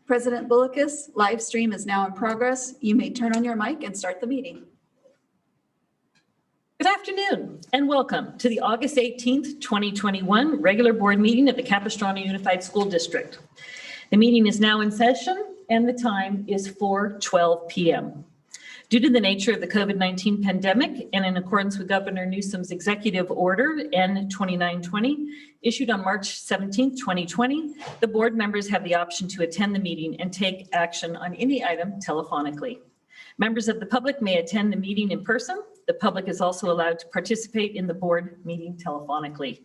President Bullicus, live stream is now in progress. You may turn on your mic and start the meeting. Good afternoon and welcome to the August 18th, 2021 regular board meeting of the Capistrano Unified School District. The meeting is now in session and the time is 4:12 p.m. Due to the nature of the COVID-19 pandemic and in accordance with Governor Newsom's executive order N-2920 issued on March 17, 2020, the board members have the option to attend the meeting and take action on any item telephonically. Members of the public may attend the meeting in person. The public is also allowed to participate in the board meeting telephonically.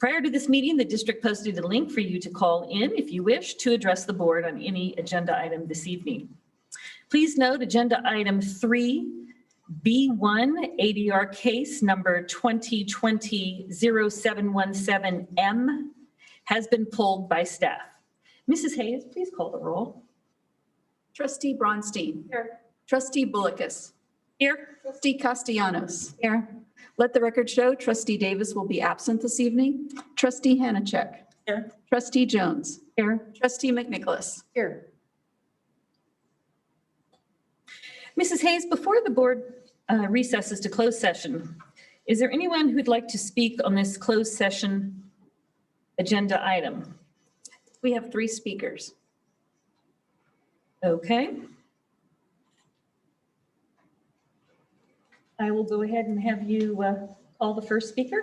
Prior to this meeting, the district posted a link for you to call in if you wish to address the board on any agenda item this evening. Please note agenda item 3, B1 ADR case number 2020-0717M has been pulled by staff. Mrs. Hayes, please call the roll. Trustee Bronstein. Here. Trustee Bullicus. Here. Trustee Castellanos. Here. Let the record show Trustee Davis will be absent this evening. Trustee Hanachek. Here. Trustee Jones. Here. Trustee McNicholas. Here. Mrs. Hayes, before the board recesses to closed session, is there anyone who'd like to speak on this closed session agenda item? We have 3 speakers. Okay. I will go ahead and have you call the first speaker.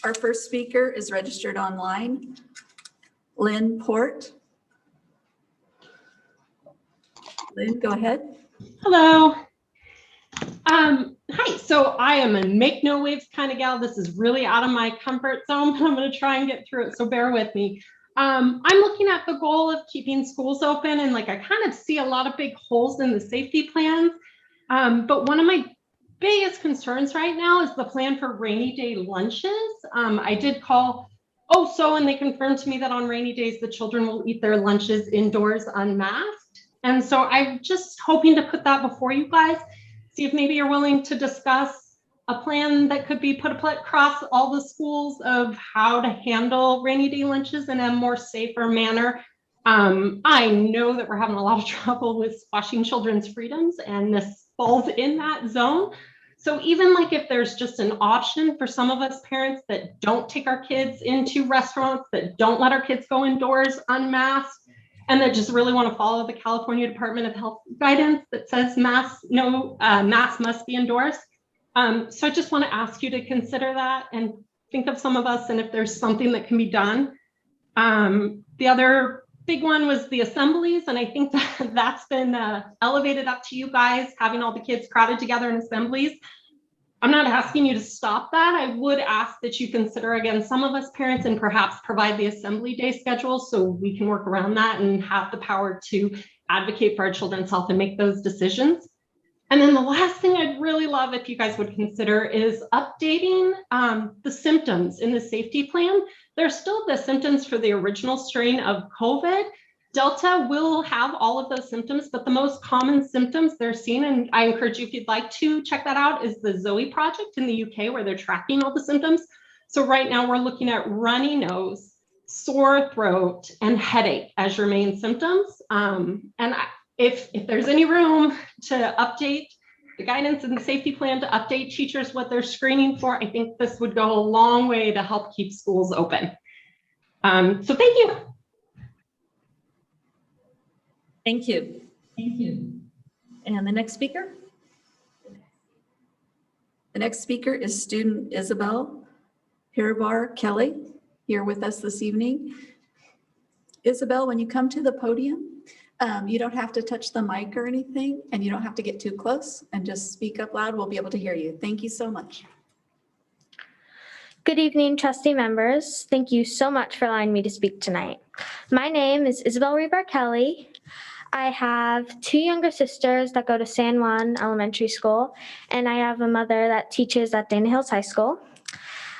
Our first speaker is registered online, Lynn Port. Lynn, go ahead. Hello. Hi, so I am a make no waves kind of gal. This is really out of my comfort zone, but I'm going to try and get through it, so bear with me. I'm looking at the goal of keeping schools open, and I kind of see a lot of big holes in the safety plans. But one of my biggest concerns right now is the plan for rainy day lunches. I did call and they confirmed to me that on rainy days, the children will eat their lunches indoors unmasked. And so I'm just hoping to put that before you guys, see if maybe you're willing to discuss a plan that could be put across all the schools of how to handle rainy day lunches in a more safer manner. I know that we're having a lot of trouble with squashing children's freedoms, and this falls in that zone. So even if there's just an option for some of us parents that don't take our kids into restaurants, that don't let our kids go indoors unmasked, and that just really want to follow the California Department of Health guidance that says masks must be indoors. So I just want to ask you to consider that and think of some of us and if there's something that can be done. The other big one was the assemblies, and I think that's been elevated up to you guys, having all the kids crowded together in assemblies. I'm not asking you to stop that. I would ask that you consider, again, some of us parents and perhaps provide the assembly day schedule so we can work around that and have the power to advocate for our children's health and make those decisions. And then the last thing I'd really love if you guys would consider is updating the symptoms in the safety plan. There's still the symptoms for the original strain of COVID. Delta will have all of those symptoms, but the most common symptoms they're seeing, and I encourage you if you'd like to check that out, is the Zoe project in the UK where they're tracking all the symptoms. So right now we're looking at runny nose, sore throat, and headache as your main symptoms. If there's any room to update the guidance and the safety plan to update teachers what they're screening for, I think this would go a long way to help keep schools open. So thank you. Thank you. Thank you. And the next speaker? The next speaker is student Isabel Hirabar Kelly, here with us this evening. Isabel, when you come to the podium, you don't have to touch the mic or anything, and you don't have to get too close, and just speak up loud. We'll be able to hear you. Thank you so much. Good evening, trustee members. Thank you so much for allowing me to speak tonight. My name is Isabel Rebar Kelly. I have 2 younger sisters that go to San Juan Elementary School, and I have a mother that teaches at Dana Hills High School.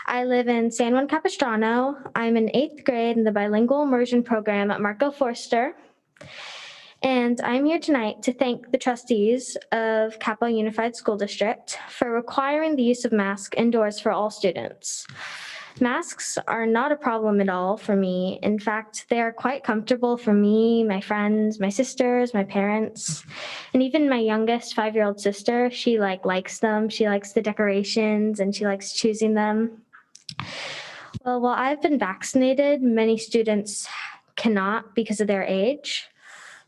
I live in San Juan Capistrano. I'm in 8th grade in the bilingual immersion program at Marco Forster. And I'm here tonight to thank the trustees of Capo Unified School District for requiring the use of masks indoors for all students. Masks are not a problem at all for me. In fact, they are quite comfortable for me, my friends, my sisters, my parents, and even my youngest 5-year-old sister. She likes them. She likes the decorations and she likes choosing them. Well, while I've been vaccinated, many students cannot because of their age.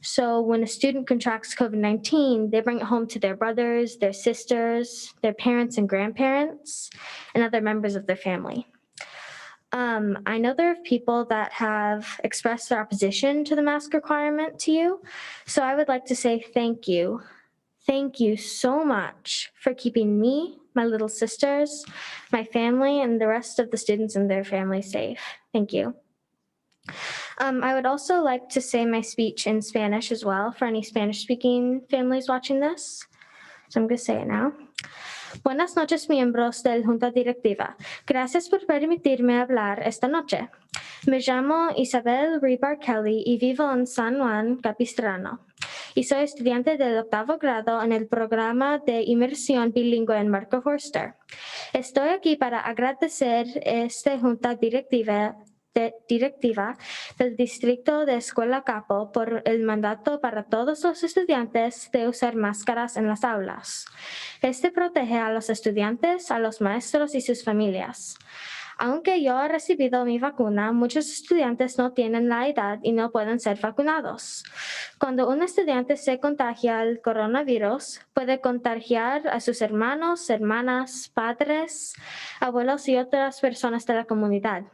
So when a student contracts COVID-19, they bring it home to their brothers, their sisters, their parents and grandparents, and other members of their family. I know there are people that have expressed their opposition to the mask requirement to you, so I would like to say thank you. Thank you so much for keeping me, my little sisters, my family, and the rest of the students and their families safe. Thank you. I would also like to say my speech in Spanish as well for any Spanish-speaking families watching this. So I'm going to say it now. Buenas noches, miembros del Junta Directiva. Gracias por permitirme hablar esta noche. Me llamo Isabel Rebar Kelly y vivo en San Juan Capistrano. Y soy estudiante del 8º grado en el programa de inmersión bilingüe en Marco Forster. Estoy aquí para agradecer esta Junta Directiva del Distrito de Escuela Capo por el mandato para todos los estudiantes de usar máscaras en las aulas. Este protege a los estudiantes, a los maestros y sus familias. Aunque yo he recibido mi vacuna, muchos estudiantes no tienen la edad y no pueden ser vacunados. Cuando un estudiante se contagia el coronavirus, puede contagiar a sus hermanos, hermanas, padres, abuelos y otras personas de la comunidad.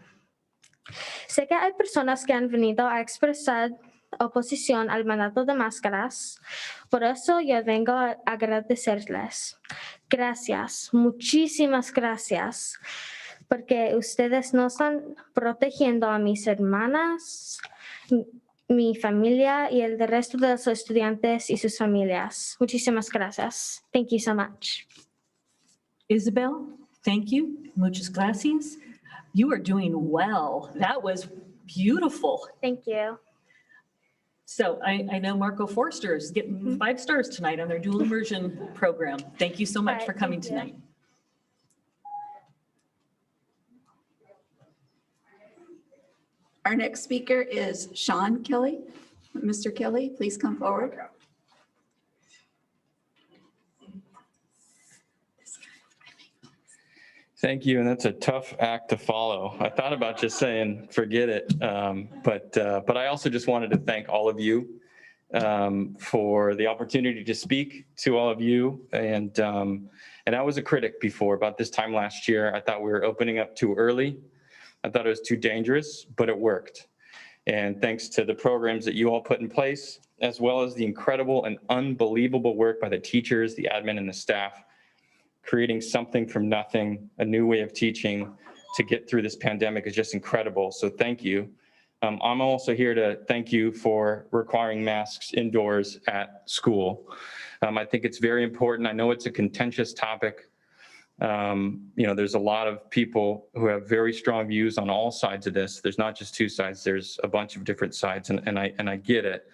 Sé que hay personas que han venido a expresar oposición al mandato de máscaras, por eso yo vengo a agradecerles. Gracias, muchísimas gracias, porque ustedes nos están protegiendo a mis hermanas, mi familia y el resto de los estudiantes y sus familias. Muchísimas gracias. Thank you so much. Isabel, thank you. Muchas gracias. You are doing well. That was beautiful. Thank you. So I know Marco Forster is getting 5 stars tonight on their dual immersion program. Thank you so much All right, for coming thank you. tonight. Our next speaker is Sean Kelly. Mr. Kelly, please come forward. Thank you, and that's a tough act to follow. I thought about just saying, forget it, but I also just wanted to thank all of you for the opportunity to speak to all of you. And I was a critic before about this time last year. I thought we were opening up too early. I thought it was too dangerous, but it worked. And thanks to the programs that you all put in place, as well as the incredible and unbelievable work by the teachers, the admin, and the staff, creating something from nothing, a new way of teaching to get through this pandemic is just incredible. So thank you. I'm also here to thank you for requiring masks indoors at school. I think it's very important. I know it's a contentious topic. There's a lot of people who have very strong views on all sides of this. There's not just two sides, there's a bunch of different sides, and I get it.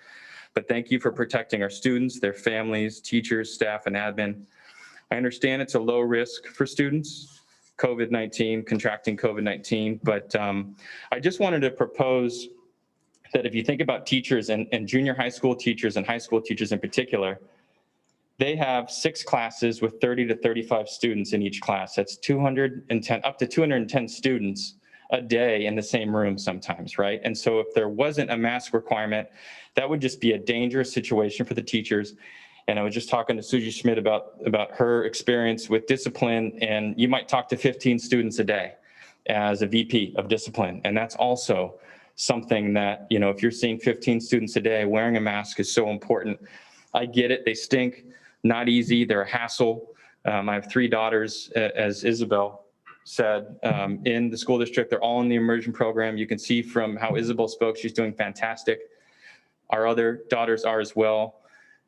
But thank you for protecting our students, their families, teachers, staff, and admin. I understand it's a low risk for students, contracting COVID-19, but I just wanted to propose that if you think about teachers and junior high school teachers and high school teachers in particular, they have 6 classes with 30 to 35 students in each class. That's 210, up to 210 students a day in the same room sometimes, right? And so if there wasn't a mask requirement, that would just be a dangerous situation for the teachers. And I was just talking to Suji Schmidt about her experience with discipline, and you might talk to 15 students a day as a VP of discipline. And that's also something that, if you're seeing 15 students a day, wearing a mask is so important. I get it, they stink, not easy, they're a hassle. I have 3 daughters, as Isabel said, in the school district. They're all in the immersion program. You can see from how Isabel spoke, she's doing fantastic. Our other daughters are as well.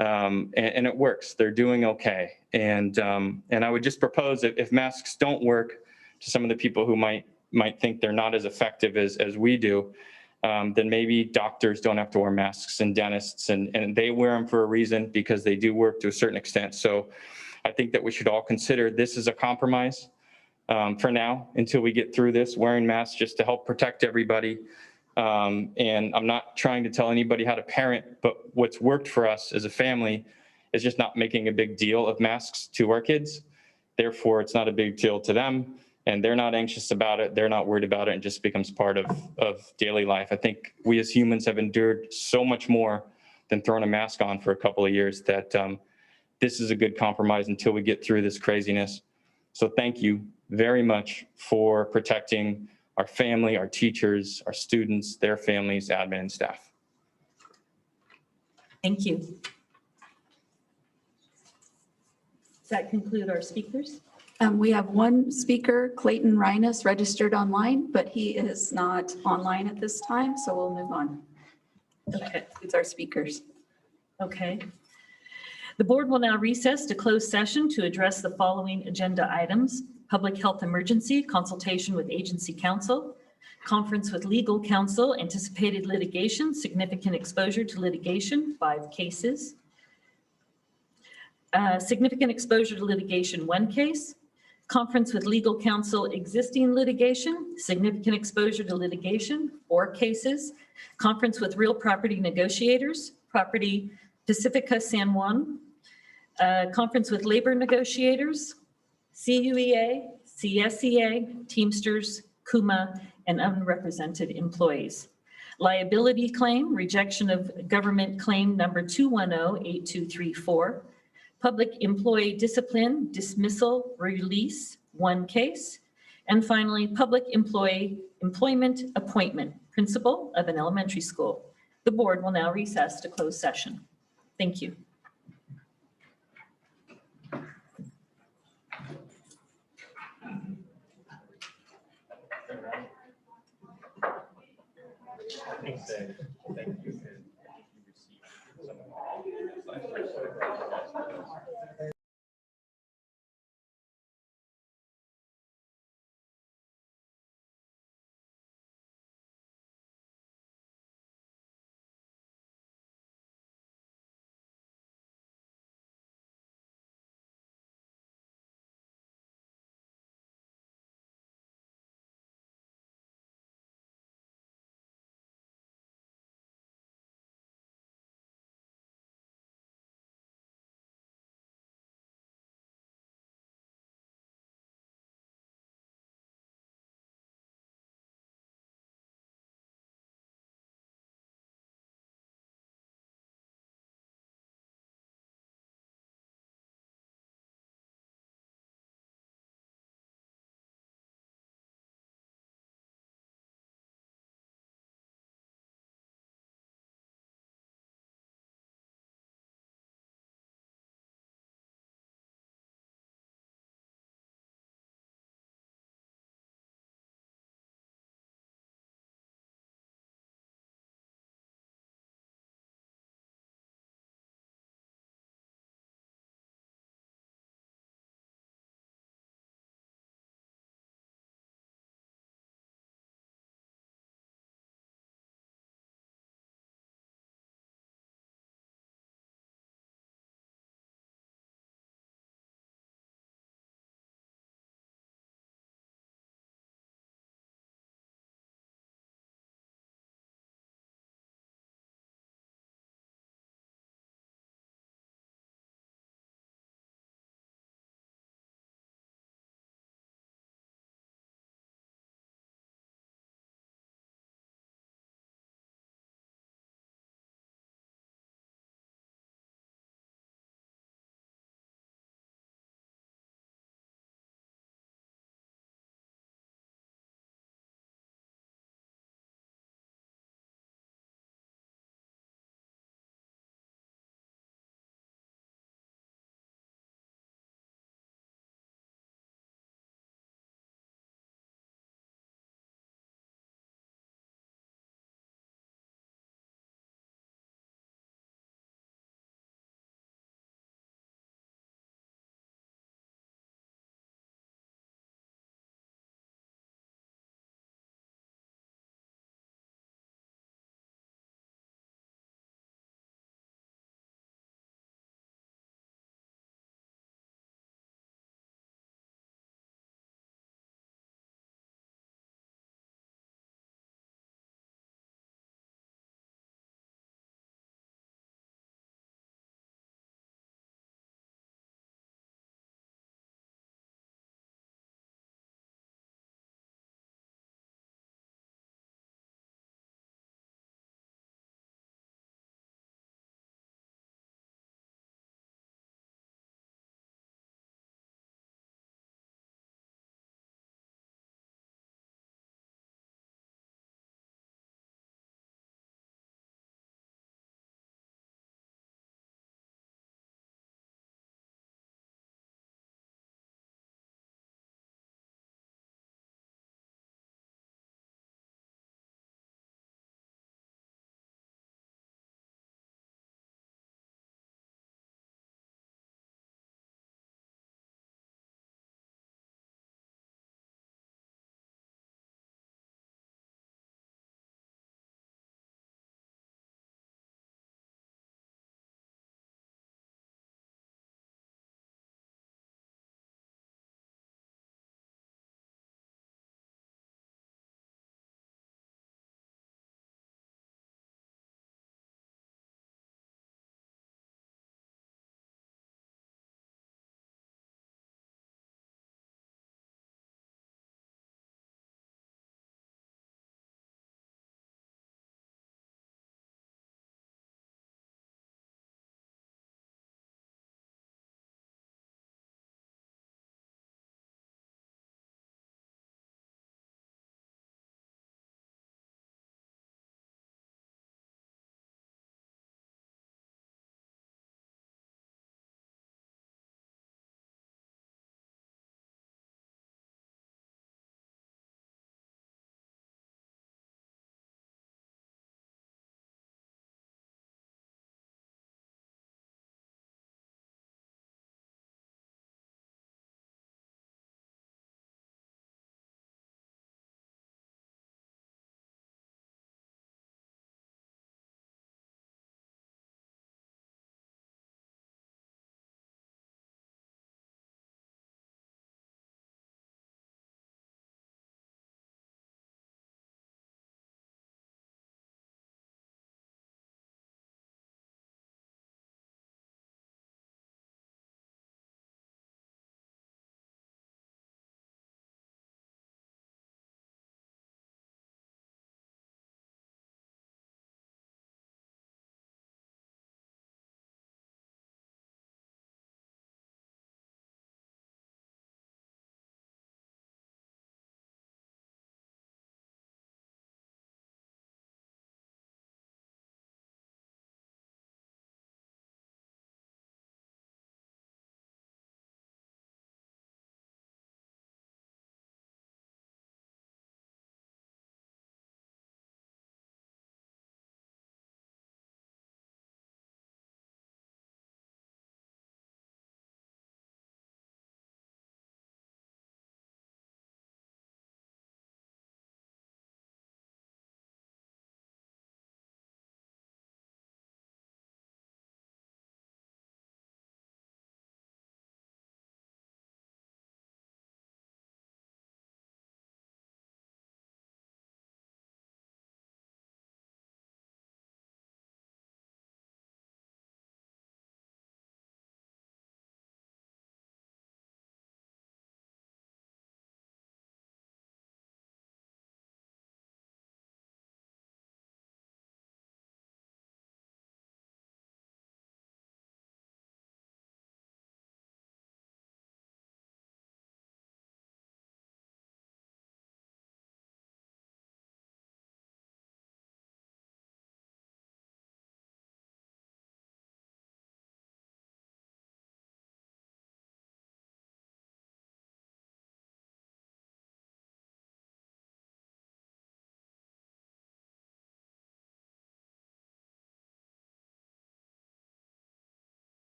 And it works. They're doing okay. And I would just propose that if masks don't work to some of the people who might think they're not as effective as we do, then maybe doctors don't have to wear masks and dentists, and they wear them for a reason because they do work to a certain extent. So I think that we should all consider this as a compromise. for now, until we get through this, wearing masks just to help protect everybody. And I'm not trying to tell anybody how to parent, but what's worked for us as a family is just not making a big deal of masks to our kids. Therefore, it's not a big deal to them, and they're not anxious about it. They're not worried about it. It just becomes part of daily life. I think we as humans have endured so much more than throwing a mask on for a couple of years that this is a good compromise until we get through this craziness. So thank you very much for protecting our family, our teachers, our students, their families, admin, and staff. Thank you. Does that conclude our speakers? We have one speaker, Clayton Rhinus, registered online, but he is not online at this time, so we'll move on. Okay. It's our speakers. Okay. The board will now recess to close session to address the following agenda items: public health emergency, consultation with agency counsel, conference with legal counsel, anticipated litigation, significant exposure to litigation, 5 cases. Significant exposure to litigation, 1 case. Conference with legal counsel, existing litigation, significant exposure to litigation, 4 cases. Conference with real property negotiators, property Pacifica San Juan. Conference with labor negotiators, CUEA, CSEA, Teamsters, KUMA, and unrepresented employees. Liability claim, rejection of government claim number 2108234. Public employee discipline, dismissal, release, 1 case. And finally, public employment appointment, principal of an elementary school. The board will now recess to close session. Thank you. Thank you.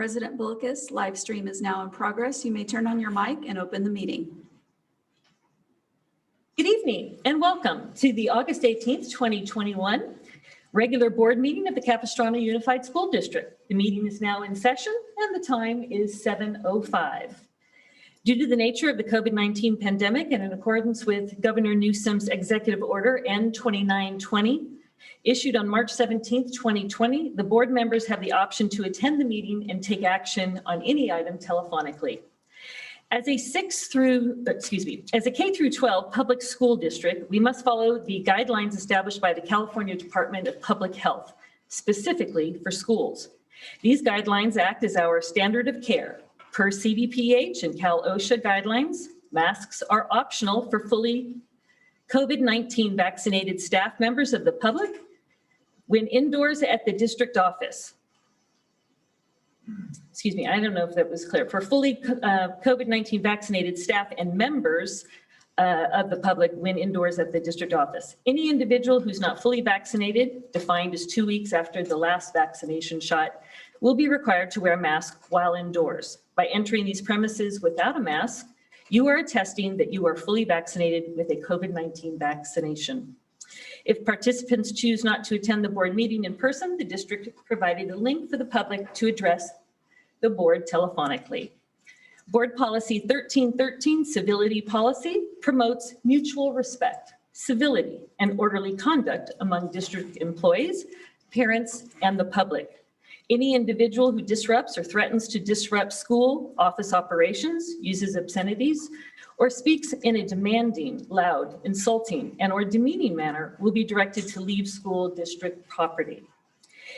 President Bulkus, live stream is now in progress. You may turn on your mic and open the meeting. Good evening and welcome to the August 18th, 2021 regular board meeting of the Capistrano Unified School District. The meeting is now in session and the time is 7:05. Due to the nature of the COVID-19 pandemic and in accordance with Governor Newsom's Executive Order N2920, issued on March 17th, 2020, the board members have the option to attend the meeting and take action on any item telephonically. As a K through 12 public school district, we must follow the guidelines established by the California Department of Public Health, specifically for schools. These guidelines act as our standard of care. Per CDPH and Cal OSHA guidelines, masks are optional for fully COVID-19 vaccinated staff members of the public when indoors at the district office. Excuse me, I don't know if that was clear. For fully COVID-19 vaccinated staff and members of the public when indoors at the district office. Any individual who's not fully vaccinated, defined as 2 weeks after the last vaccination shot, will be required to wear a mask while indoors. By entering these premises without a mask, you are attesting that you are fully vaccinated with a COVID-19 vaccination. If participants choose not to attend the board meeting in person, the district provided a link for the public to address the board telephonically. Board Policy 1313, Civility Policy, promotes mutual respect, civility, and orderly conduct among district employees, parents, and the public. Any individual who disrupts or threatens to disrupt school office operations, uses obscenities, or speaks in a demanding, loud, insulting, and/or demeaning manner will be directed to leave school district property.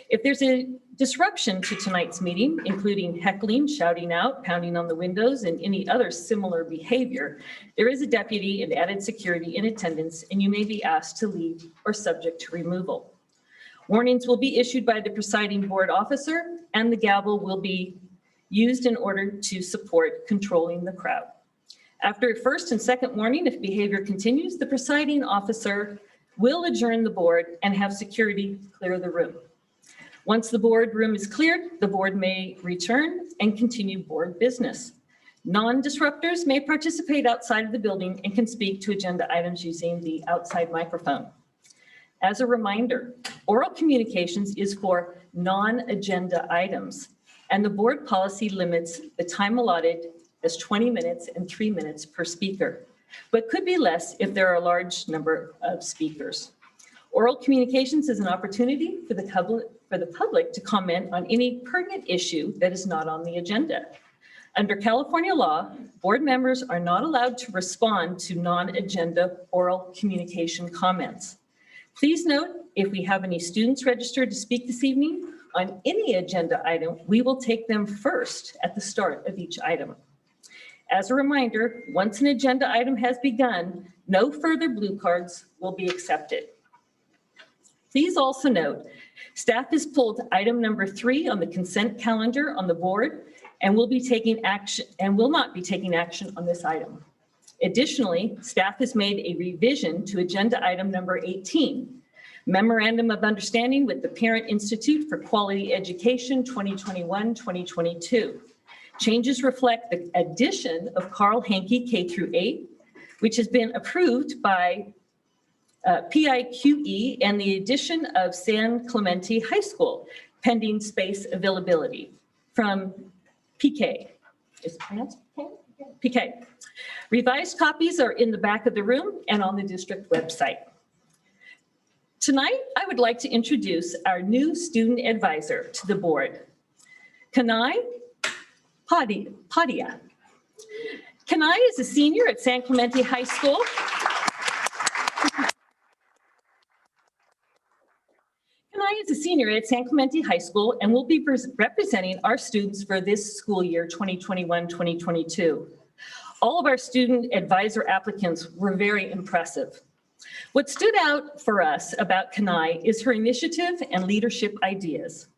If there's a disruption to tonight's meeting, including heckling, shouting out, pounding on the windows, and any other similar behavior, there is a deputy and added security in attendance, and you may be asked to leave or subject to removal. Warnings will be issued by the presiding board officer, and the gavel will be used in order to support controlling the crowd. After a first and second warning, if behavior continues, the presiding officer will adjourn the board and have security clear the room. Once the board room is cleared, the board may return and continue board business. Non-disruptors may participate outside of the building and can speak to agenda items using the outside microphone. As a reminder, oral communications is for non-agenda items, and the board policy limits the time allotted as 20 minutes and 3 minutes per speaker, but could be less if there are a large number of speakers. Oral communications is an opportunity for the public to comment on any pertinent issue that is not on the agenda. Under California law, board members are not allowed to respond to non-agenda oral communication comments. Please note, if we have any students registered to speak this evening on any agenda item, we will take them first at the start of each item. As a reminder, once an agenda item has begun, no further blue cards will be accepted. Please also note, staff has pulled item number 3 on the consent calendar on the board and will not be taking action on this item. Additionally, staff has made a revision to agenda item number 18, Memorandum of Understanding with the Parent Institute for Quality Education 2021-2022. Changes reflect the addition of Carl Henke K through 8, which has been approved by PIQE, and the addition of San Clemente High School, pending space availability from PK. Is it pronounced PK? PK. Revised copies are in the back of the room and on the district website. Tonight, I would like to introduce our new student advisor to the board, Kanai Padia. Kanai is a senior at San Clemente High School. Kanai is a senior at San Clemente High School and will be representing our students for this school year 2021-2022. All of our student advisor applicants were very impressive. What stood out for us about Kanai is her initiative and leadership ideas.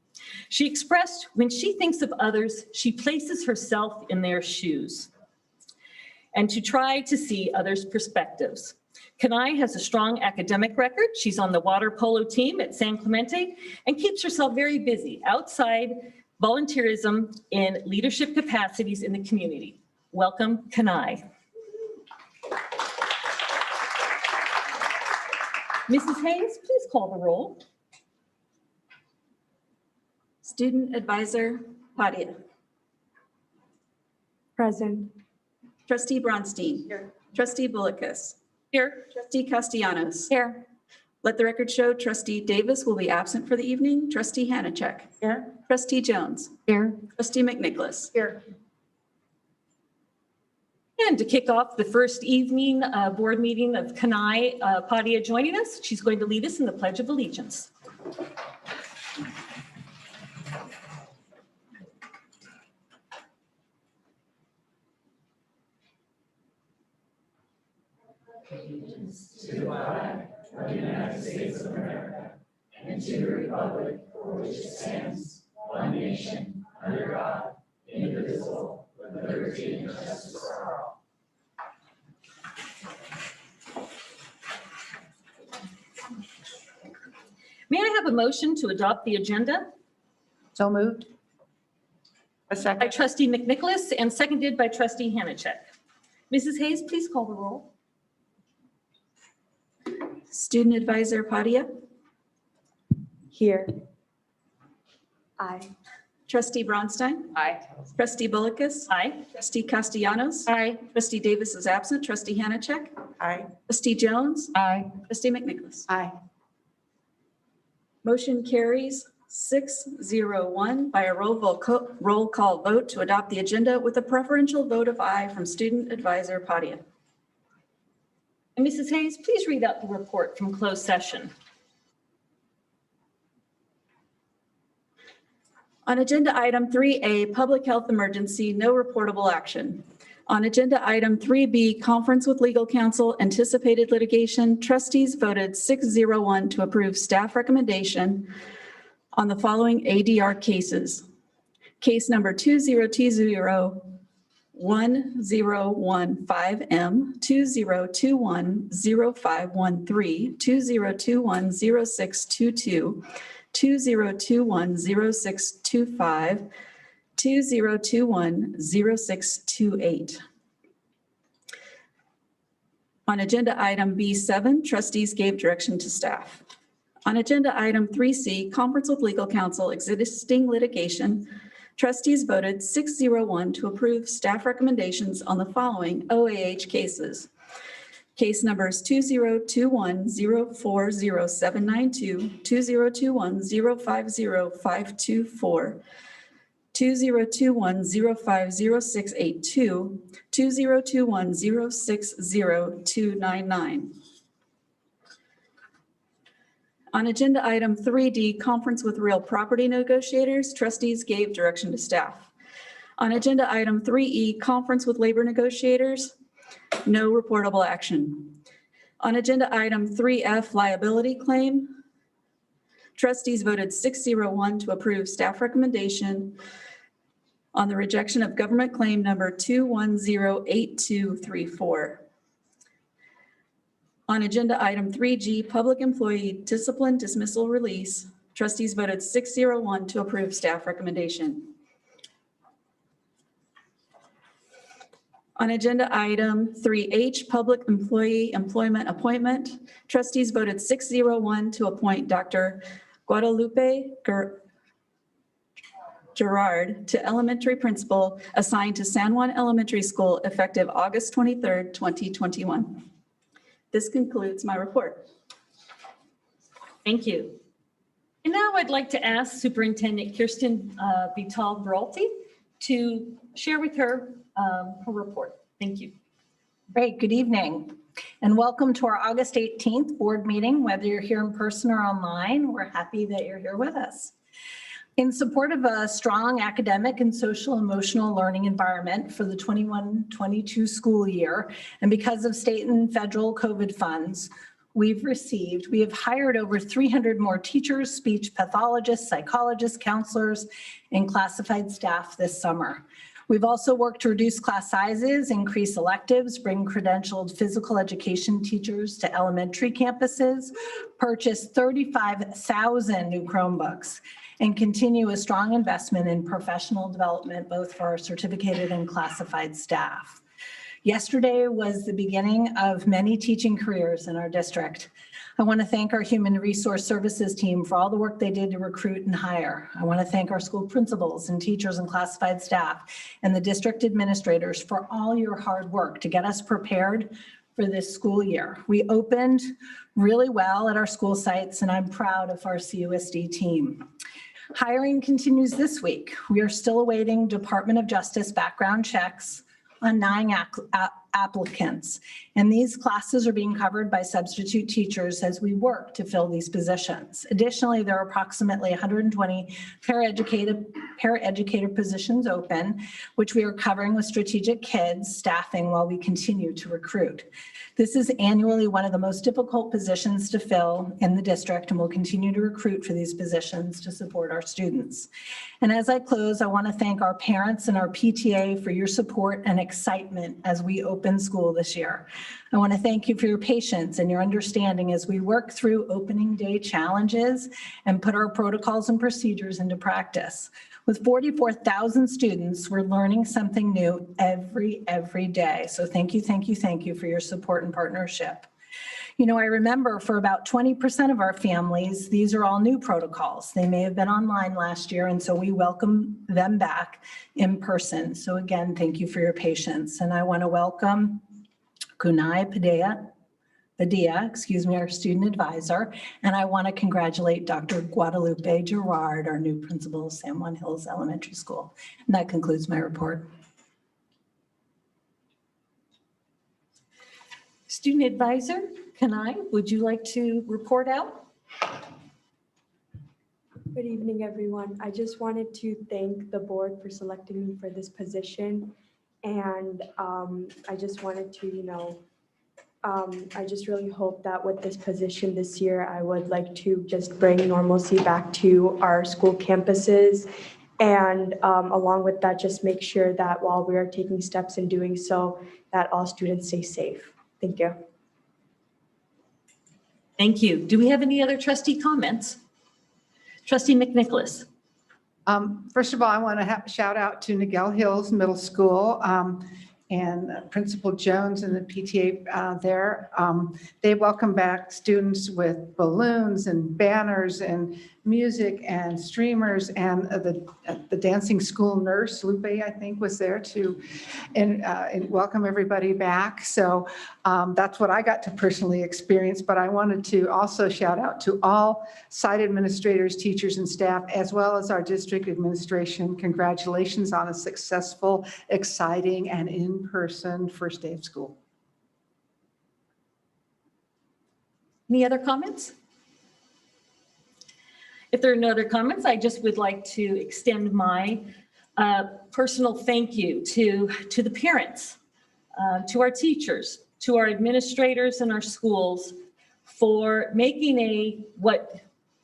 She expressed when she thinks of others, she places herself in their shoes and to try to see others' perspectives. Kanai has a strong academic record. She's on the water polo team at San Clemente and keeps herself very busy outside volunteerism in leadership capacities in the community. Welcome, Kanai. Mrs. Hayes, please call the roll. Student Advisor Padia. Present. Trustee Bronstein. Here. Trustee Bullicus. Here. Trustee Castellanos. Here. Let the record show Trustee Davis will be absent for the evening. Trustee Hanachek. Here. Trustee Jones. Here. Trustee McNicholas. Here. And to kick off the first evening board meeting of Kanai Padia joining us, she's going to lead us in the Pledge of Allegiance. To the flag of the United States of America and to the republic for which it stands, one nation, under God, indivisible, with liberty and justice for all. May I have a motion to adopt the agenda So moved. A by second. Trustee McNicholas and seconded by Trustee Hanachek? Mrs. Hayes, please call the roll. Student Advisor Padia. Here. Aye. Trustee Bronstein. Aye. Trustee Bullicus. Aye. Trustee Castellanos. Aye. Trustee Davis is absent. Trustee Hanachek. Aye. Trustee Jones. Aye. Trustee McNicholas. Aye. Motion carries 601 by a roll call vote to adopt the agenda with a preferential vote of aye from Student Advisor Padia. And Mrs. Hayes, please read out the report from closed session. On agenda item 3A, public health emergency, no reportable action. On agenda item 3B, conference with legal counsel, anticipated litigation, trustees voted 601 to approve staff recommendation on the following ADR cases. Case number 2020-1015M, 2021-0513, 2021-0622, 2021-0625, 2021-0628. On agenda item B7, trustees gave direction to staff. On agenda item 3C, conference with legal counsel, existing litigation, trustees voted 601 to approve staff recommendations on the following OAH cases. Case numbers 2021-040792, 2021-050524, 2021-050682, 2021-060299. On agenda item 3D, conference with real property negotiators, trustees gave direction to staff. On agenda item 3E, conference with labor negotiators, no reportable action. On agenda item 3F, liability claim, trustees voted 601 to approve staff recommendation on the rejection of government claim number 2108234. On agenda item 3G, public employee discipline dismissal release, trustees voted 601 to approve staff recommendation. On agenda item 3H, public employee employment appointment, trustees voted 601 to appoint Dr. Guadalupe Gerard to elementary principal assigned to San Juan Elementary School effective August 23rd, 2021. This concludes my report. Thank you. And now I'd like to ask Superintendent Kirsten Vital-Beralti to share with her her report. Thank you. Great, good evening, and welcome to our August 18th board meeting. Whether you're here in person or online, we're happy that you're here with us. In support of a strong academic and social emotional learning environment for the 21-22 school year, and because of state and federal COVID funds, we have hired over 300 more teachers, speech pathologists, psychologists, counselors, and classified staff this summer. We've also worked to reduce class sizes, increase electives, bring credentialed physical education teachers to elementary campuses, purchase 35,000 new Chromebooks, and continue a strong investment in professional development, both for our certificated and classified staff. Yesterday was the beginning of many teaching careers in our district. I want to thank our Human Resource Services team for all the work they did to recruit and hire. I want to thank our school principals and teachers and classified staff and the district administrators for all your hard work to get us prepared for this school year. We opened really well at our school sites, and I'm proud of our CapoUSD team. Hiring continues this week. We are still awaiting Department of Justice background checks on 9 applicants, and these classes are being covered by substitute teachers as we work to fill these positions. Additionally, there are approximately 120 paraeducator positions open, which we are covering with strategic kids staffing while we continue to recruit. This is annually one of the most difficult positions to fill in the district, and we'll continue to recruit for these positions to support our students. And as I close, I want to thank our parents and our PTA for your support and excitement as we open school this year. I want to thank you for your patience and your understanding as we work through opening day challenges and put our protocols and procedures into practice. With 44,000 students, we're learning something new every day. So thank you for your support and partnership. You know, I remember for about 20% of our families, these are all new protocols. They may have been online last year, and so we welcome them back in person. So again, thank you for your patience. And I want to welcome Kunai Padilla, our student advisor, and I want to congratulate Dr. Guadalupe Gerard, our new principal of San Juan Hills Elementary School. And that concludes my report. Student advisor, would you like to report out? Good evening, everyone. I just wanted to thank the board for selecting me for this position. And I just wanted to, I just really hope that with this position this year, I would like to just bring normalcy back to our school campuses. And along with that, just make sure that while we are taking steps in doing so, that all students stay safe. Thank you. Thank you. Do we have any other trustee comments? Trustee McNicholas. First of all, I want to shout out to Niguel Hills Middle School and Principal Jones and the PTA there. They welcome back students with balloons and banners and music and streamers, and the dancing school nurse, Lupe, I think, was there to and welcome everybody back. So that's what I got to personally experience, but I wanted to also shout out to all site administrators, teachers, and staff, as well as our district administration. Congratulations on a successful, exciting, and in-person first day of school. Any other comments? If there are no other comments, I just would like to extend my personal thank you to the parents, to our teachers, to our administrators in our schools for making what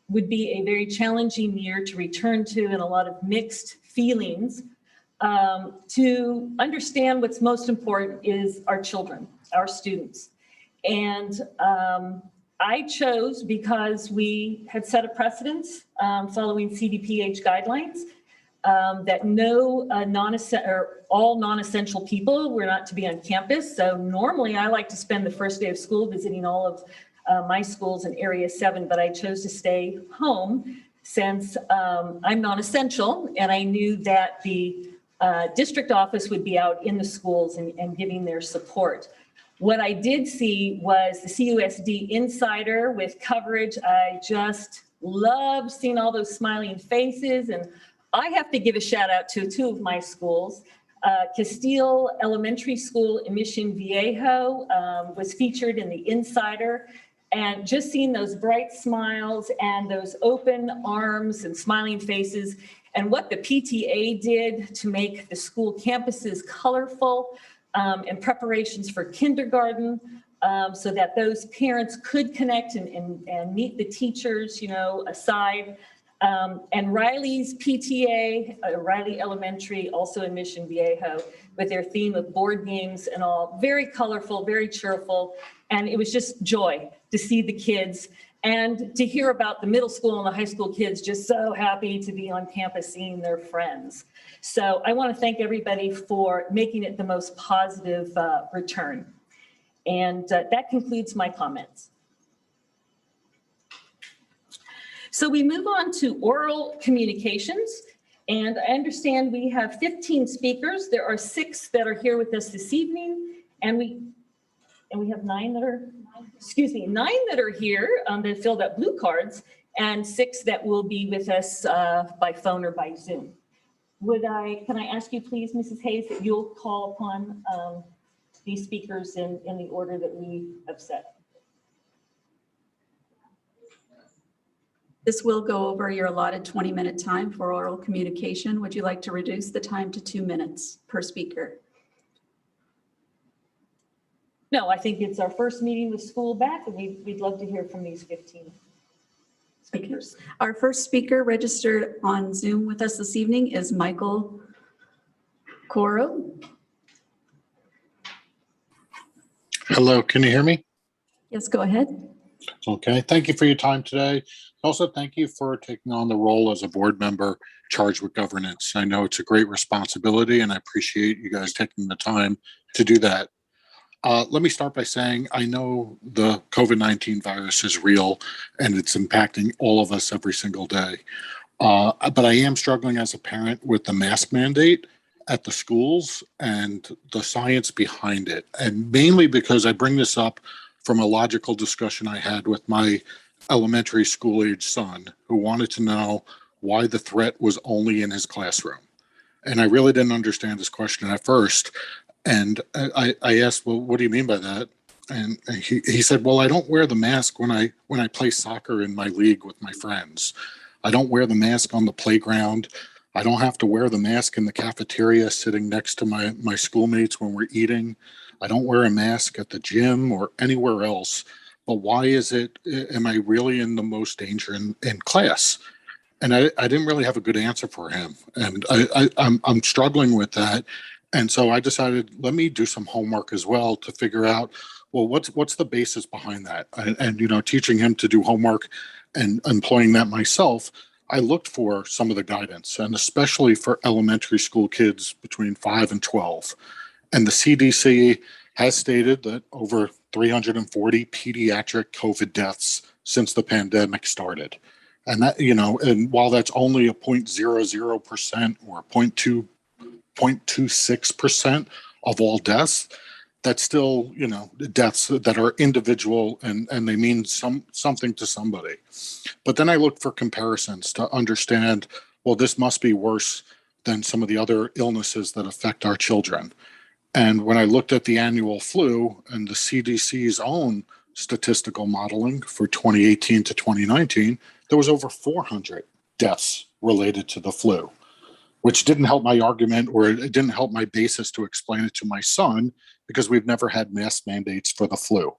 would be a very challenging year to return to, and a lot of mixed feelings. To understand what's most important is our children, our students. And I chose because we had set a precedence following CDPH guidelines that all non-essential people were not to be on campus. So normally I like to spend the first day of school visiting all of my schools in Area 7, but I chose to stay home since I'm non-essential, and I knew that the district office would be out in the schools and giving their support. What I did see was the CapoUSD Insider with coverage. I just loved seeing all those smiling faces. And I have to give a shout out to two of my schools. Castile Elementary School in Mission Viejo was featured in the Insider. And just seeing those bright smiles and those open arms and smiling faces, and what the PTA did to make the school campuses colorful, and preparations for kindergarten, so that those parents could connect and meet the teachers, aside. And Riley's PTA, Riley Elementary, also in Mission Viejo, with their theme of board games and all, very colorful, very cheerful. And it was just joy to see the kids and to hear about the middle school and the high school kids just so happy to be on campus seeing their friends. So I want to thank everybody for making it the most positive return. And that concludes my comments. So we move on to oral communications. And I understand we have 15 speakers. There are 6 that are here with us this evening. And we have 9 that are, 9 that are here that filled out blue cards, and 6 that will be with us by phone or by Zoom. Can I ask you please, Mrs. Hayes, that you'll call upon these speakers in the order that we have set? This will go over your allotted 20-minute time for oral communication. Would you like to reduce the time to 2 minutes per speaker? No, I think it's our first meeting with school back, and we'd love to hear from these 15 speakers. Our first speaker registered on Zoom with us this evening is Michael Coro. Hello, can you hear me? Yes, go ahead. Okay, thank you for your time today. Also, thank you for taking on the role as a board member charged with governance. I know it's a great responsibility, and I appreciate you guys taking the time to do that. Let me start by saying I know the COVID-19 virus is real and it's impacting all of us every single day. But I am struggling as a parent with the mask mandate at the schools and the science behind it. And mainly because I bring this up from a logical discussion I had with my elementary school age son, who wanted to know why the threat was only in his classroom. And I really didn't understand his question at first. And I asked, well, what do you mean by that? And he said, well, I don't wear the mask when I play soccer in my league with my friends. I don't wear the mask on the playground. I don't have to wear the mask in the cafeteria sitting next to my schoolmates when we're eating. I don't wear a mask at the gym or anywhere else. But why am I really in the most danger in class? And I didn't really have a good answer for him. And I'm struggling with that. And so I decided, let me do some homework as well to figure out, well, what's the basis behind that? And teaching him to do homework and employing that myself, I looked for some of the guidance, and especially for elementary school kids between 5 and 12. And the CDC has stated that over 340 pediatric COVID deaths since the pandemic started. And that, and while that's only a 0.00% or 0.26% of all deaths, that's still, deaths that are individual and they mean something to somebody. But then I looked for comparisons to understand, well, this must be worse than some of the other illnesses that affect our children. And when I looked at the annual flu and the CDC's own statistical modeling for 2018 to 2019, there was over 400 deaths related to the flu, which didn't help my argument, or it didn't help my basis to explain it to my son, because we've never had mask mandates for the flu.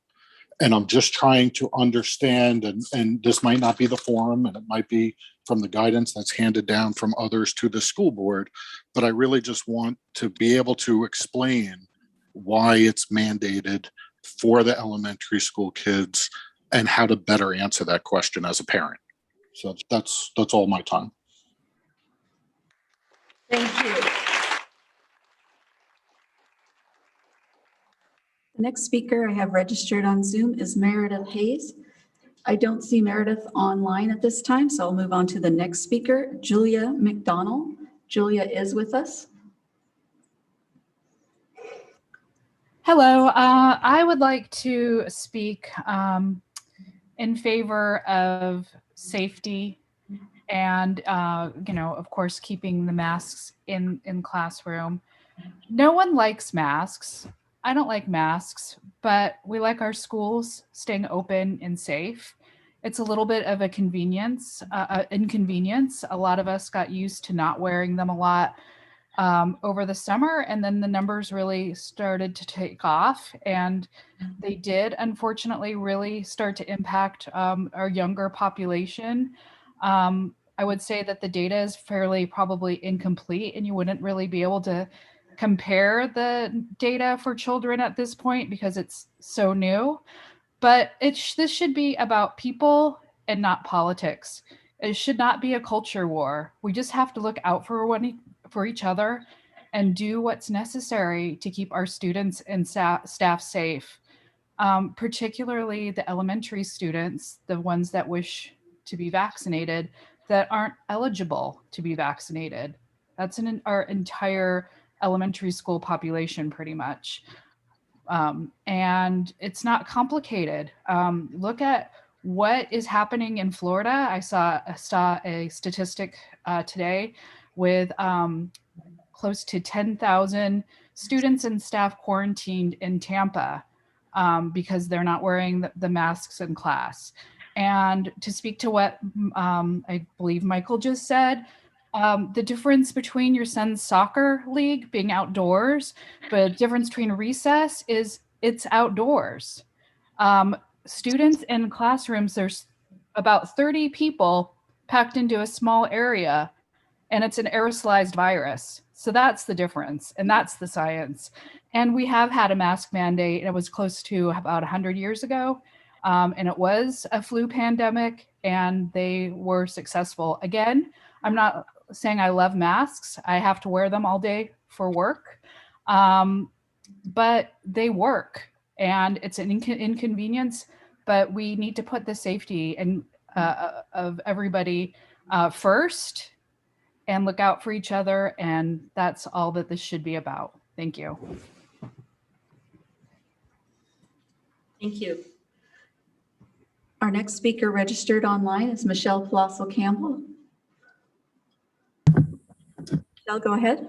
And I'm just trying to understand, and this might not be the forum, and it might be from the guidance that's handed down from others to the school board, but I really just want to be able to explain why it's mandated for the elementary school kids and how to better answer that question as a parent. So that's all my time. Thank you. The next speaker I have registered on Zoom is Meredith Hayes. I don't see Meredith online at this time, so I'll move on to the next speaker, Julia McDonald. Julia is with us. Hello, I would like to speak in favor of safety and, of course, keeping the masks in classroom. No one likes masks. I don't like masks, but we like our schools staying open and safe. It's a little bit of a inconvenience. A lot of us got used to not wearing them a lot over the summer, and then the numbers really started to take off, and they did unfortunately really start to impact our younger population. I I would say that the data is fairly probably incomplete, and you wouldn't really be able to compare the data for children at this point because it's so new. But this should be about people and not politics. It should not be a culture war. We just have to look out for each other and do what's necessary to keep our students and staff safe, particularly the elementary students, the ones that wish to be vaccinated that aren't eligible to be vaccinated. That's our entire elementary school population pretty much. And it's not complicated. Look at what is happening in Florida. I saw a statistic today with close to 10,000 students and staff quarantined in Tampa because they're not wearing the masks in class. And to speak to what I believe Michael just said, the difference between your son's soccer league being outdoors, but the difference between recess is it's outdoors. Students in classrooms, there's about 30 people packed into a small area, and it's an aerosolized virus. So that's the difference, and that's the science. And we have had a mask mandate. It was close to about 100 years ago, and it was a flu pandemic, and they were successful. Again, I'm not saying I love masks. I have to wear them all day for work, but they work, and it's an inconvenience, but we need to put the safety of everybody first and look out for each other, and that's all that this should be about. Thank you. Thank you. Our next speaker registered online is Michelle Colossal Campbell. Michelle, go ahead.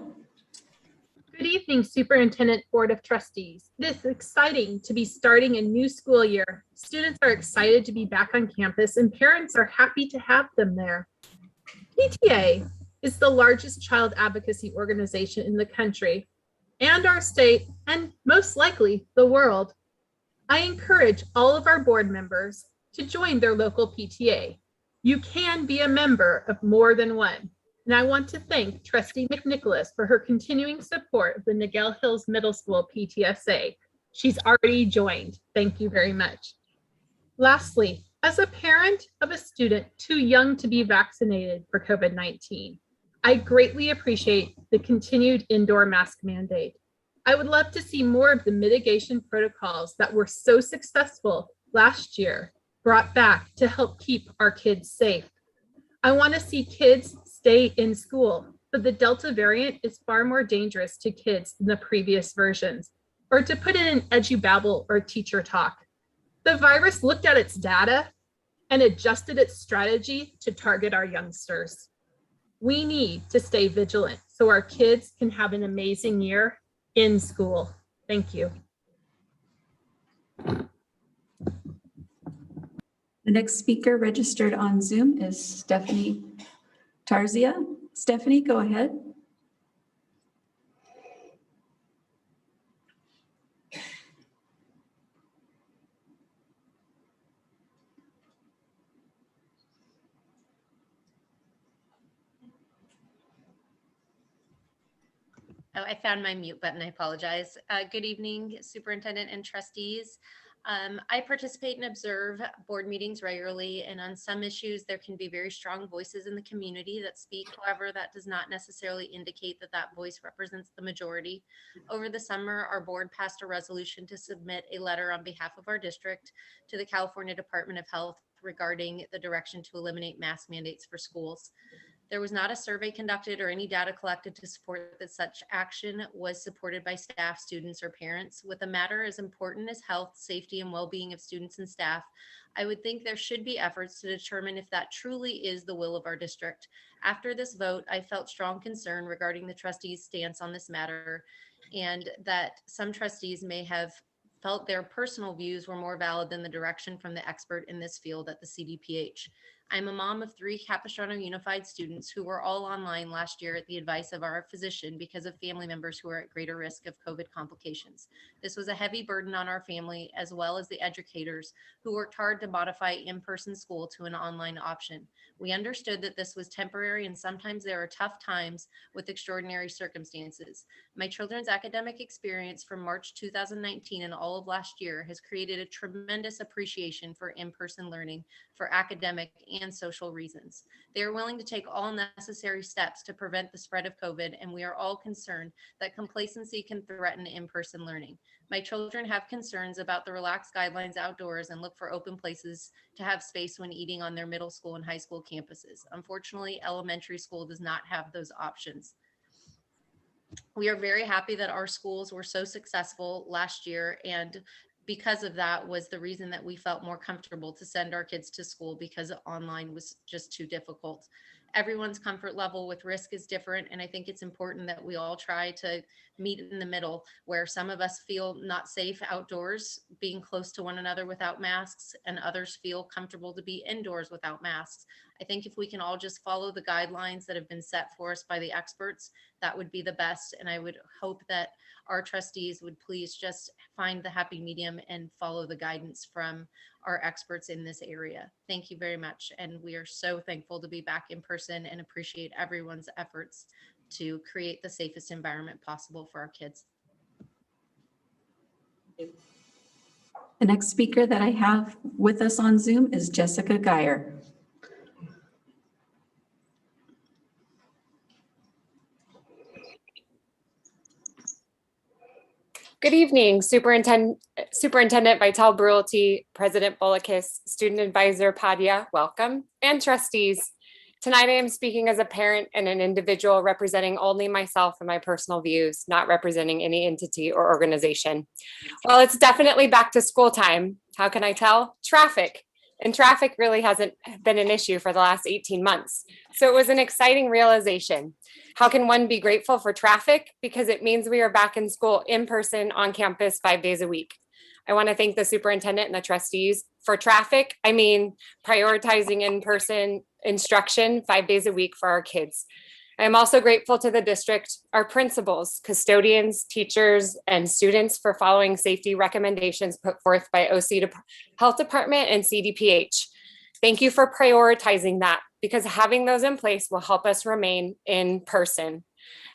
Good evening, Superintendent, Board of Trustees. It is exciting to be starting a new school year. Students are excited to be back on campus, and parents are happy to have them there. PTA is the largest child advocacy organization in the country and our state, and most likely the world. I encourage all of our board members to join their local PTA. You can be a member of more than one. And I want to thank Trustee McNicholas for her continuing support of the Niguel Hills Middle School PTSA. She's already joined. Thank you very much. Lastly, as a parent of a student too young to be vaccinated for COVID-19, I greatly appreciate the continued indoor mask mandate. I would love to see more of the mitigation protocols that were so successful last year brought back to help keep our kids safe. I want to see kids stay in school, but the Delta variant is far more dangerous to kids than the previous versions. Or to put it in edubabble or teacher talk, the virus looked at its data and adjusted its strategy to target our youngsters. We need to stay vigilant so our kids can have an amazing year in school. Thank you. The next speaker registered on Zoom is Stephanie Tarzia. Stephanie, go ahead. Oh, I found my mute button. I apologize. Good evening, Superintendent and trustees. I participate and observe board meetings regularly, and on some issues, there can be very strong voices in the community that speak. However, that does not necessarily indicate that that voice represents the majority. Over the summer, our board passed a resolution to submit a letter on behalf of our district to the California Department of Health regarding the direction to eliminate mask mandates for schools. There was not a survey conducted or any data collected to support that such action was supported by staff, students, or parents. With a matter as important as health, safety, and well-being of students and staff, I would think there should be efforts to determine if that truly is the will of our district. After this vote, I felt strong concern regarding the trustees' stance on this matter, and that some trustees may have felt their personal views were more valid than the direction from the expert in this field at the CDPH. I'm a mom of 3 Capistrano Unified students who were all online last year at the advice of our physician because of family members who are at greater risk of COVID complications. This was a heavy burden on our family as well as the educators who worked hard to modify in-person school to an online option. We understood that this was temporary and sometimes there are tough times with extraordinary circumstances. My children's academic experience from March 2019 and all of last year has created a tremendous appreciation for in-person learning for academic and social reasons. They are willing to take all necessary steps to prevent the spread of COVID, and we are all concerned that complacency can threaten in-person learning. My children have concerns about the relaxed guidelines outdoors and look for open places to have space when eating on their middle school and high school campuses. Unfortunately, elementary school does not have those options. We are very happy that our schools were so successful last year, and because of that was the reason that we felt more comfortable to send our kids to school, because online was just too difficult. Everyone's comfort level with risk is different, and I think it's important that we all try to meet in the middle, where some of us feel not safe outdoors being close to one another without masks, and others feel comfortable to be indoors without masks. I think if we can all just follow the guidelines that have been set for us by the experts, that would be the best. And I would hope that our trustees would please just find the happy medium and follow the guidance from our experts in this area. Thank you very much. And we are so thankful to be back in person and appreciate everyone's efforts to create the safest environment possible for our kids. The next speaker that I have with us on Zoom is Jessica Geyer. Good evening, Superintendent Vital Brulti, President Bulakis, Student Advisor Padia, welcome, and trustees. Tonight I am speaking as a parent and an individual representing only myself and my personal views, not representing any entity or organization. Well, it's definitely back to school time. How can I tell? Traffic. And traffic really hasn't been an issue for the last 18 months. So it was an exciting realization. How can one be grateful for traffic? Because it means we are back in school in person on campus 5 days a week. I want to thank the superintendent and the trustees for traffic. I mean, prioritizing in-person instruction 5 days a week for our kids. I am also grateful to the district, our principals, custodians, teachers, and students for following safety recommendations put forth by OC Health Department and CDPH. Thank you for prioritizing that, because having those in place will help us remain in person.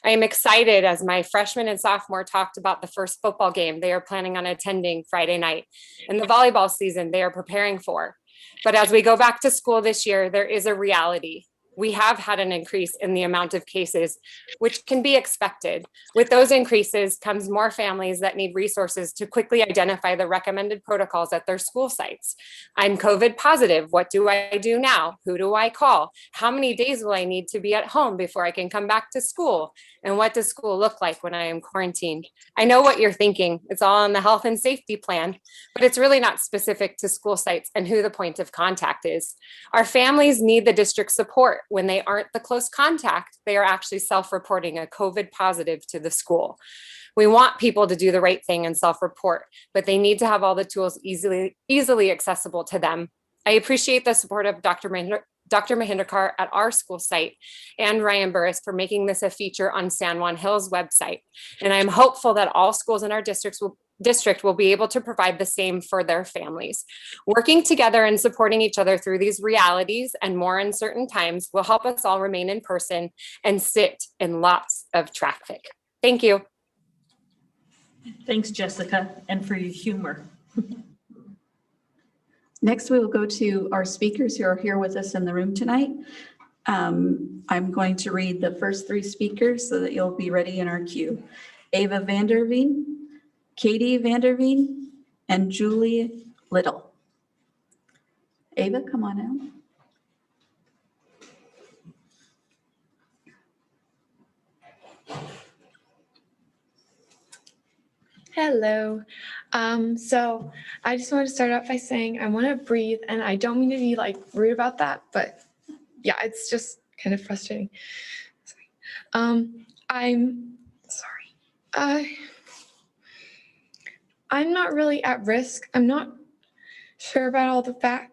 I am excited as my freshman and sophomore talked about the first football game they are planning on attending Friday night and the volleyball season they are preparing for. But as we go back to school this year, there is a reality. We have had an increase in the amount of cases, which can be expected. With those increases comes more families that need resources to quickly identify the recommended protocols at their school sites. I'm COVID positive. What do I do now? Who do I call? How many days will I need to be at home before I can come back to school? And what does school look like when I am quarantined? I know what you're thinking. It's all on the health and safety plan, but it's really not specific to school sites and who the point of contact is. Our families need the district support. When they aren't the close contact, they are actually self-reporting a COVID positive to the school. We want people to do the right thing and self-report, but they need to have all the tools easily accessible to them. I appreciate the support of Dr. Mahindrakar at our school site and Ryan Burris for making this a feature on San Juan Hills website. And I'm hopeful that all schools in our district will be able to provide the same for their families. Working together and supporting each other through these realities and more uncertain times will help us all remain in person and sit in lots of traffic. Thank you. Thanks, Jessica, and for your humor. Next, we will go to our speakers who are here with us in the room tonight. I'm going to read the first 3 speakers so that you'll be ready in our queue. Ava Vanderveen, Katie Vanderveen, and Julie Little. Ava, come on out. Hello. So I just want to start off by saying I want to breathe, and I don't mean to be like rude about that, but yeah, it's just kind of frustrating. Sorry. I'm sorry. I'm not really at risk. I'm not sure about all the facts.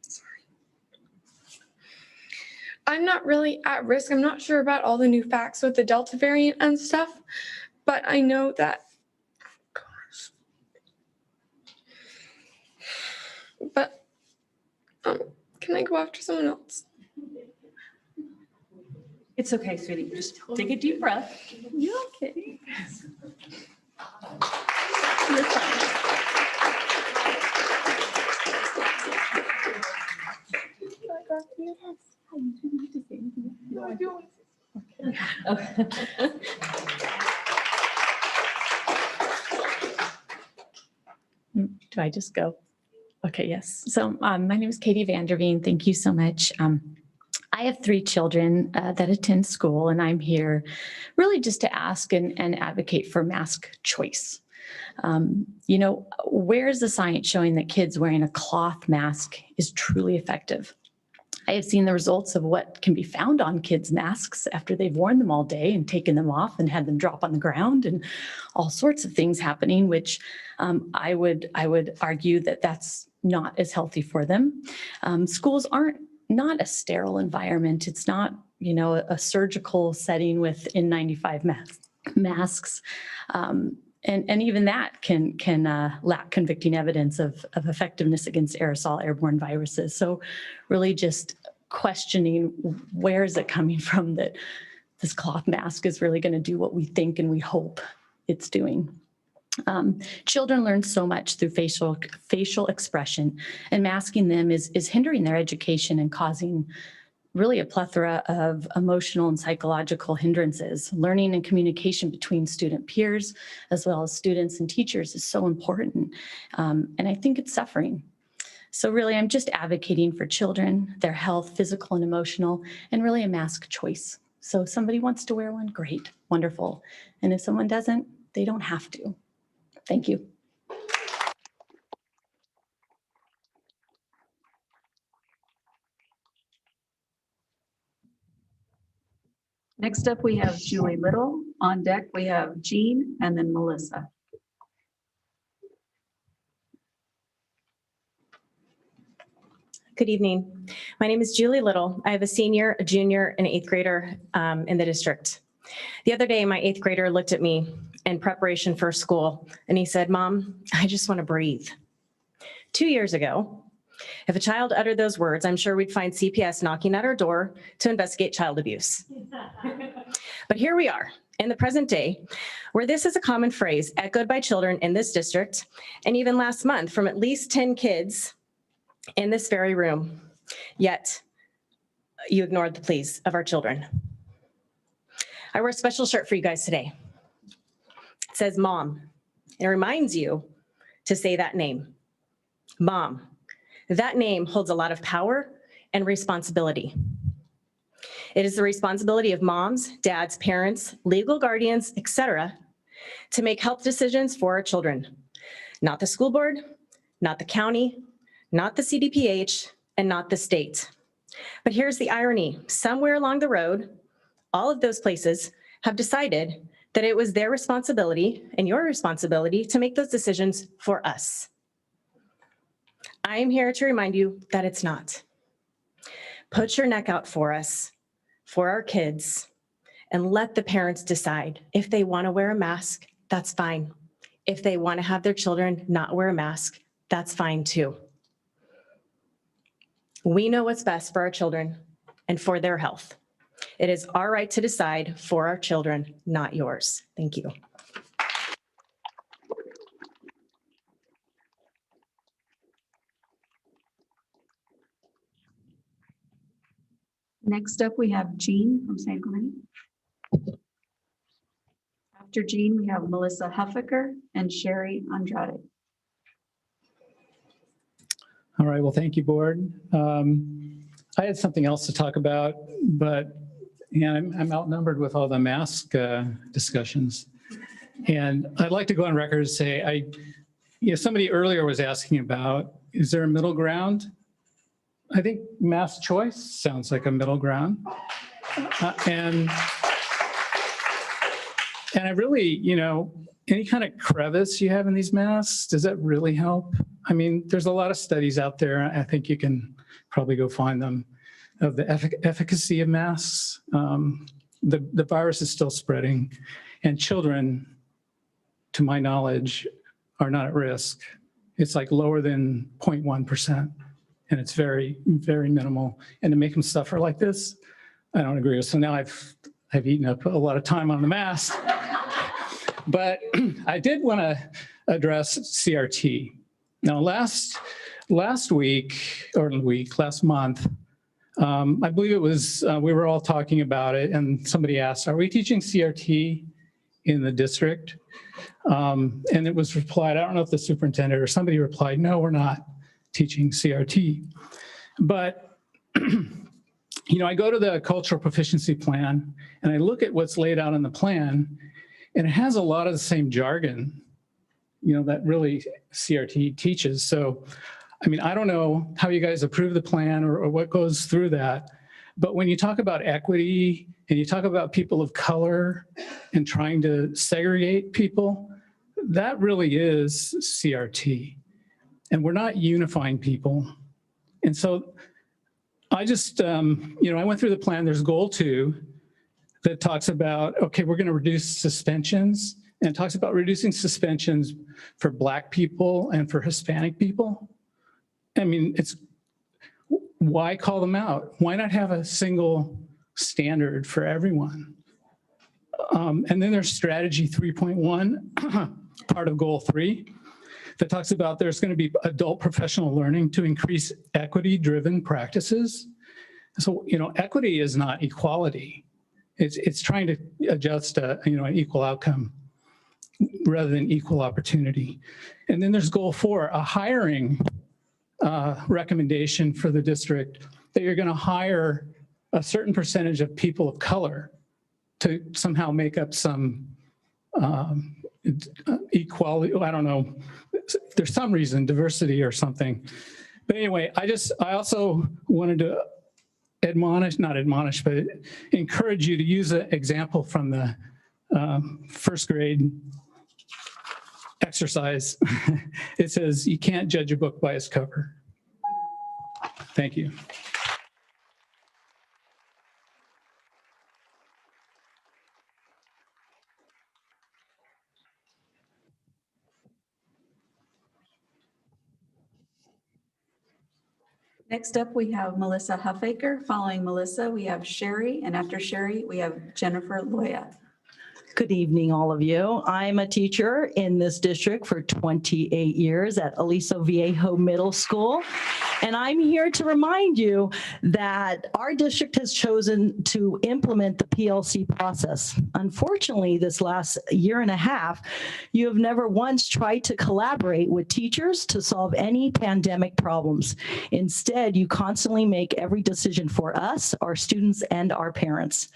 Sorry. I'm not really at risk. I'm not sure about all the new facts with the Delta variant and stuff, but I know that, gosh, but can I go after someone else? It's okay, sweetie. Just take a deep breath. You okay? You're fine. Do I just go? Okay, yes. So my name is Katie Vanderveen. Thank you so much. I have 3 children that attend school, and I'm here really just to ask and advocate for mask choice. You know, where's the science showing that kids wearing a cloth mask is truly effective? I have seen the results of what can be found on kids' masks after they've worn them all day and taken them off and had them drop on the ground and all sorts of things happening, which I would argue that that's not as healthy for them. Schools aren't not a sterile environment. It's not, you know, a surgical setting with N95 masks. And even that can lack convicting evidence of effectiveness against aerosol airborne viruses. So really just questioning where is it coming from that this cloth mask is really going to do what we think and we hope it's doing. Children learn so much through facial expression, and masking them is hindering their education and causing really a plethora of emotional and psychological hindrances. Learning and communication between student peers, as well as students and teachers, is so important. And I think it's suffering. So really, I'm just advocating for children, their health, physical and emotional, and really a mask choice. So if somebody wants to wear one, great, wonderful. And if someone doesn't, they don't have to. Thank you. Next up, we have Julie Little. On deck, we have Jean and then Melissa. Good evening. My name is Julie Little. I have a senior, a junior, and an 8th grader in the district. The other day, my 8th grader looked at me in preparation for school, and he said, "Mom, I just want to breathe." 2 years ago, if a child uttered those words, I'm sure we'd find CPS knocking at our door to investigate child abuse. But here we are in the present day, where this is a common phrase echoed by children in this district, and even last month from at least 10 kids in this very room. Yet you ignored the pleas of our children. I wear a special shirt for you guys today. It says Mom. It reminds you to say that name, Mom. That name holds a lot of power and responsibility. It is the responsibility of moms, dads, parents, legal guardians, etc., to make health decisions for our children. Not the school board, not the county, not the CDPH, and not the state. But here's the irony. Somewhere along the road, all of those places have decided that it was their responsibility and your responsibility to make those decisions for us. I am here to remind you that it's not. Put your neck out for us, for our kids, and let the parents decide. If they want to wear a mask, that's fine. If they want to have their children not wear a mask, that's fine too. We know what's best for our children and for their health. It is our right to decide for our children, not yours. Thank you. Next up, we have Jean from San Clemente. After Jean, we have Melissa Huffaker and Sherry Andrade. All right, well, thank you, board. I had something else to talk about, but I'm outnumbered with all the mask discussions. And I'd like to go on record and say, somebody earlier was asking about, is there a middle ground? I think mask choice sounds like a middle ground. And I really, any kind of crevice you have in these masks, does that really help? I mean, there's a lot of studies out there. I think you can probably go find them, of the efficacy of masks. The virus is still spreading, and children, to my knowledge, are not at risk. It's like lower than 0.1%, and it's very, very minimal. And to make them suffer like this, I don't agree with. So now I've eaten up a lot of time on the mask. But I did want to address CRT. Now, last month, I believe it was, we were all talking about it, and somebody asked, are we teaching CRT in the district? And it was replied, I don't know if the superintendent or somebody replied, no, we're not teaching CRT. But, you know, I go to the cultural proficiency plan, and I look at what's laid out in the plan, and it has a lot of the same jargon, you know, that really CRT teaches. So, I mean, I don't know how you guys approve the plan or what goes through that, but when you talk about equity and you talk about people of color and trying to segregate people, that really is CRT. And we're not unifying people. And so I just, you know, I went through the plan. There's goal 2 that talks about, okay, we're going to reduce suspensions, and it talks about reducing suspensions for Black people and for Hispanic people. I mean, why call them out? Why not have a single standard for everyone? And then there's strategy 3.1, part of goal 3, that talks about there's going to be adult professional learning to increase equity-driven practices. So, you know, equity is not equality. It's trying to adjust an equal outcome rather than equal opportunity. And then there's goal 4, a hiring recommendation for the district, that you're going to hire a certain percentage of people of color to somehow make up some equality. I don't know. There's some reason, diversity or something. But anyway, I also wanted to not admonish, but encourage you to use an example from the first grade exercise. It says, you can't judge a book by its cover. Thank you. Next up, we have Melissa Huffaker. Following Melissa, we have Sherry, and after Sherry, we have Jennifer Loya. Good evening, all of you. I'm a teacher in this district for 28 years at Aliso Viejo Middle School. And I'm here to remind you that our district has chosen to implement the PLC process. Unfortunately, this last year and a half, you have never once tried to collaborate with teachers to solve any pandemic problems. Instead, you constantly make every decision for us, our students, and our parents.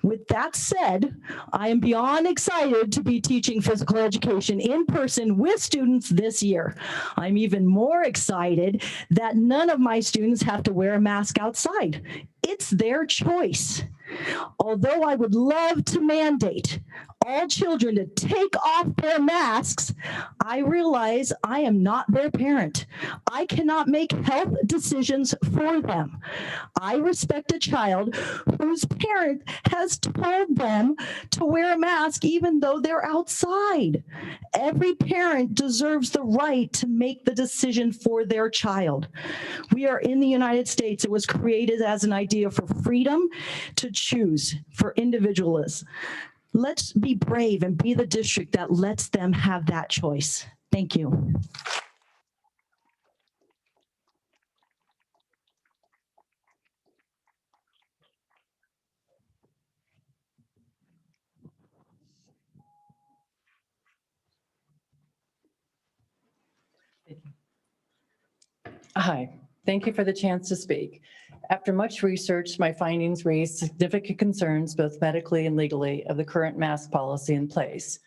With that said, I am beyond excited to be teaching physical education in person with students this year. I'm even more excited that none of my students have to wear a mask outside. It's their choice. Although I would love to mandate all children to take off their masks, I realize I am not their parent. I cannot make health decisions for them. I respect a child whose parent has told them to wear a mask even though they're outside. Every parent deserves the right to make the decision for their child. We are in the United States. It was created as an idea for freedom to choose, for individualism. Let's be brave and be the district that lets them have that choice. Thank you. Hi, thank you for the chance to speak. After much research, my findings raised significant concerns, both medically and legally, of the current mask policy in place.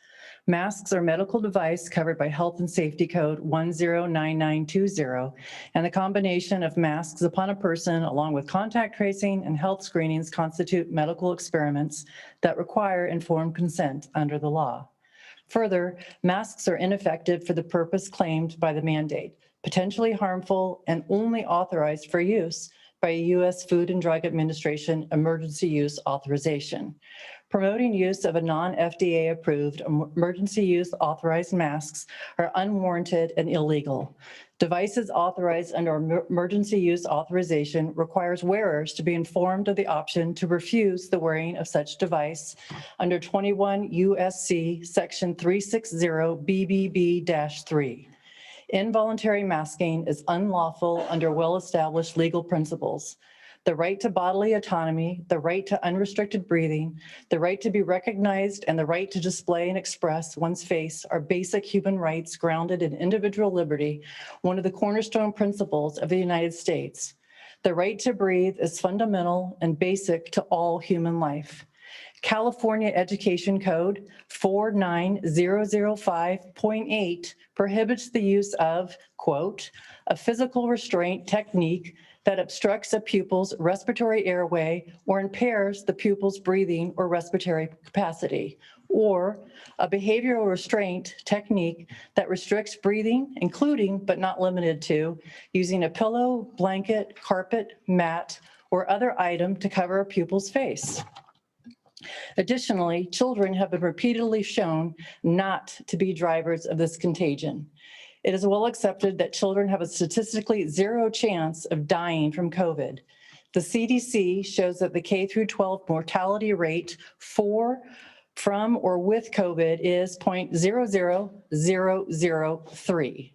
Masks are a medical device covered by Health and Safety Code 109920, and the combination of masks upon a person, along with contact tracing and health screenings, constitute medical experiments that require informed consent under the law. Further, masks are ineffective for the purpose claimed by the mandate, potentially harmful, and only authorized for use by a U.S. Food and Drug Administration emergency use authorization. Promoting use of a non-FDA approved emergency use authorized masks are unwarranted and illegal. Devices authorized under emergency use authorization requires wearers to be informed of the option to refuse the wearing of such device under 21 USC section 360 BBB-3. Involuntary masking is unlawful under well-established legal principles. The right to bodily autonomy, the right to unrestricted breathing, the right to be recognized, and the right to display and express one's face are basic human rights grounded in individual liberty, one of the cornerstone principles of the United States. The right to breathe is fundamental and basic to all human life. California Education Code 49005.8 prohibits the use of, quote, a physical restraint technique that obstructs a pupil's respiratory airway or impairs the pupil's breathing or respiratory capacity, or a behavioral restraint technique that restricts breathing, including but not limited to using a pillow, blanket, carpet, mat, or other item to cover a pupil's face. Additionally, children have been repeatedly shown not to be drivers of this contagion. It is well accepted that children have a statistically zero chance of dying from COVID. The CDC shows that the K-12 mortality rate from or with COVID is 0.00003.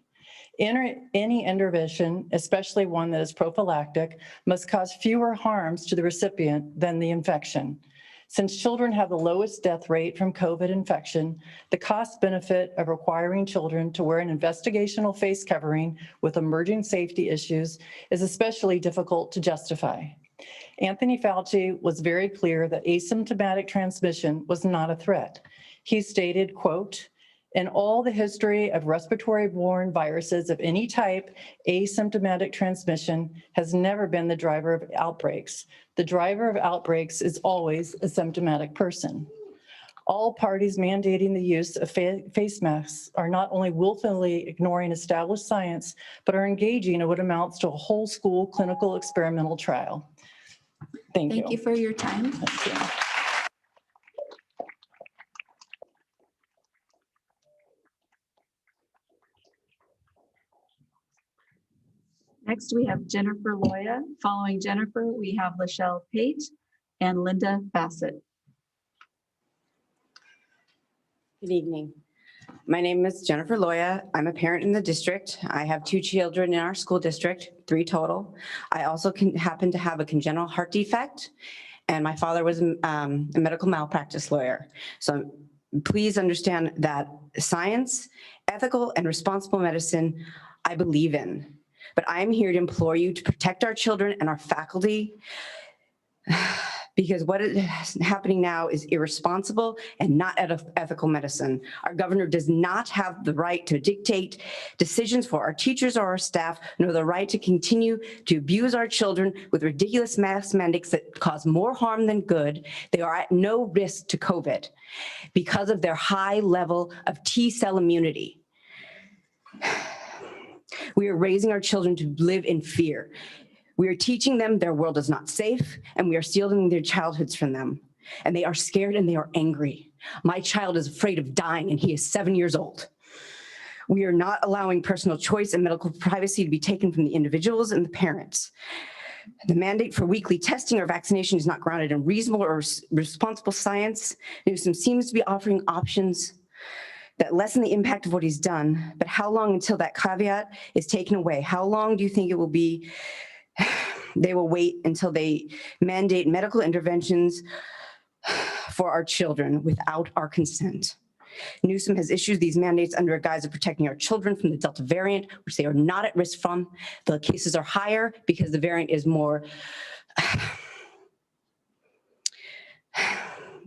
Any intervention, especially one that is prophylactic, must cause fewer harms to the recipient than the infection. Since children have the lowest death rate from COVID infection, the cost benefit of requiring children to wear an investigational face covering with emerging safety issues is especially difficult to justify. Anthony Fauci was very clear that asymptomatic transmission was not a threat. He stated, quote, in all the history of respiratory-borne viruses of any type, asymptomatic transmission has never been the driver of outbreaks. The driver of outbreaks is always a symptomatic person. All parties mandating the use of face masks are not only willfully ignoring established science, but are engaging in what amounts to a whole school clinical experimental trial. Thank you. Thank you for your time. Thank you. Next, we have Jennifer Loya. Following Jennifer, we have Lachelle Pate and Linda Bassett. Good evening. My name is Jennifer Loya. I'm a parent in the district. I have 2 children in our school district, 3 total. I also happen to have a congenital heart defect, and my father was a medical malpractice lawyer. So please understand that science, ethical, and responsible medicine I believe in. But I'm here to implore you to protect our children and our faculty, because what is happening now is irresponsible and not ethical medicine. Our governor does not have the right to dictate decisions for our teachers or our staff, nor the right to continue to abuse our children with ridiculous mask mandates that cause more harm than good. They are at no risk to COVID because of their high level of T-cell immunity. We are raising our children to live in fear. We are teaching them their world is not safe, and we are stealing their childhoods from them. And they are scared and they are angry. My child is afraid of dying, and he is 7 years old. We are not allowing personal choice and medical privacy to be taken from the individuals and the parents. The mandate for weekly testing or vaccination is not grounded in reasonable or responsible science. Newsom seems to be offering options that lessen the impact of what he's done, but how long until that caveat is taken away? How long do you think it will be? They will wait until they mandate medical interventions for our children without our consent. Newsom has issued these mandates under a guise of protecting our children from the Delta variant, which they are not at risk from. The cases are higher because the variant is more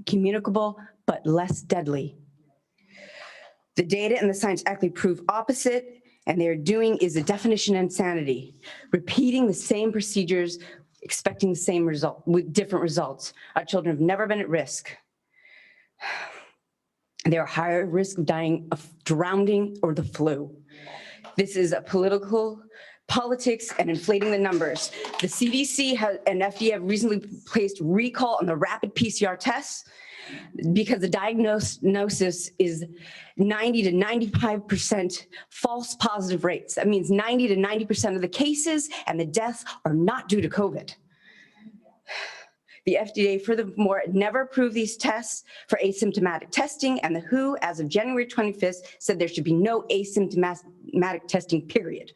communicable, but less deadly. The data and the science actually prove opposite, and they're doing is a definition of insanity, repeating the same procedures, expecting the same result with different results. Our children have never been at risk. They are higher risk of dying of drowning or the flu. This is a political politics and inflating the numbers. The CDC and FDA have recently placed recall on the rapid PCR tests because the diagnosis is 90 to 95% false positive rates. That means 90 to 90% of the cases and the deaths are not due to COVID. The FDA, furthermore, never approved these tests for asymptomatic testing, and the WHO, as of January 25th, said there should be no asymptomatic testing, period.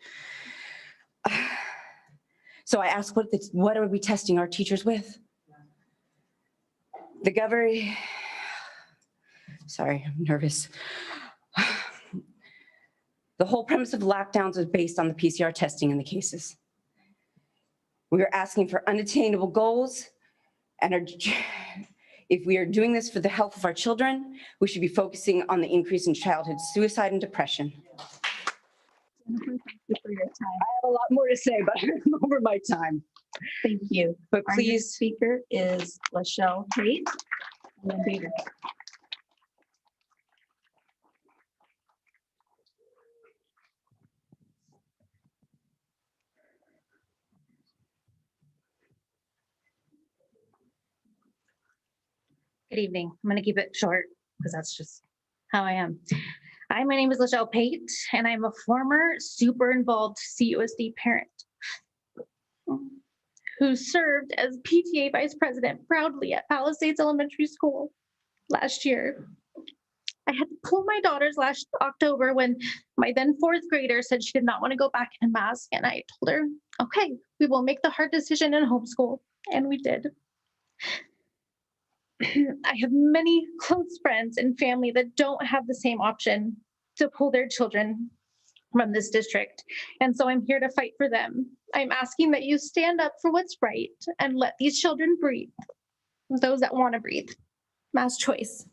So I ask, what are we testing our teachers with? The governor, sorry, I'm nervous. The whole premise of lockdowns is based on the PCR testing in the cases. We are asking for unattainable goals, and if we are doing this for the health of our children, we should be focusing on the increase in childhood suicide and depression. Jennifer, thank you for your time. I have a lot more to say, but I'm over my time. Thank you. But Our please. next speaker is Lachelle Tate. And then David. Good evening. I'm going to keep it short because that's just how I am. Hi, my name is Lachelle Pate, and I'm a former super involved CapoUSD parent who served as PTA vice president proudly at Palisades Elementary School last year. I had to pull my daughters last October when my then fourth grader said she did not want to go back in a mask, and I told her, okay, we will make the hard decision and homeschool, and we did. I have many close friends and family that don't have the same option to pull their children from this district. And so I'm here to fight for them. I'm asking that you stand up for what's right and let these children breathe. Those that want to breathe. Mass choice.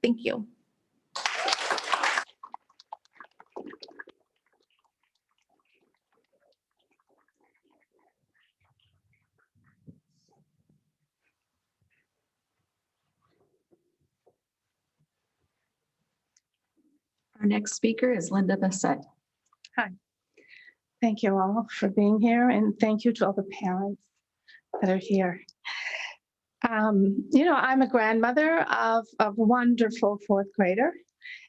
Thank you. Our next speaker is Linda Bassett. Hi. Thank you all for being here, and thank you to all the parents that are here. I'm a grandmother of a wonderful fourth grader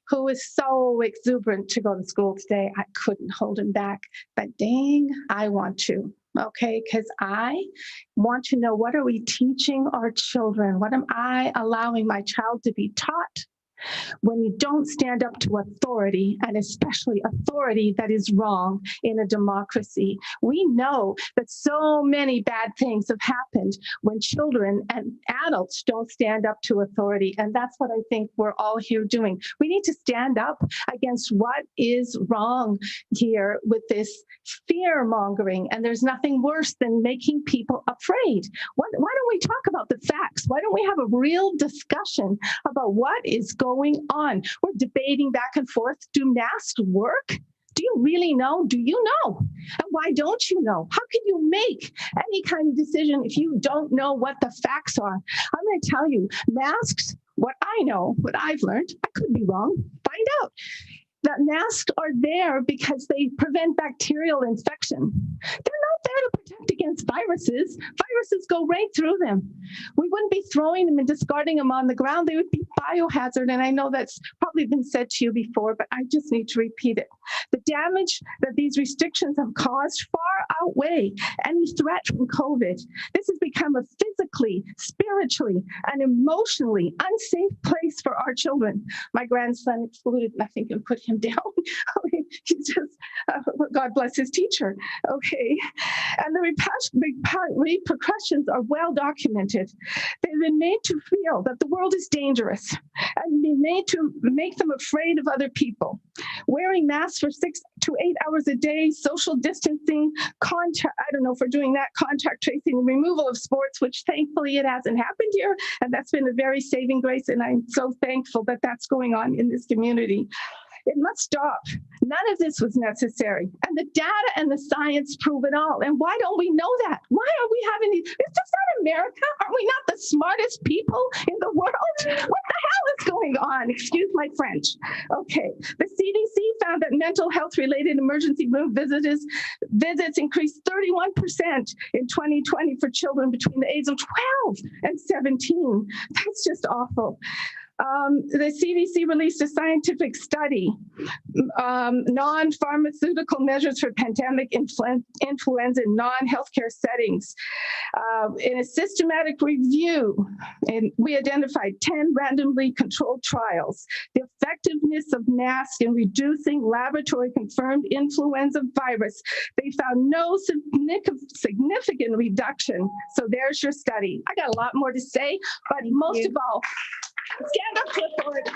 who is so exuberant to go to school today. I couldn't hold him back, but dang, I want to. Okay, because I want to know, what are we teaching our children? What am I allowing my child to be taught? When you don't stand up to authority, and especially authority that is wrong in a democracy. We know that so many bad things have happened when children and adults don't stand up to authority. And that's what I think we're all here doing. We need to stand up against what is wrong here with this fear mongering. And there's nothing worse than making people afraid. Why don't we talk about the facts? Why don't we have a real discussion about what is going on? We're debating back and forth. Do masks work? Do you really know? Do you know? And why don't you know? How can you make any kind of decision if you don't know what the facts are? I'm going to tell you, masks, what I know, what I've learned, I could be wrong, find out. That masks are there because they prevent bacterial infection. They're not there to protect against viruses. Viruses go right through them. We wouldn't be throwing them and discarding them on the ground. They would be biohazard. And I know that's probably been said to you before, but I just need to repeat it. The damage that these restrictions have caused far outweigh any threat from COVID. This has become a physically, spiritually, and emotionally unsafe place for our children. My grandson excluded, nothing can put him down. He's just, God bless his teacher. Okay. And the repercussions are well documented. They've been made to feel that the world is dangerous and been made to make them afraid of other people. Wearing masks for 6 to 8 hours a day, social distancing, contact, I don't know if we're doing that, contact tracing, removal of sports, which thankfully it hasn't happened here. And that's been a very saving grace. And I'm so thankful that that's going on in this community. It must stop. None of this was necessary. And the data and the science prove it all. And why don't we know that? Why are we having these? Is this not America? Are we not the smartest people in the world? What the hell is going going on. Excuse my French. Okay. The CDC found that mental health related emergency room visits increased 31% in 2020 for children between the age of 12 and 17. That's just awful. The CDC released a scientific study, non-pharmaceutical measures for pandemic influenza in non-healthcare settings. In a systematic review, and we identified 10 randomly controlled trials. The effectiveness of masks in reducing laboratory confirmed influenza virus, they found no significant reduction. So there's your study. I got a lot more to say, but most of all, stand up, Clifford.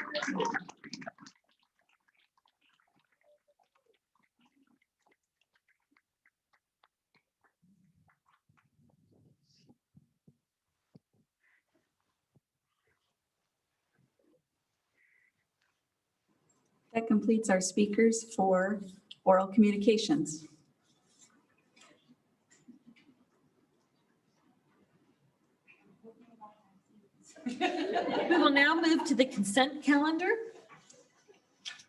That completes our speakers for oral communications. We will now move to the consent calendar.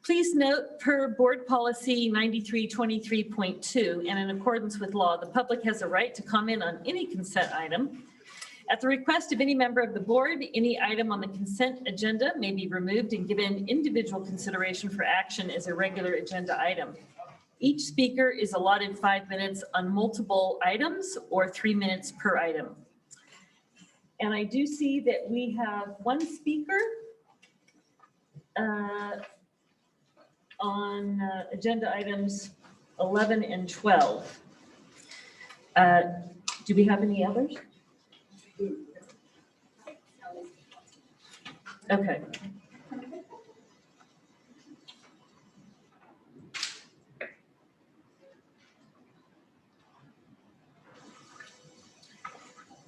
Please note, per Board Policy 9323.2, and in accordance with law, the public has a right to comment on any consent item. At the request of any member of the board, any item on the consent agenda may be removed and given individual consideration for action as a regular agenda item. Each speaker is allotted 5 minutes on multiple items or 3 minutes per item. And I do see that we have one speaker on agenda items 11 and 12. Do we have any others? Okay.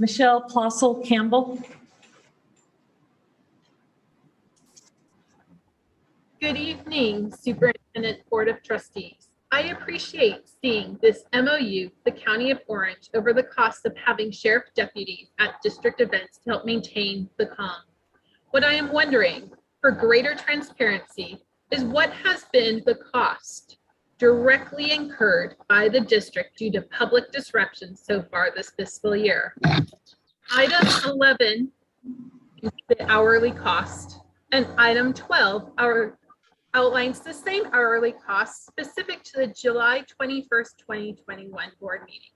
Michelle Plossel Campbell. Good evening, Superintendent, Board of Trustees. I appreciate seeing this MOU, the County of Orange, over the cost of having sheriff deputies at district events to help maintain the calm. What I am wondering, for greater transparency, is what has been the cost directly incurred by the district due to public disruptions so far this fiscal year. Item 11 is the hourly cost, and item 12 outlines the same hourly cost specific to the July 21st, 2021 board meeting.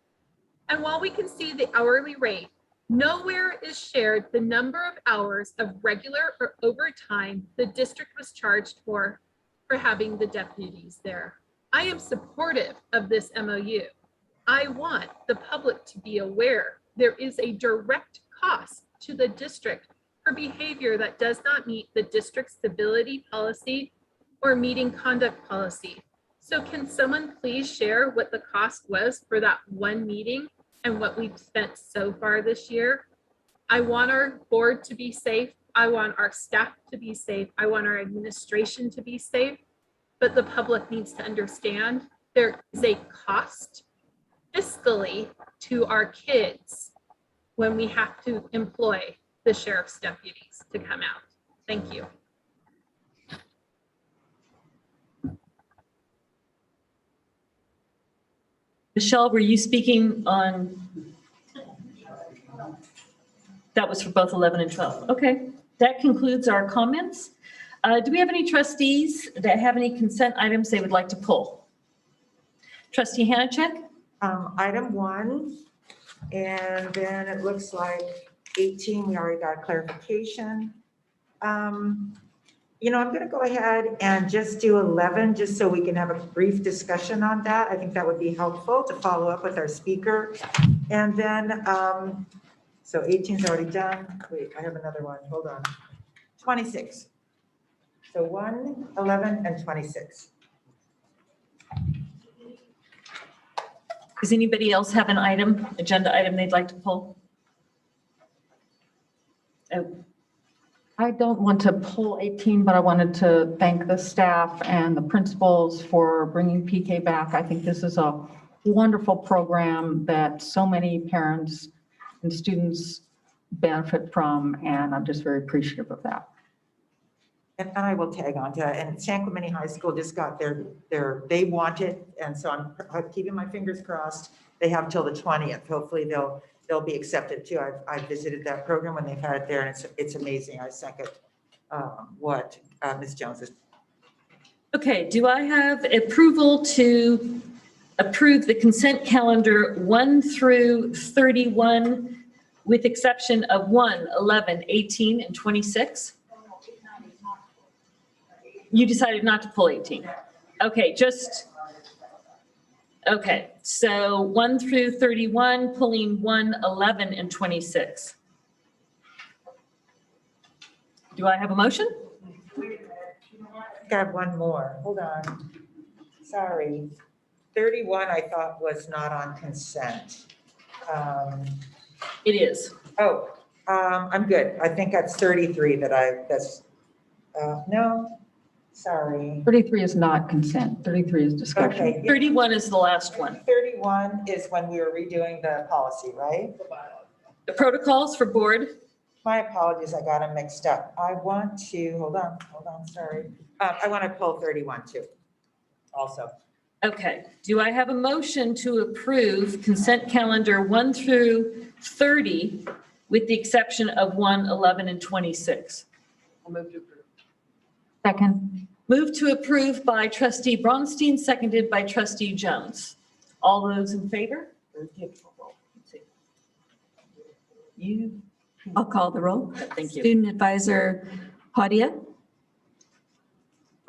And while we can see the hourly rate, nowhere is shared the number of hours of regular or overtime the district was charged for having the deputies there. I am supportive of this MOU. I want the public to be aware there is a direct cost to the district for behavior that does not meet the district's civility policy or meeting conduct policy. So can someone please share what the cost was for that one meeting and what we've spent so far this year? I want our board to be safe. I want our staff to be safe. I want our administration to be safe. But the public needs to understand there is a cost fiscally to our kids when we have to employ the sheriff's deputies to come out. Thank you. Michelle, were you speaking on? That was for both 11 and 12. Okay, that concludes our comments. Do we have any trustees that have any consent items they would like to pull? Trustee Hanachek? Item 1, and then it looks like 18, we already got clarification. You know, I'm going to go ahead and just do 11, just so we can have a brief discussion on that. I think that would be helpful to follow up with our speaker. And then, so 18 is already done. Wait, I have another one. Hold on. 26. So 1, 11, and 26. Does anybody else have an item, agenda item they'd like to pull? Oh. I don't want to pull 18, but I wanted to thank the staff and the principals for bringing PK back. I think this is a wonderful program that so many parents and students benefit from, and I'm just very appreciative of that. And I will tag on to that. And San Clemente High School just got they want it. And so I'm keeping my fingers crossed. They have till the 20th. Hopefully they'll be accepted too. I've visited that program when they've had it there, and it's amazing. I second what Ms. Jones is. Okay, do I have approval to approve the consent calendar 1 through 31 with exception of 1, 11, 18, and 26? You decided not to pull 18. Okay, okay, so 1 through 31, pulling 1, 11, and 26. Do I have a motion? I have one more. Hold on. Sorry. 31 I thought was not on consent. It is. Oh, I'm good. I think that's 33 no, sorry. 33 is not consent. 33 is discussion. Okay. 31 is the last one. 31 is when we were redoing the policy, right? The protocols for board. My apologies, I got them mixed up. I want to, hold on, sorry. I want to pull 31 too, also. Okay, do I have a motion to approve consent calendar 1 through 30 with the exception of 1, 11, and 26? I'll move to approve. Second. Move to approve by trustee Bronstein, seconded by trustee Jones. All those in favor? I'll call the roll. Thank you. Student advisor Padia.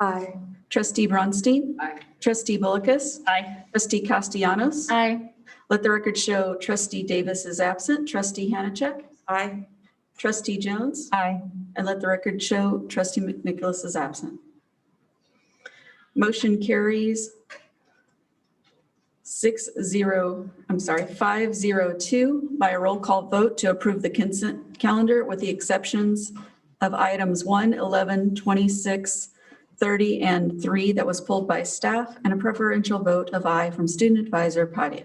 Aye. Trustee Bronstein. Aye. Trustee Bullicus. Aye. Trustee Castellanos. Aye. Let the record show trustee Davis is absent. Trustee Hanachek. Aye. Trustee Jones. Aye. And let the record show trustee McNicholas is absent. Motion carries 502 by a roll call vote to approve the consent calendar with the exceptions of items 1, 11, 26, 30, and 3 that was pulled by staff, and a preferential vote of aye from student advisor Padia.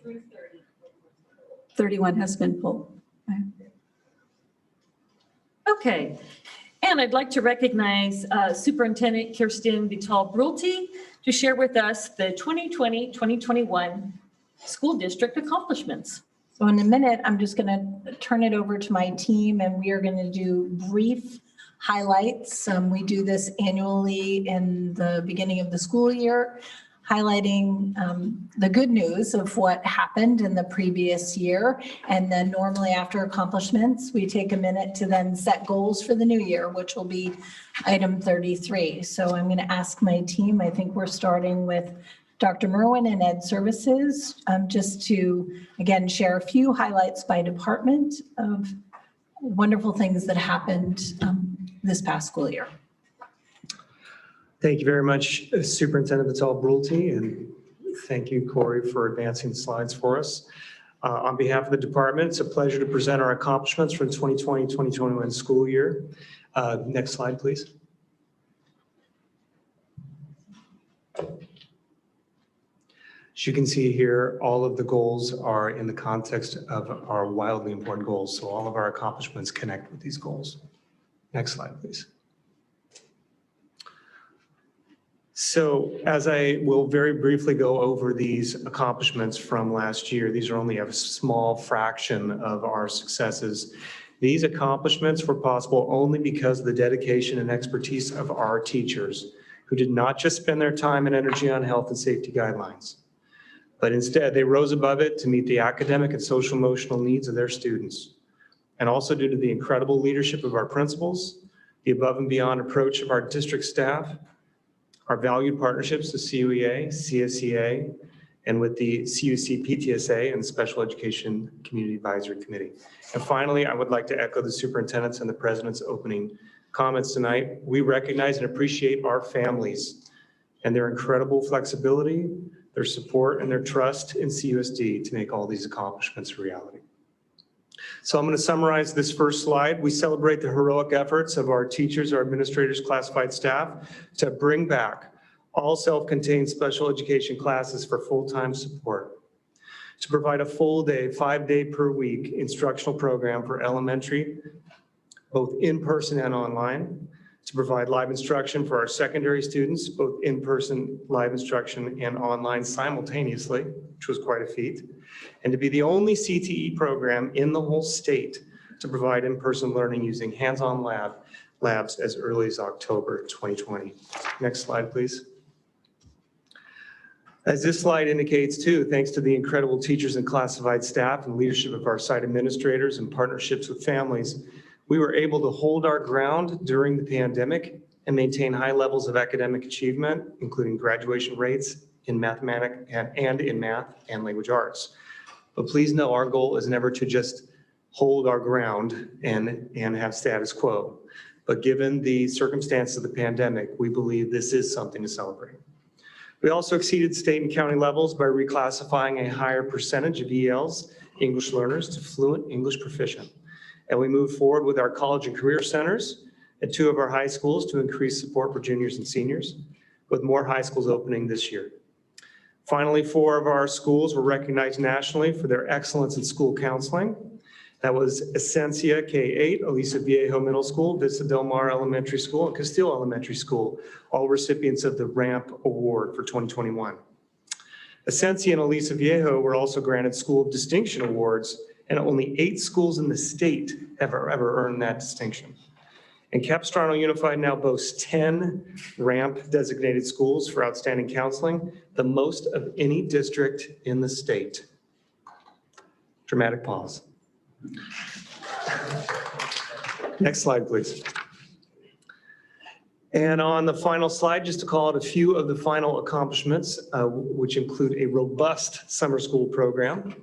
Through 31 has been pulled. Okay, and I'd like to recognize Superintendent Kirsten Vital-Brulte to share with us the 2020-2021 school district accomplishments. So in a minute, I'm just going to turn it over to my team and we are going to do brief highlights. We do this annually in the beginning of the school year, highlighting the good news of what happened in the previous year. And then normally after accomplishments, we take a minute to then set goals for the new year, which will be item 33. So I'm going to ask my team, I think we're starting with Dr. Merwin in Ed Services, just to, again, share a few highlights by department of wonderful things that happened this past school year. Thank you very much, Superintendent Vital-Brulte, and thank you, Corey, for advancing the slides for us. On behalf of the department, it's a pleasure to present our accomplishments for the 2020-2021 school year. Next slide, please. As you can see here, all of the goals are in the context of our wildly important goals. So all of our accomplishments connect with these goals. Next slide, please. So as I will very briefly go over these accomplishments from last year, these are only a small fraction of our successes. These accomplishments were possible only because of the dedication and expertise of our teachers, who did not just spend their time and energy on health and safety guidelines, but instead they rose above it to meet the academic and social emotional needs of their students. And also due to the incredible leadership of our principals, the above and beyond approach of our district staff, our valued partnerships with CUEA, CSEA, and with the CUC PTSA and Special Education Community Advisory Committee. And finally, I would like to echo the superintendent's and the president's opening comments tonight. We recognize and appreciate our families and their incredible flexibility, their support, and their trust in CUSD to make all these accomplishments a reality. So I'm going to summarize this first slide. We celebrate the heroic efforts of our teachers, our administrators, classified staff to bring back all self-contained special education classes for full-time support, to provide a full day, 5-day per week instructional program for elementary, both in person and online, to provide live instruction for our secondary students, both in-person live instruction and online simultaneously, which was quite a feat, and to be the only CTE program in the whole state to provide in-person learning using hands-on labs as early as October 2020. Next slide, please. As this slide indicates too, thanks to the incredible teachers and classified staff and leadership of our site administrators and partnerships with families, we were able to hold our ground during the pandemic and maintain high levels of academic achievement, including graduation rates in mathematics and in math and language arts. But please know our goal is never to just hold our ground and have status quo. But given the circumstances of the pandemic, we believe this is something to celebrate. We also exceeded state and county levels by reclassifying a higher percentage of ELs, English learners, to fluent English proficient. And we moved forward with our college and career centers at 2 of our high schools to increase support for juniors and seniors, with more high schools opening this year. Finally, 4 of our schools were recognized nationally for their excellence in school counseling. That was Esencia K-8, Aliso Viejo Middle School, Vista Del Mar Elementary School, and Castile Elementary School, all recipients of the RAMP Award for 2021. Esencia and Aliso Viejo were also granted School of Distinction Awards, and only 8 schools in the state have ever earned that distinction. And Capistrano Unified now boasts 10 RAMP designated schools for outstanding counseling, the most of any district in the state. Dramatic pause. Next slide, please. And on the final slide, just to call out a few of the final accomplishments, which include a robust summer school program,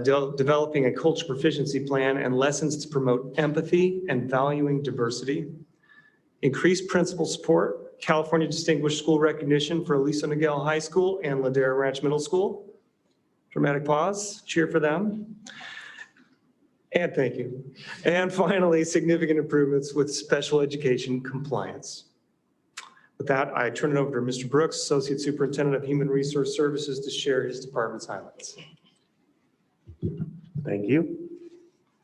developing a culture proficiency plan and lessons to promote empathy and valuing diversity, increased principal support, California Distinguished School Recognition for Aliso Niguel High School and Ladera Ranch Middle School. Dramatic pause, cheer for them. And thank you. And finally, significant improvements with special education compliance. With that, I turn it over to Mr. Brooks, Associate Superintendent of Human Resource Services, to share his department's highlights. Thank you.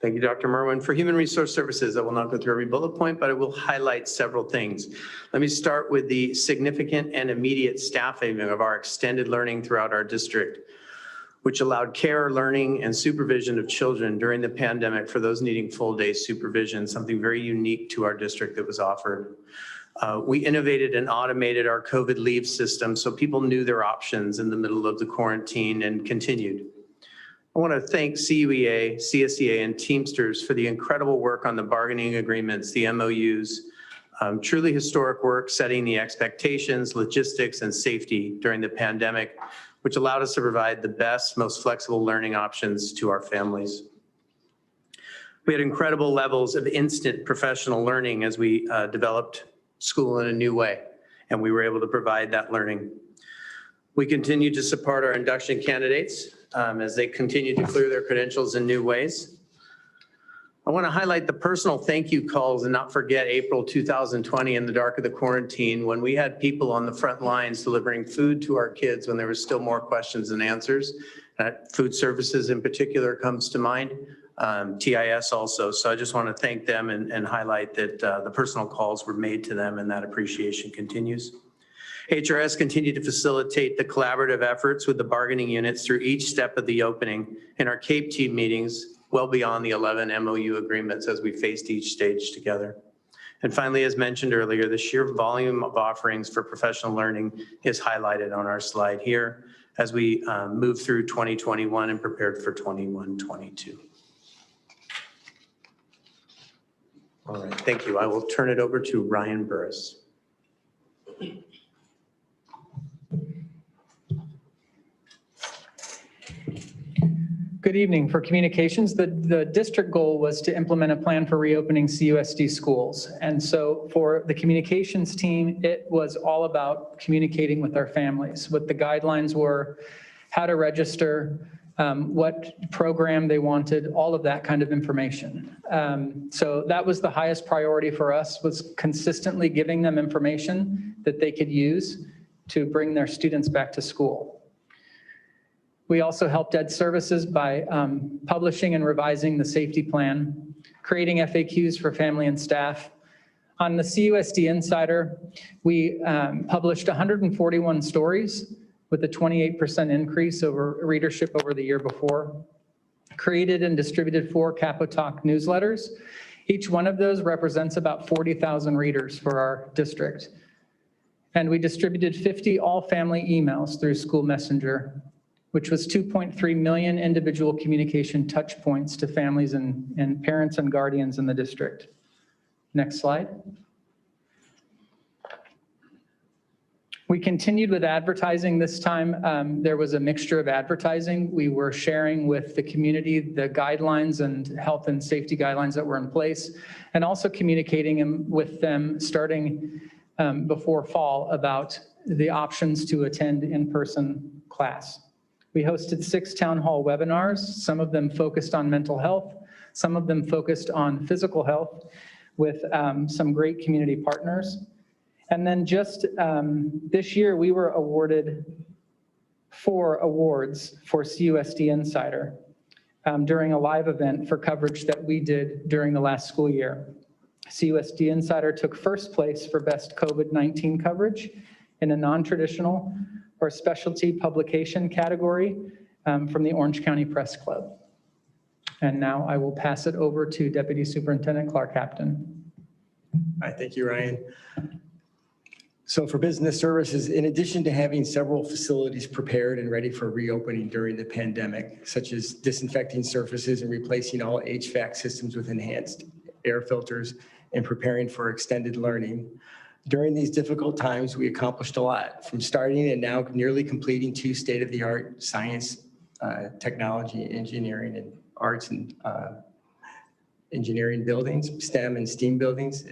Thank you, Dr. Merwin. For Human Resource Services, I will not go through every bullet point, but I will highlight several things. Let me start with the significant and immediate staffing of our extended learning throughout our district, which allowed care, learning, and supervision of children during the pandemic for those needing full-day supervision, something very unique to our district that was offered. We innovated and automated our COVID leave system so people knew their options in the middle of the quarantine and continued. I want to thank CUEA, CSEA, and Teamsters for the incredible work on the bargaining agreements, the MOUs, truly historic work setting the expectations, logistics, and safety during the pandemic, which allowed us to provide the best, most flexible learning options to our families. We had incredible levels of instant professional learning as we developed school in a new way, and we were able to provide that learning. We continue to support our induction candidates as they continue to clear their credentials in new ways. I want to highlight the personal thank you calls and not forget April 2020 in the dark of the quarantine when we had people on the front lines delivering food to our kids when there was still more questions than answers. Food services in particular comes to mind, TIS also. So I just want to thank them and highlight that the personal calls were made to them and that appreciation continues. HRS continued to facilitate the collaborative efforts with the bargaining units through each step of the opening in our CAPE team meetings, well beyond the 11 MOU agreements as we faced each stage together. And finally, as mentioned earlier, the sheer volume of offerings for professional learning is highlighted on our slide here as we move through 2021 and prepared for 21-22. All right, thank you. I will turn it over to Ryan Burris. Good evening. For communications, the district goal was to implement a plan for reopening CUSD schools. And so for the communications team, it was all about communicating with our families, what the guidelines were, how to register, what program they wanted, all of that kind of information. So that was the highest priority for us, was consistently giving them information that they could use to bring their students back to school. We also helped Ed Services by publishing and revising the safety plan. creating FAQs for family and staff. On the CUSD Insider, we published 141 stories with a 28% increase over readership over the year before. Created and distributed 4 Capo Talk newsletters. Each one of those represents about 40,000 readers for our district. And we distributed 50 all-family emails through School Messenger, which was 2.3 million individual communication touch points to families and parents and guardians in the district. Next slide. We continued with advertising this time. There was a mixture of advertising. We were sharing with the community the guidelines and health and safety guidelines that were in place, and also communicating with them starting before fall about the options to attend in-person class. We hosted 6 town hall webinars, some of them focused on mental health, some of them focused on physical health with some great community partners. And then just this year, we were awarded 4 awards for CUSD Insider during a live event for coverage that we did during the last school year. CUSD Insider took first place for best COVID-19 coverage in a non-traditional or specialty publication category from the Orange County Press Club. And now I will pass it over to Deputy Superintendent Clark Capton. Hi, thank you, Ryan. So for business services, in addition to having several facilities prepared and ready for reopening during the pandemic, such as disinfecting surfaces and replacing all HVAC systems with enhanced air filters and preparing for extended learning, during these difficult times, we accomplished a lot, from starting and now nearly completing 2 state-of-the-art science, technology, engineering, and arts and engineering buildings, STEM and STEAM buildings,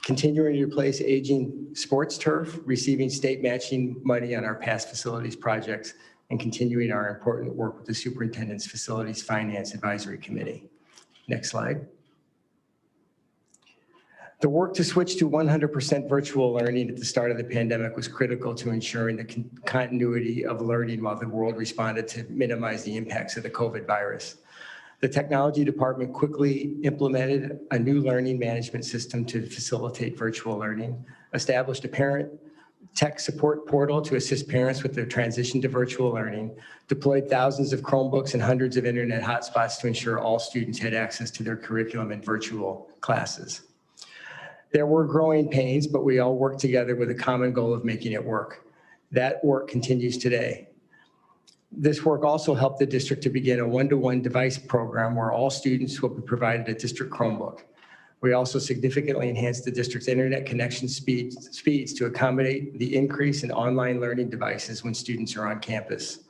continuing to replace aging sports turf, receiving state matching money on our past facilities projects, and continuing our important work with the Superintendent's Facilities Finance Advisory Committee. Next slide. The work to switch to 100% virtual learning at the start of the pandemic was critical to ensuring the continuity of learning while the world responded to minimize the impacts of the COVID virus. The technology department quickly implemented a new learning management system to facilitate virtual learning, established a parent tech support portal to assist parents with their transition to virtual learning, deployed thousands of Chromebooks and hundreds of internet hotspots to ensure all students had access to their curriculum in virtual classes. There were growing pains, but we all worked together with a common goal of making it work. That work continues today. This work also helped the district to begin a one-to-one device program where all students will be provided a district Chromebook. We also significantly enhanced the district's internet connection speeds to accommodate the increase in online learning devices when students are on campus.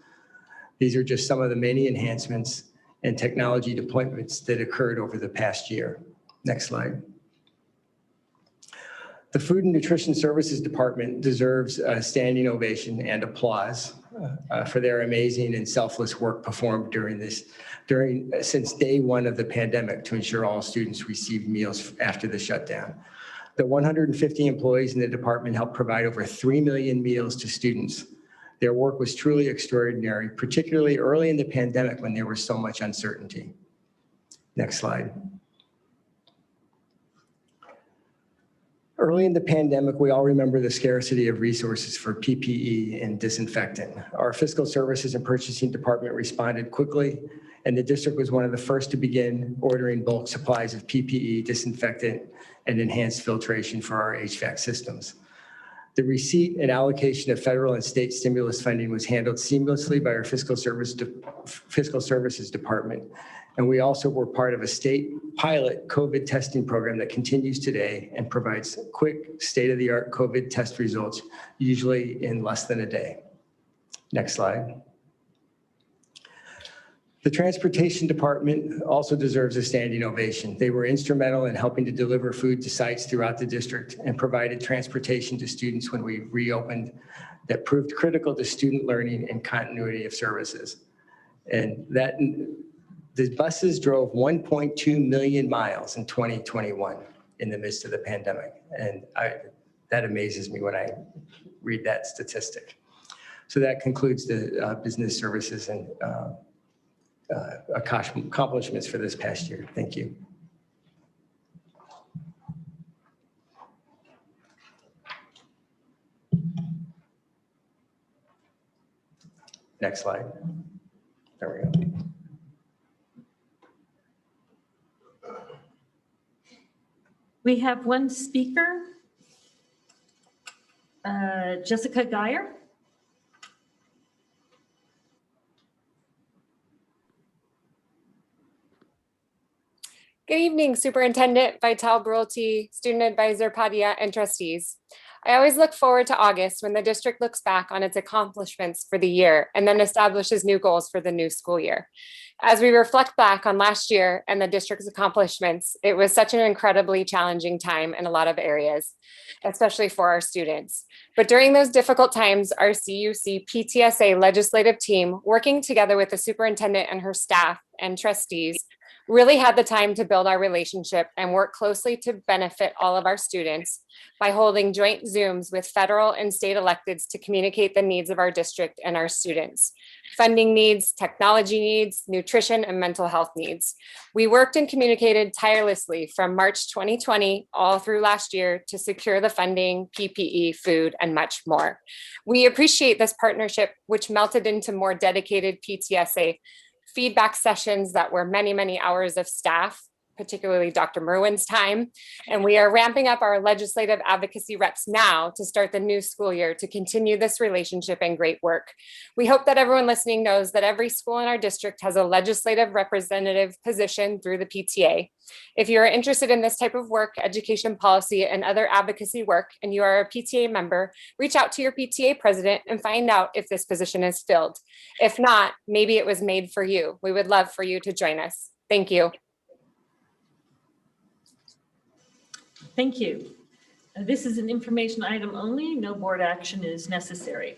These are just some of the many enhancements and technology deployments that occurred over the past year. Next slide. The Food and Nutrition Services Department deserves a standing ovation and applause for their amazing and selfless work performed since day one of the pandemic to ensure all students received meals after the shutdown. The 150 employees in the department helped provide over 3 million meals to students. Their work was truly extraordinary, particularly early in the pandemic when there was so much uncertainty. Next slide. Early in the pandemic, we all remember the scarcity of resources for PPE and disinfectant. Our fiscal services and purchasing department responded quickly, and the district was one of the first to begin ordering bulk supplies of PPE, disinfectant, and enhanced filtration for our HVAC systems. The receipt and allocation of federal and state stimulus funding was handled seamlessly by our fiscal services department. And we also were part of a state pilot COVID testing program that continues today and provides quick state-of-the-art COVID test results, usually in less than a day. Next slide. The transportation department also deserves a standing ovation. They were instrumental in helping to deliver food to sites throughout the district and provided transportation to students when we reopened that proved critical to student learning and continuity of services. And that the buses drove 1.2 million miles in 2021 in the midst of the pandemic. And that amazes me when I read that statistic. So that concludes the business services and accomplishments for this past year. Thank you. Next slide. There we go. We have one speaker, Jessica Geyer. Good evening, Superintendent Vital Brulte, Student Advisor Padilla, and trustees. I always look forward to August when the district looks back on its accomplishments for the year and then establishes new goals for the new school year. As we reflect back on last year and the district's accomplishments, it was such an incredibly challenging time in a lot of areas, especially for our students. But during those difficult times, our CUC PTSA legislative team, working together with the superintendent and her staff and trustees, really had the time to build our relationship and work closely to benefit all of our students by holding joint Zooms with federal and state electeds to communicate the needs of our district and our students, funding needs, technology needs, nutrition, and mental health needs. We worked and communicated tirelessly from March 2020 all through last year to secure the funding, PPE, food, and much more. We appreciate this partnership, which melted into more dedicated PTSA feedback sessions that were many, many hours of staff, particularly Dr. Merwin's time. And we are ramping up our legislative advocacy reps now to start the new school year to continue this relationship and great work. We hope that everyone listening knows that every school in our district has a legislative representative position through the PTA. If you are interested in this type of work, education policy, and other advocacy work, and you are a PTA member, reach out to your PTA president and find out if this position is filled. If not, maybe it was made for you. We would love for you to join us. Thank you. Thank you. This is an information item only. No board action is necessary.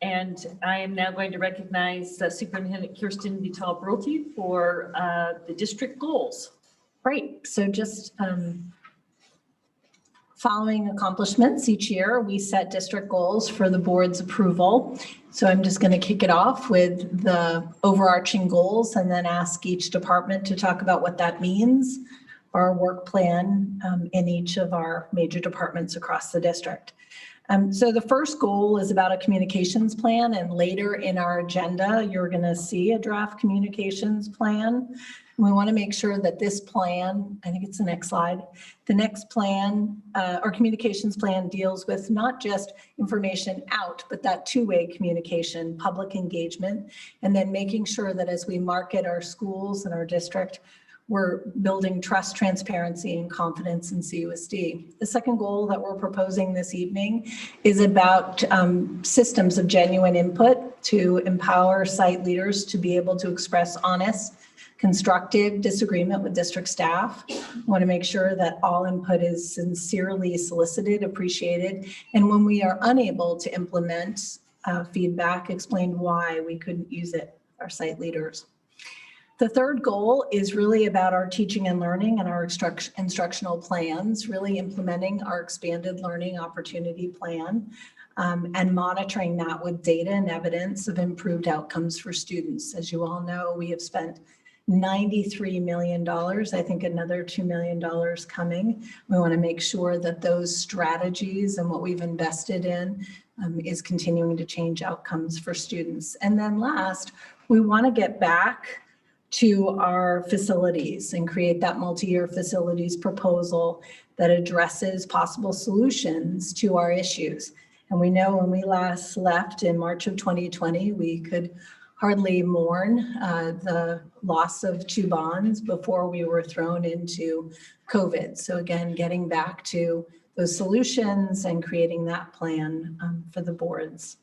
And I am now going to recognize Superintendent Kirsten Vital Brulte for the district goals. Great. So just following accomplishments each year, we set district goals for the board's approval. So I'm just going to kick it off with the overarching goals and then ask each department to talk about what that means, our work plan in each of our major departments across the district. So the first goal is about a communications plan, and later in our agenda, you're going to see a draft communications plan. We want to make sure that this plan, I think it's the next slide, the next plan, our communications plan deals with not just information out, but that two-way communication, public engagement, and then making sure that as we market our schools and our district, we're building trust, transparency, and confidence in CUSD. The second goal that we're proposing this evening is about systems of genuine input to empower site leaders to be able to express honest, constructive disagreement with district staff. We want to make sure that all input is sincerely solicited, appreciated, and when we are unable to implement feedback, explain why we couldn't use it, our site leaders. The third goal is really about our teaching and learning and our instructional plans, really implementing our expanded learning opportunity plan and monitoring that with data and evidence of improved outcomes for students. As you all know, we have spent $93 million, I think another $2 million coming. We want to make sure that those strategies and what we've invested in is continuing to change outcomes for students. And then last, we want to get back to our facilities and create that multi-year facilities proposal that addresses possible solutions to our issues. And we know when we last left in March of 2020, we could hardly mourn the loss of 2 bonds before we were thrown into COVID. So again, getting back to those solutions and creating that plan for the board's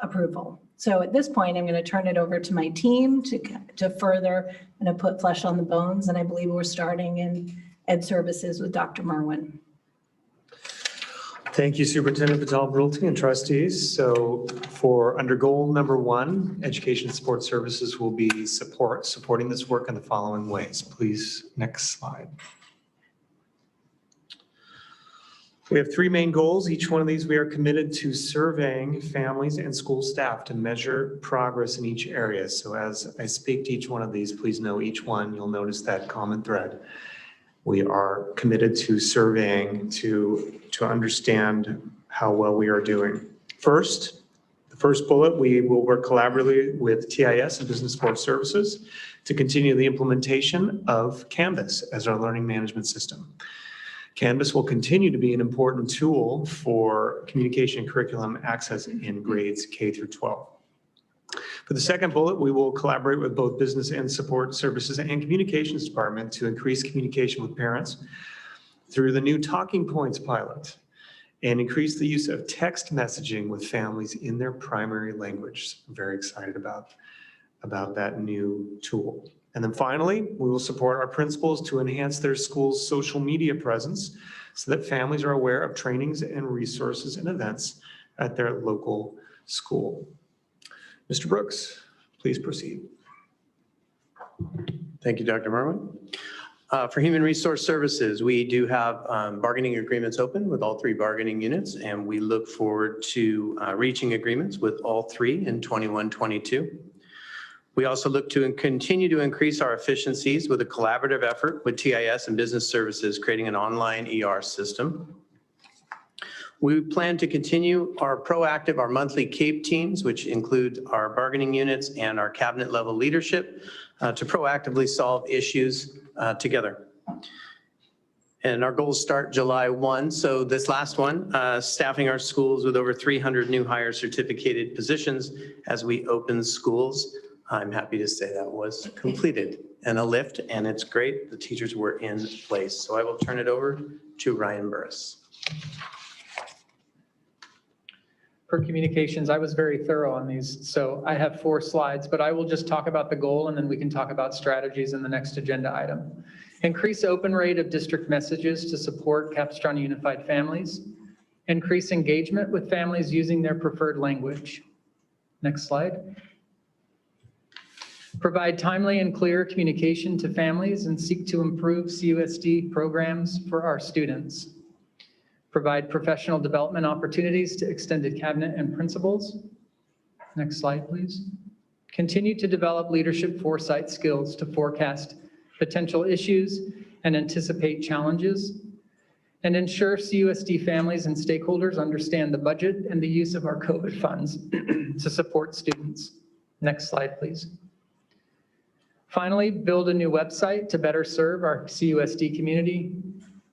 approval. So at this point, I'm going to turn it over to my team to further put flesh on the bones. And I believe we're starting in Ed Services with Dr. Merwin. Thank you, Superintendent Vital Brulte and trustees. So for under goal number 1, Education Support Services will be supporting this work in the following ways. Please, next slide. We have 3 main goals. Each one of these, we are committed to surveying families and school staff to measure progress in each area. So as I speak to each one of these, please know each one, you'll notice that common thread. We are committed to surveying to understand how well we are doing. First, the first bullet, we will work collaboratively with TIS and Business Support Services to continue the implementation of Canvas as our learning management system. Canvas will continue to be an important tool for communication and curriculum access in grades K through 12. For the second bullet, we will collaborate with both Business and Support Services and Communications Department to increase communication with parents through the new Talking Points pilot and increase the use of text messaging with families in their primary language. I'm very excited about that new tool. And then finally, we will support our principals to enhance their school's social media presence so that families are aware of trainings and resources and events at their local school. Mr. Brooks, please proceed. Thank you, Dr. Merwin. For Human Resource Services, we do have bargaining agreements open with all 3 bargaining units, and we look forward to reaching agreements with all 3 in 21-22. We also look to continue to increase our efficiencies with a collaborative effort with TIS and Business Services, creating an online ER system. We plan to continue our monthly CAPE teams, which include our bargaining units and our cabinet level leadership, to proactively solve issues together. And our goals start July 1. So this last one, staffing our schools with over 300 new hire certificated positions as we open schools. I'm happy to say that was completed and a lift, and it's great. The teachers were in place. So I will turn it over to Ryan Burris. For communications, I was very thorough on these, so I have 4 slides, but I will just talk about the goal and then we can talk about strategies in the next agenda item. Increase open rate of district messages to support Capistrano Unified families. Increase engagement with families using their preferred language. Next slide. Provide timely and clear communication to families and seek to improve CUSD programs for our students. Provide professional development opportunities to extended cabinet and principals. Next slide, please. Continue to develop leadership foresight skills to forecast potential issues and anticipate challenges, and ensure CUSD families and stakeholders understand the budget and the use of our COVID funds to support students. Next slide, please. Finally, build a new website to better serve our CUSD community.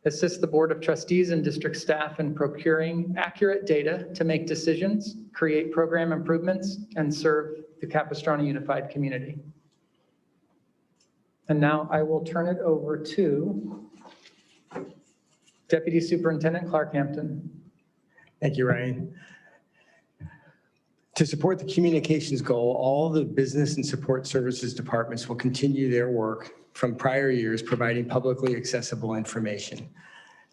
Assist the Board of Trustees and district staff in procuring accurate data to make decisions, create program improvements, and serve the Capistrano Unified community. And now I will turn it over to Deputy Superintendent Clark Hampton. Thank you, Ryan. To support the communications goal, all the business and support services departments will continue their work from prior years, providing publicly accessible information.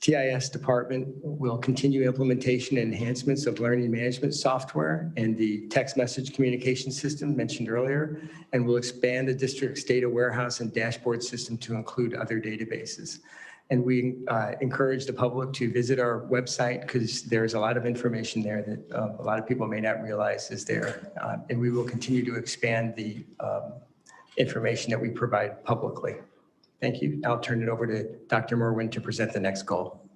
TIS department will continue implementation and enhancements of learning management software and the text message communication system mentioned earlier, and will expand the district's data warehouse and dashboard system to include other databases. And we encourage the public to visit our website because there's a lot of information there that a lot of people may not realize is there. And we will continue to expand the information that we provide publicly. Thank you. I'll turn it over to Dr. Merwin to present the next goal.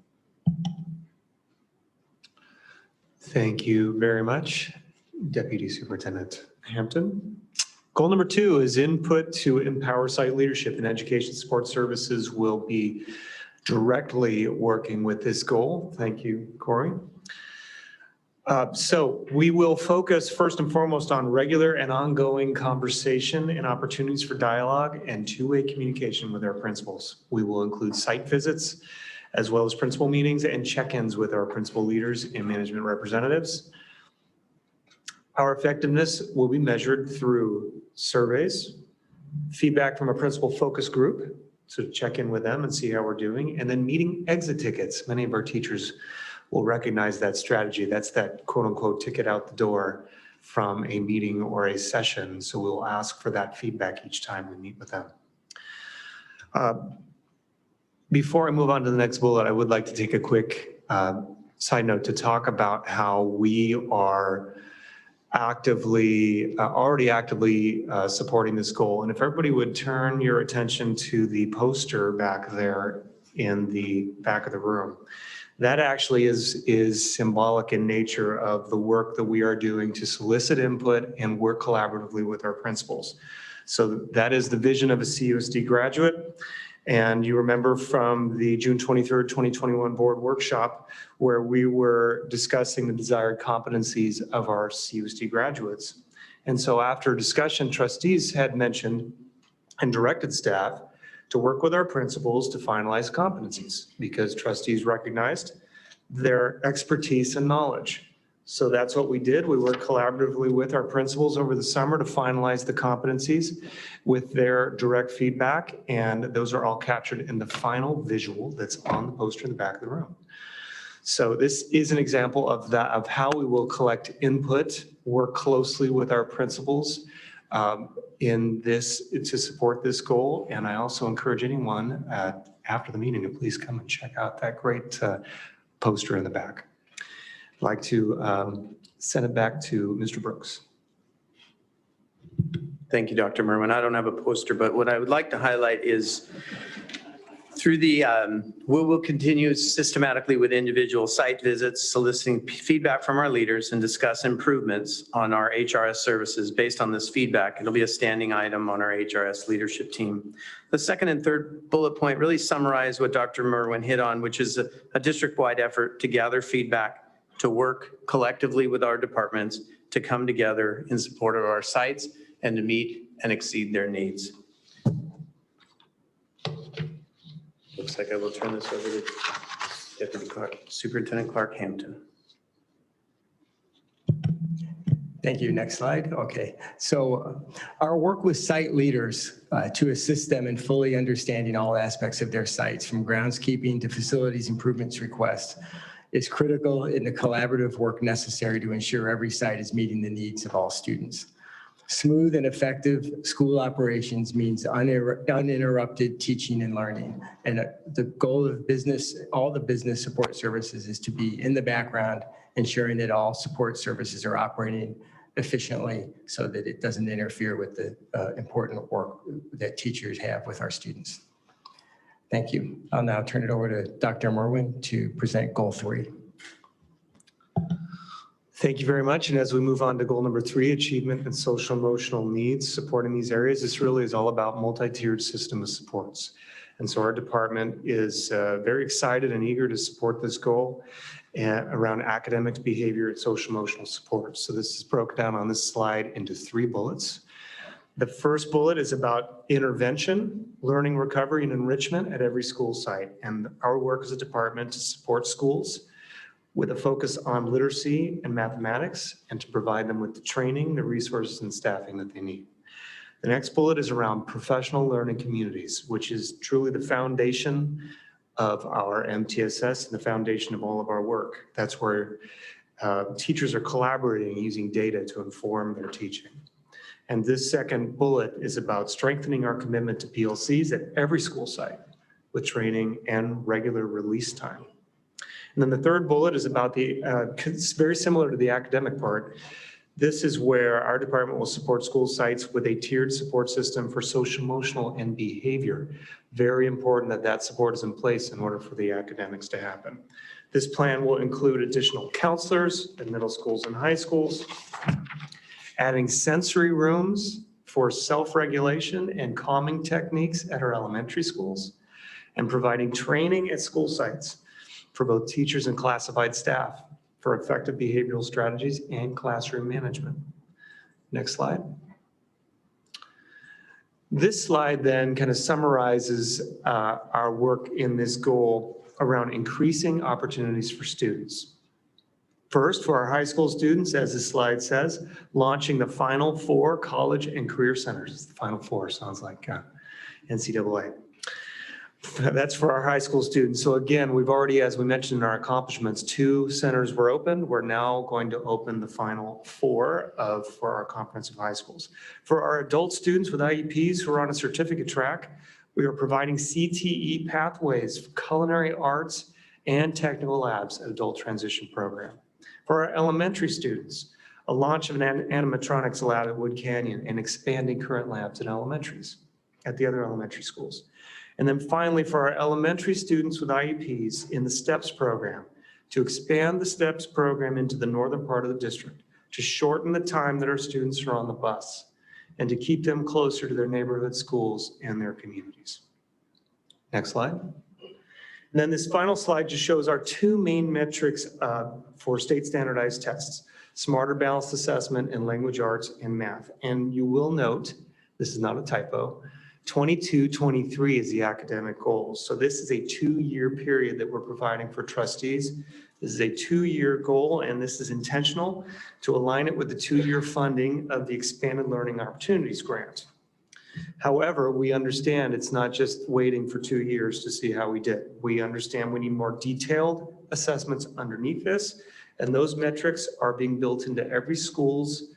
Thank you very much, Deputy Superintendent Hampton. Goal number 2 is input to empower site leadership, and Education Support Services will be directly working with this goal. Thank you, Corey. So we will focus first and foremost on regular and ongoing conversation and opportunities for dialogue and two-way communication with our principals. We will include site visits as well as principal meetings and check-ins with our principal leaders and management representatives. Our effectiveness will be measured through surveys, feedback from a principal focus group, so check in with them and see how we're doing, and then meeting exit tickets. Many of our teachers will recognize that strategy. That's that quote unquote ticket out the door from a meeting or a session. So we'll ask for that feedback each time we meet with them. Before I move on to the next bullet, I would like to take a quick side note to talk about how we are already actively supporting this goal. And if everybody would turn your attention to the poster back there in the back of the room. That actually is symbolic in nature of the work that we are doing to solicit input and work collaboratively with our principals. So that is the vision of a CUSD graduate. And you remember from the June 23rd, 2021 board workshop where we were discussing the desired competencies of our CUSD graduates. And so after discussion, trustees had mentioned and directed staff to work with our principals to finalize competencies because trustees recognized their expertise and knowledge. So that's what we did. We worked collaboratively with our principals over the summer to finalize the competencies with their direct feedback, and those are all captured in the final visual that's on the poster in the back of the room. So this is an example of that, of how we will collect input, work closely with our principals in this to support this goal. And I also encourage anyone after the meeting to please come and check out that great poster in the back. I'd like to send it back to Mr. Brooks. Thank you, Dr. Merwin. I don't have a poster, but what I would like to highlight is through the, we will continue systematically with individual site visits, soliciting feedback from our leaders and discuss improvements on our HRS services based on this feedback. It'll be a standing item on our HRS leadership team. The second and third bullet point really summarize what Dr. Merwin hit on, which is a district-wide effort to gather feedback, to work collectively with our departments, to come together in support of our sites and to meet and exceed their needs. Looks like I will turn this over to Deputy Superintendent Clark Hampton. Thank you. Next slide. Okay. So our work with site leaders to assist them in fully understanding all aspects of their sites, from groundskeeping to facilities improvements requests, is critical in the collaborative work necessary to ensure every site is meeting the needs of all students. Smooth and effective school operations means uninterrupted teaching and learning. And the goal of business, all the business support services, is to be in the background, ensuring that all support services are operating efficiently so that it doesn't interfere with the important work that teachers have with our students. Thank you. I'll now turn it over to Dr. Merwin to present goal 3. Thank you very much. And as we move on to goal number 3, achievement and social emotional needs, supporting these areas, this really is all about multi-tiered system of supports. And so our department is very excited and eager to support this goal around academics, behavior, and social emotional support. So this is broken down on this slide into 3 bullets. The first bullet is about intervention, learning, recovery, and enrichment at every school site. And our work as a department to support schools with a focus on literacy and mathematics, and to provide them with the training, the resources, and staffing that they need. The next bullet is around professional learning communities, which is truly the foundation of our MTSS and the foundation of all of our work. That's where teachers are collaborating using data to inform their teaching. And this second bullet is about strengthening our commitment to PLCs at every school site with training and regular release time. And then the third bullet is about it's very similar to the academic part. This is where our department will support school sites with a tiered support system for social, emotional, and behavior. Very important that that support is in place in order for the academics to happen. This plan will include additional counselors in middle schools and high schools, adding sensory rooms for self-regulation and calming techniques at our elementary schools, and providing training at school sites for both teachers and classified staff for effective behavioral strategies and classroom management. Next slide. This slide then kind of summarizes our work in this goal around increasing opportunities for students. First, for our high school students, as this slide says, launching the Final 4 college and career centers. The Final 4 sounds like NCAA. That's for our high school students. So again, we've already, as we mentioned in our accomplishments, 2 centers were opened. We're now going to open the final 4 for our comprehensive high schools. For our adult students with IEPs who are on a certificate track, we are providing CTE pathways for culinary arts and technical labs at adult transition program. For our elementary students, a launch of an animatronics lab at Wood Canyon and expanding current labs at elementaries, at the other elementary schools. And then finally, for our elementary students with IEPs in the STEPS program, to expand the STEPS program into the northern part of the district, to shorten the time that our students are on the bus, and to keep them closer to their neighborhood schools and their communities. Next slide. And then this final slide just shows our two main metrics for state standardized tests: Smarter Balanced Assessment and Language Arts and Math. And you will note, this is not a typo, 22-23 is the academic goals. So this is a 2-year period that we're providing for trustees. This is a 2-year goal, and this is intentional to align it with the 2-year funding of the Expanded Learning Opportunities Grant. However, we understand it's not just waiting for 2 years to see how we did. We understand we need more detailed assessments underneath this, and those metrics are being built into every school's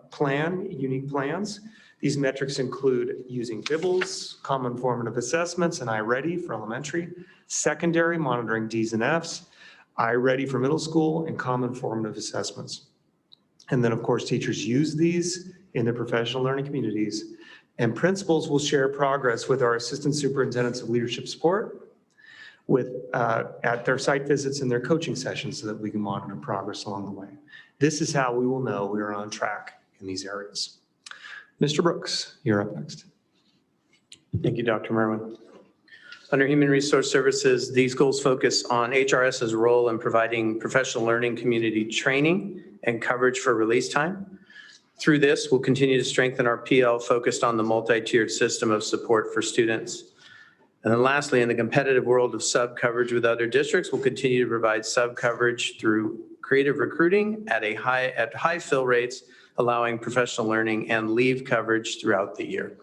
plan, unique plans. These metrics include using BIBLs, common formative assessments, and iReady for elementary, secondary, monitoring Ds and Fs, iReady for middle school, and common formative assessments. And then, of course, teachers use these in their professional learning communities, and principals will share progress with our assistant superintendents of leadership support at their site visits and their coaching sessions so that we can monitor progress along the way. This is how we will know we are on track in these areas. Mr. Brooks, you're up next. Thank you, Dr. Merwin. Under Human Resource Services, these goals focus on HRS's role in providing professional learning community training and coverage for release time. Through this, we'll continue to strengthen our PL focused on the multi-tiered system of support for students. And then lastly, in the competitive world of sub-coverage with other districts, we'll continue to provide sub-coverage through creative recruiting at high fill rates, allowing professional learning and leave coverage throughout the year.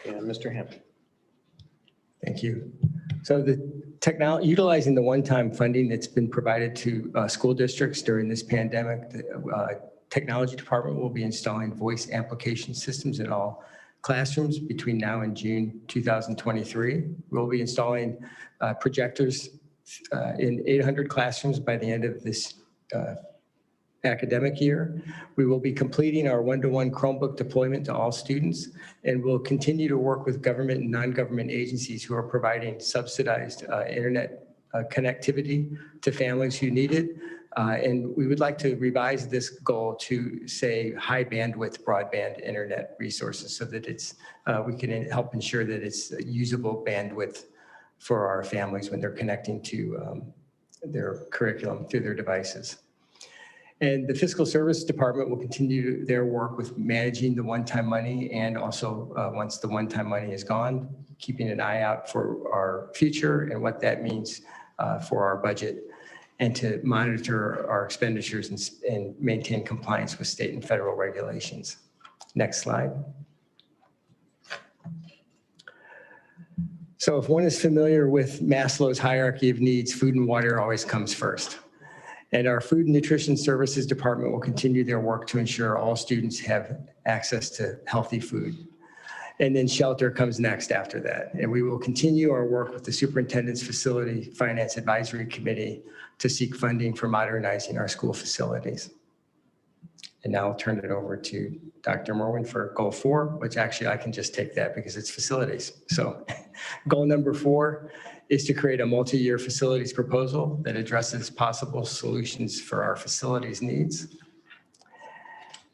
And Mr. Hampton. Thank you. So utilizing the one-time funding that's been provided to school districts during this pandemic, the technology department will be installing voice amplification systems in all classrooms between now and June 2023. We'll be installing projectors in 800 classrooms by the end of this academic year. We will be completing our one-to-one Chromebook deployment to all students, and we'll continue to work with government and non-government agencies who are providing subsidized internet connectivity to families who need it. And we would like to revise this goal to say high bandwidth broadband internet resources so that we can help ensure that it's usable bandwidth for our families when they're connecting to their curriculum through their devices. And the Fiscal Service Department will continue their work with managing the one-time money, and also once the one-time money is gone, keeping an eye out for our future and what that means for our budget, and to monitor our expenditures and maintain compliance with state and federal regulations. Next slide. So if one is familiar with Maslow's hierarchy of needs, food and water always comes first. And our Food and Nutrition Services Department will continue their work to ensure all students have access to healthy food. And then shelter comes next after that. And we will continue our work with the Superintendent's Facility Finance Advisory Committee to seek funding for modernizing our school facilities. And now I'll turn it over to Dr. Merwin for goal 4, which actually I can just take that because it's facilities. So goal number 4 is to create a multi-year facilities proposal that addresses possible solutions for our facilities needs.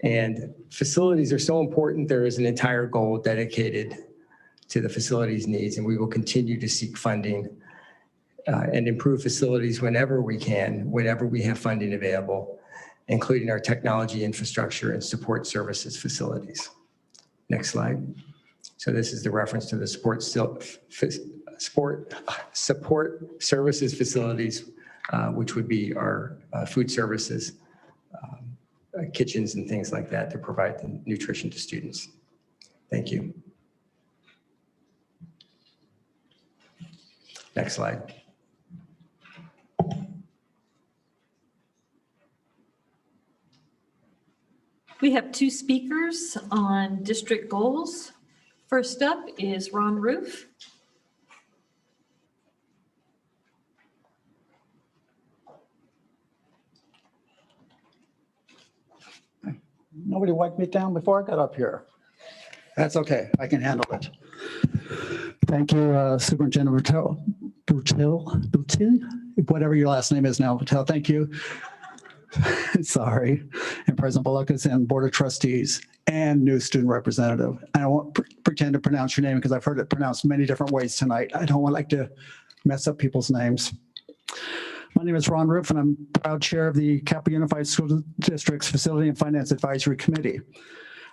And facilities are so important, there is an entire goal dedicated to the facilities needs, and we will continue to seek funding and improve facilities whenever we can, whenever we have funding available, including our technology infrastructure and support services facilities. Next slide. So this is the reference to the support services facilities, which would be our food services, kitchens and things like that to provide the nutrition to students. Thank you. Next slide. We have 2 speakers on district goals. First up is Ron Roof. Nobody wiped me down before I got up here. That's okay. I can handle it. Thank you, Superintendent Butil, whatever your last name is now, Butil. Thank you. Sorry. And President Bolakas and Board of Trustees and new student representative. I won't pretend to pronounce your name because I've heard it pronounced many different ways tonight. I don't like to mess up people's names. My name is Ron Roof, and I'm proud chair of the Capo Unified School District's Facility and Finance Advisory Committee.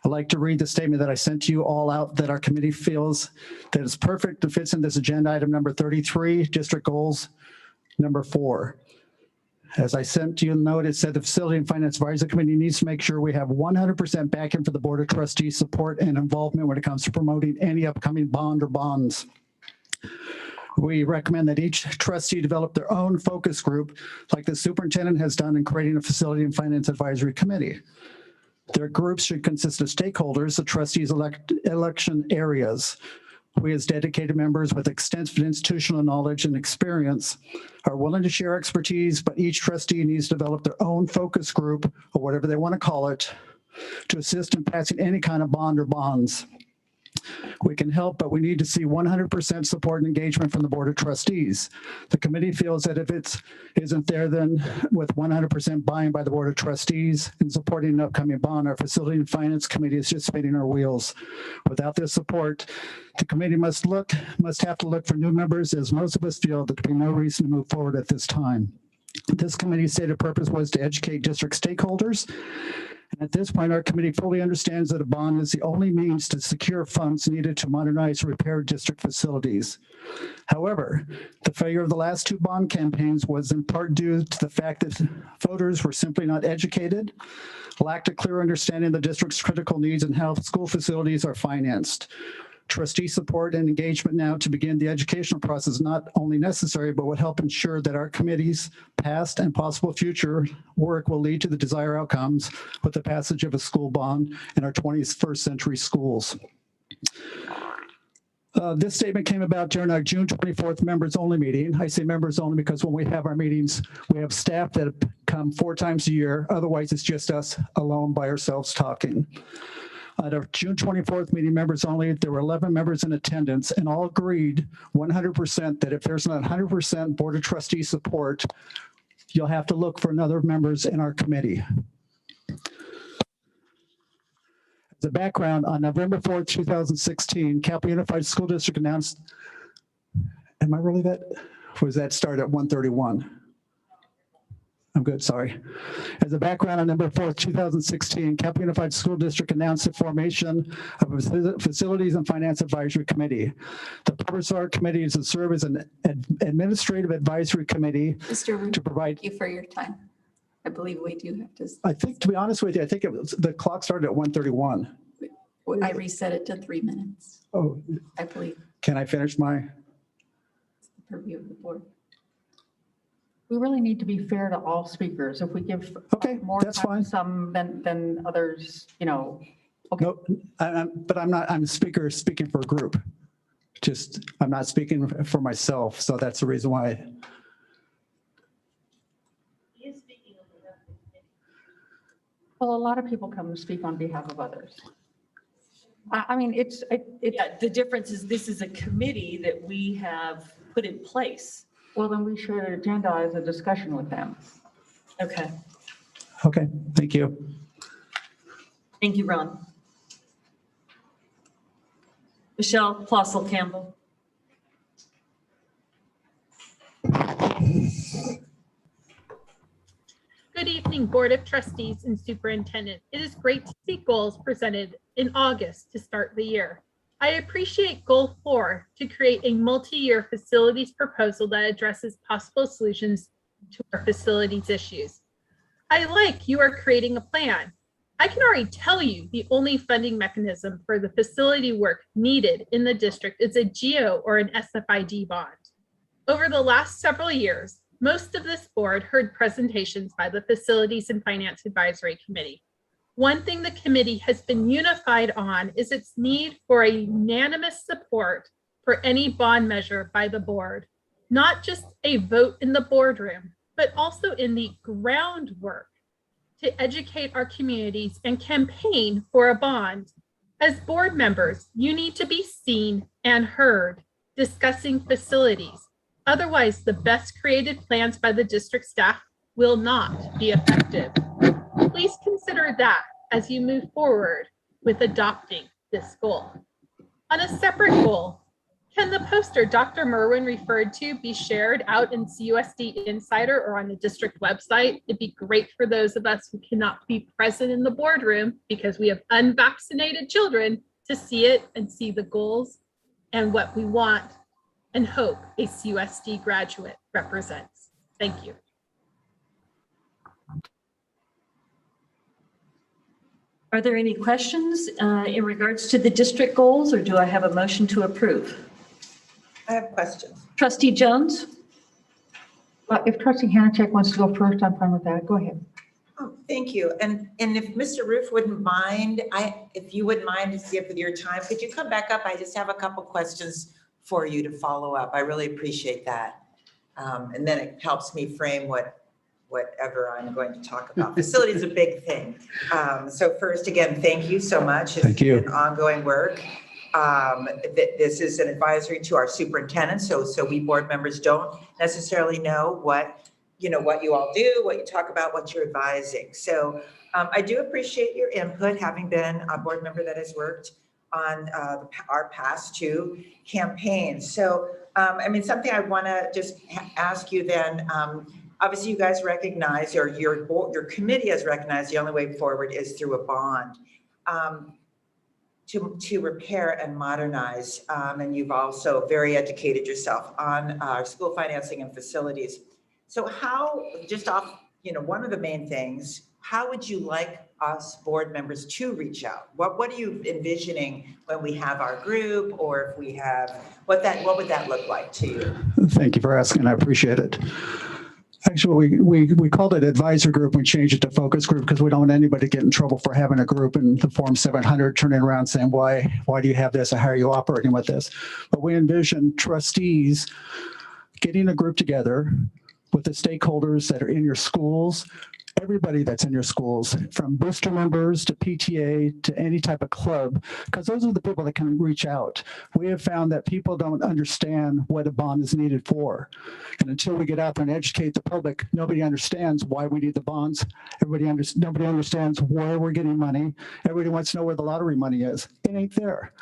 I'd like to read the statement that I sent to you all out that our committee feels that is perfect and fits in this agenda item number 33, district goals number 4. As I sent you a note, it said the Facility and Finance Advisory Committee needs to make sure we have 100% backing for the Board of Trustees support and involvement when it comes to promoting any upcoming bond or bonds. We recommend that each trustee develop their own focus group like the superintendent has done in creating a Facility and Finance Advisory Committee. Their groups should consist of stakeholders, the trustees' election areas. We as dedicated members with extensive institutional knowledge and experience are willing to share expertise, but each trustee needs to develop their own focus group, or whatever they want to call it, to assist in passing any kind of bond or bonds. We can help, but we need to see 100% support and engagement from the Board of Trustees. The committee feels that if it isn't there, then with 100% buy-in by the Board of Trustees in supporting an upcoming bond, our Facility and Finance Committee is just spinning our wheels. Without this support, the committee must have to look for new members, as most of us feel that there'd be no reason to move forward at this time. This committee's stated purpose was to educate district stakeholders. And at this point, our committee fully understands that a bond is the only means to secure funds needed to modernize and repair district facilities. However, the failure of the last 2 bond campaigns was in part due to the fact that voters were simply not educated, lacked a clear understanding of the district's critical needs and how school facilities are financed. Trustee support and engagement now to begin the educational process is not only necessary, but would help ensure that our committee's past and possible future work will lead to the desired outcomes with the passage of a school bond in our 21st century schools. This statement came about during our June 24th members only meeting. I say members only because when we have our meetings, we have staff that come 4 times a year. Otherwise, it's just us alone by ourselves talking. At our June 24th meeting, members only, there were 11 members in attendance and all agreed 100% that if there's not 100% Board of Trustee support, you'll have to look for another members in our committee. As a background, on November 4th, 2016, Capo Unified School District announced, am I really that? Was that start at 1:31? I'm good, sorry. As a background, on November 4th, 2016, Capo Unified School District announced the formation of a Facilities and Finance Advisory Committee. The purpose of our committee is to serve as an administrative advisory committee to provide. Thank you for your time. I believe we do have to. I think, to be honest with you, I think it was, the clock started at 1:31. I reset it to 3 minutes, Oh, I believe, can I finish my? purview of the board. We really need to be fair to all speakers. If we give more that's time fine. to some than others, you know. Okay. No, but I'm speaking for a group. Just, I'm not speaking for myself. So that's the reason why. Well, a lot of people come to speak on behalf of others. I mean, it's. Yeah, the difference is this is a committee that we have put in place. Well, then we should agendize a discussion with them. Okay. Okay, thank you. Thank you, Ron. Michelle Plossel Campbell. Good evening, Board of Trustees and Superintendent. It is great to see goals presented in August to start the year. I appreciate Goal 4 to create a multi-year facilities proposal that addresses possible solutions to our facilities issues. I like you are creating a plan. I can already tell you the only funding mechanism for the facility work needed in the district is a GEO or an SFID bond. Over the last several years, most of this board heard presentations by the Facilities and Finance Advisory Committee. One thing the committee has been unified on is its need for a unanimous support for any bond measure by the board, not just a vote in the boardroom, but also in the groundwork to educate our communities and campaign for a bond. As board members, you need to be seen and heard discussing facilities. Otherwise, the best created plans by the district staff will not be effective. Please consider that as you move forward with adopting this goal. On a separate goal, can the poster Dr. Merwin referred to be shared out in CUSD Insider or on the district website? It'd be great for those of us who cannot be present in the boardroom because we have unvaccinated children to see it and see the goals and what we want and hope a CUSD graduate represents. Thank you. Are there any questions in regards to the district goals, or do I have a motion to approve? I have questions. Trustee Jones? If Trustee Hanachek wants to go first, I'm fine with that. Go ahead. Oh, thank you. And if Mr. Roof wouldn't mind, if you wouldn't mind to see if with your time, could you come back up? I just have a couple questions for you to follow up. I really appreciate that. And then it helps me frame whatever I'm going to talk about. Facility is a big thing. So first, again, thank you so much. Thank you. It's been ongoing work. This is an advisory to our superintendent, so we board members don't necessarily know what you all do, what you talk about, what you're advising. So I do appreciate your input, having been a board member that has worked on our past two campaigns. So I mean, something I want to just ask you then. Obviously, you guys recognize, or your committee has recognized, the only way forward is through a bond. To repair and modernize, and you've also very educated yourself on school financing and facilities. So how, just off, one of the main things, how would you like us board members to reach out? What are you envisioning when we have our group, or if we have, what would that look like to you? Thank you for asking. I appreciate it. Actually, we called it advisor group. We changed it to focus group because we don't want anybody to get in trouble for having a group in the Form 700 turning around saying, why do you have this, or how are you operating with this? But we envision trustees getting a group together with the stakeholders that are in your schools, everybody that's in your schools, from booster members to PTA to any type of club, because those are the people that can reach out. We have found that people don't understand what a bond is needed for. And until we get out there and educate the public, nobody understands why we need the bonds. Nobody understands where we're getting money. Everybody wants to know where the lottery money is. It ain't there.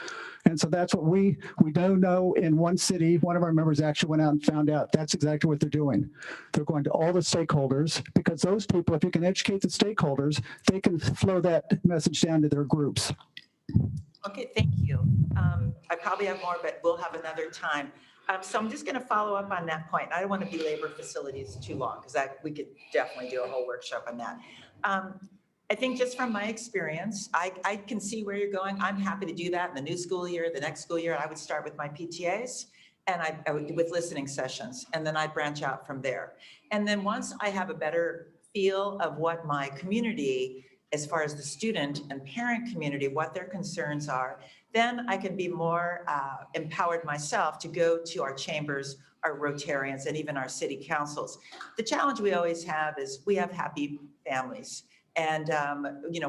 And so that's what we don't know. In one city, one of our members actually went out and found out that's exactly what they're doing. They're going to all the stakeholders, because those people, if you can educate the stakeholders, they can flow that message down to their groups. Okay, thank you. I probably have more, but we'll have another time. So I'm just going to follow up on that point. I don't want to belabor facilities too long, because we could definitely do a whole workshop on that. I think just from my experience, I can see where you're going. I'm happy to do that in the new school year, the next school year. I would start with my PTAs and I would with listening sessions, and then I'd branch out from there. And then once I have a better feel of what my community, as far as the student and parent community, what their concerns are, then I can be more empowered myself to go to our chambers, our Rotarians, and even our city councils. The challenge we always have is we have happy families. And,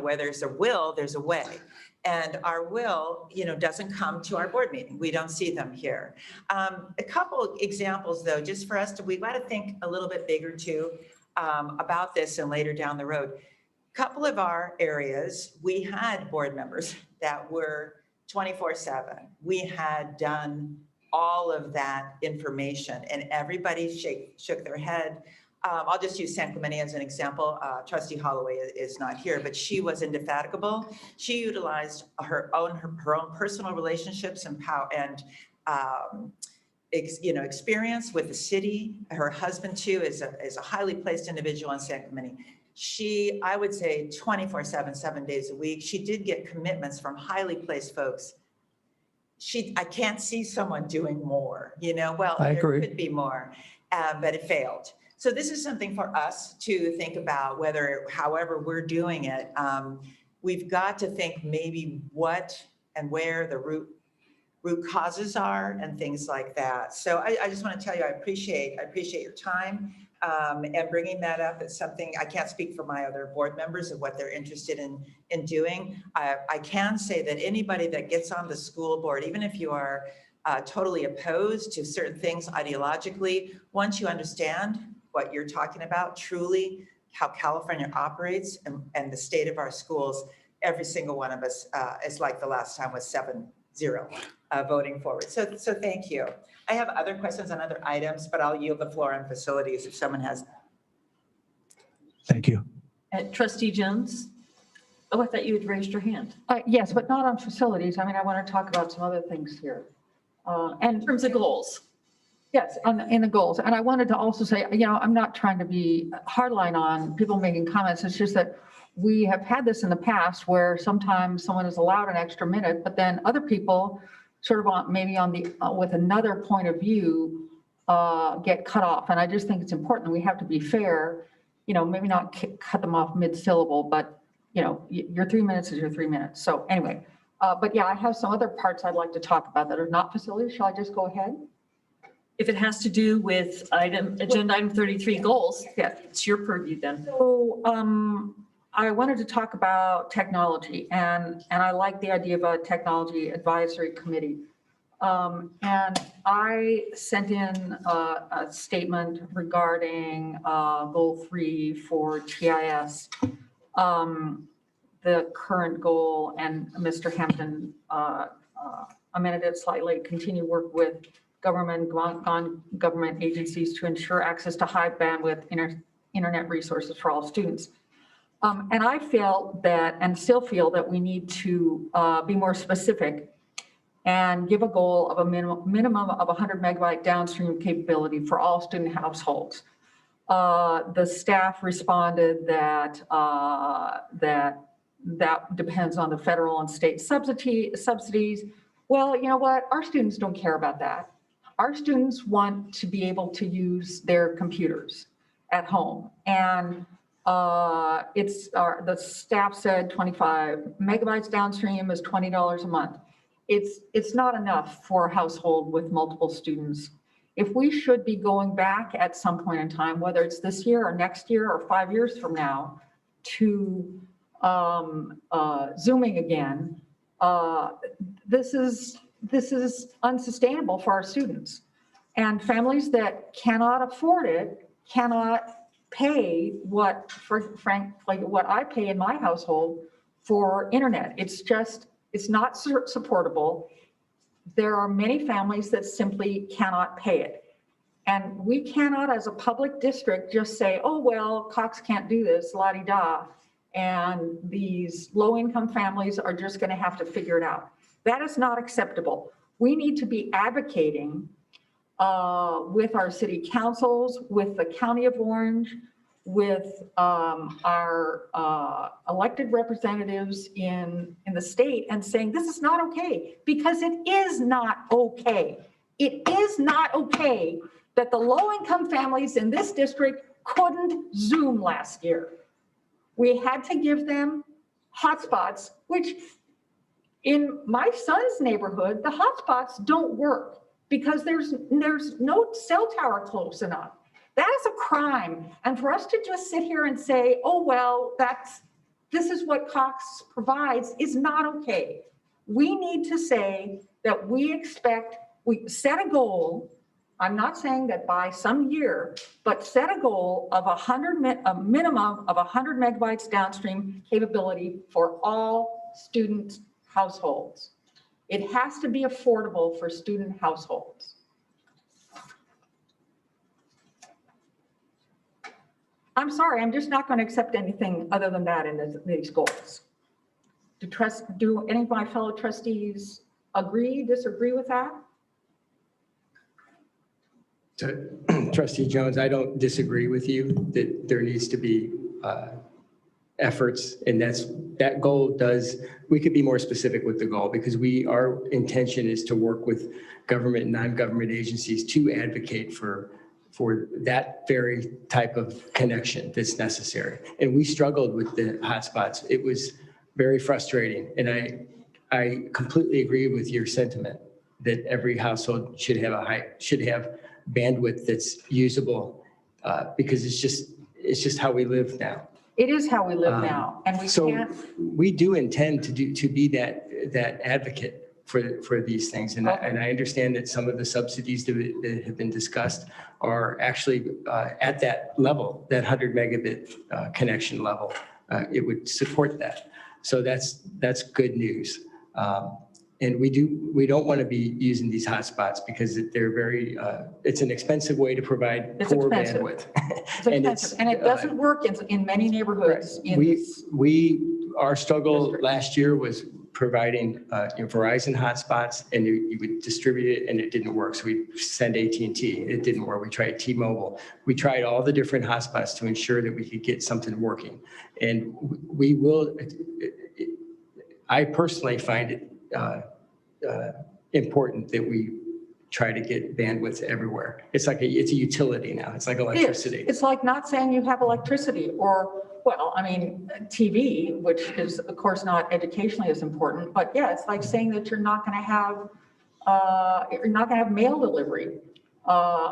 where there's a will, there's a way. And our will, doesn't come to our board meeting. We don't see them here. A couple examples, though, just for us we got to think a little bit bigger, too, about this and later down the road. A couple of our areas, we had board members that were 24/7. We had done all of that information, and everybody shook their head. I'll just use San Clemente as an example. Trustee Holloway is not here, but she was indefatigable. She utilized her own personal relationships and power and experience with the city. Her husband too is a highly placed individual in San Clemente. She, I would say 24/7, 7 days a week. She did get commitments from highly placed folks. I can't see someone doing more, well, I agree. There could be more, but it failed. So this is something for us to think about, however we're doing it. We've got to think maybe what and where the root causes are and things like that. So I just want to tell you, I appreciate your time. And bringing that up is something, I can't speak for my other board members of what they're interested in doing. I can say that anybody that gets on the school board, even if you are totally opposed to certain things ideologically, once you understand what you're talking about, truly how California operates and the state of our schools, every single one of us is like the last time was 7-0 voting forward. So thank you. I have other questions on other items, but I'll yield the floor on facilities if someone has. Thank you. Trustee Jones? Oh, I thought you had raised your hand. Yes, but not on facilities. I mean, I want to talk about some other things here. And in terms of goals. Yes, in the goals. And I wanted to also say, I'm not trying to be hardline on people making comments. It's just that we have had this in the past where sometimes someone is allowed an extra minute, but then other people sort of maybe on the with another point of view get cut off. And I just think it's important. We have to be fair, maybe not cut them off mid-syllable, but your 3 minutes is your 3 minutes. So anyway, but yeah, I have some other parts I'd like to talk about that are not facilities. Shall I just go ahead? If it has to do with agenda item 33 goals, yeah, it's your purview then. So I wanted to talk about technology, and I like the idea of a technology advisory committee. And I sent in a statement regarding goal 3 for TIS. The current goal, and Mr. Hampton amended it slightly, continue work with government agencies to ensure access to high bandwidth internet resources for all students. And I felt that, and still feel that we need to be more specific and give a goal of a minimum of 100 megabyte downstream capability for all student households. The staff responded that that depends on the federal and state subsidies. Well, you know what? Our students don't care about that. Our students want to be able to use their computers at home. And the staff said 25 megabytes downstream is $20 a month. It's not enough for a household with multiple students. If we should be going back at some point in time, whether it's this year or next year or 5 years from now, to Zooming again, this is unsustainable for our students. And families that cannot afford it cannot pay frankly, what I pay in my household for internet. It's not supportable. There are many families that simply cannot pay it. And we cannot, as a public district, just say, oh, well, Cox can't do this, la-di-da, and these low-income families are just going to have to figure it out. That is not acceptable. We need to be advocating with our city councils, with the County of Orange, with our elected representatives in the state, and saying this is not okay, because it is not okay. It is not okay that the low-income families in this district couldn't Zoom last year. We had to give them hotspots, which in my son's neighborhood, the hotspots don't work because there's no cell tower close enough. That is a crime. And for us to just sit here and say, oh, well, this is what Cox provides is not okay. We need to say that we set a goal. I'm not saying that by some year, but set a goal of a minimum of 100 megabytes downstream capability for all student households. It has to be affordable for student households. I'm sorry, I'm just not going to accept anything other than that in these goals. Do any of my fellow trustees disagree with that? Trustee Jones, I don't disagree with you that there needs to be efforts, and that goal we could be more specific with the goal, because our intention is to work with government and non-government agencies to advocate for that very type of connection that's necessary. And we struggled with the hotspots. It was very frustrating. And I completely agree with your sentiment that every household should have bandwidth that's usable because it's just how we live now. It is how we live now, and we So can't. we do intend to be that advocate for these things. And I understand that some of the subsidies that have been discussed are actually at that level, that 100 megabit connection level. It would support that. So that's good news. And we don't want to be using these hotspots because they're very, it's an expensive way to provide poor bandwidth. It's expensive, and it doesn't work in many neighborhoods. Our struggle last year was providing Verizon hotspots, and you would distribute it and it didn't work. So we send AT&T, it didn't work. We tried T-Mobile. We tried all the different hotspots to ensure that we could get something working. And we will, I personally find it important that we try to get bandwidth everywhere. It's a utility now. It's like electricity. It's like not saying you have electricity or, well, I mean, TV, which is of course not educationally as important, but yeah, it's like saying that you're not going to have mail delivery,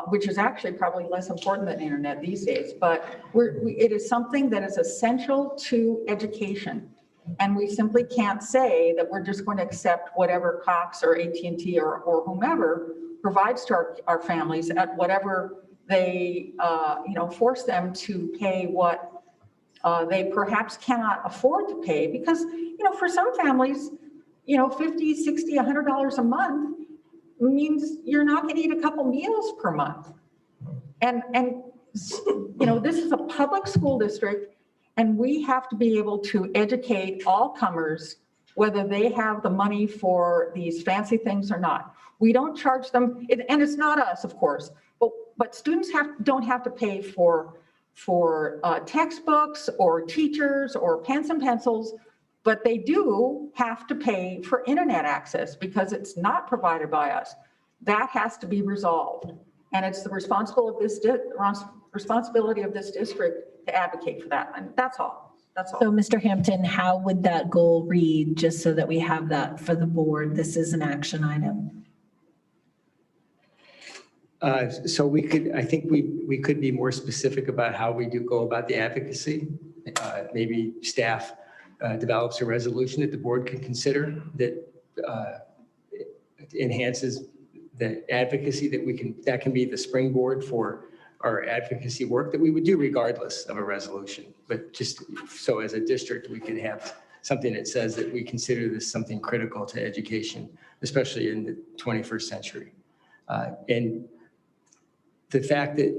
which is actually probably less important than internet these days. But it is something that is essential to education. And we simply can't say that we're just going to accept whatever Cox or AT&T or whomever provides to our families at whatever they, force them to pay what they perhaps cannot afford to pay. Because, for some families, $50, $60, $100 a month means you're not going to eat a couple meals per month. And this is a public school district. And we have to be able to educate all comers, whether they have the money for these fancy things or not. We don't charge them, and it's not us, of course, but students don't have to pay for textbooks or teachers or pens and pencils, but they do have to pay for internet access because it's not provided by us. That has to be resolved. And it's the responsibility of this district to advocate for that. And that's all. So Mr. Hampton, how would that goal read, just so that we have that for the board? This is an action item. So I think we could be more specific about how we do go about the advocacy. Maybe staff develops a resolution that the board can consider that enhances the advocacy that can be the springboard for our advocacy work that we would do regardless of a resolution. But just so as a district, we could have something that says that we consider this something critical to education, especially in the 21st century. And the fact that,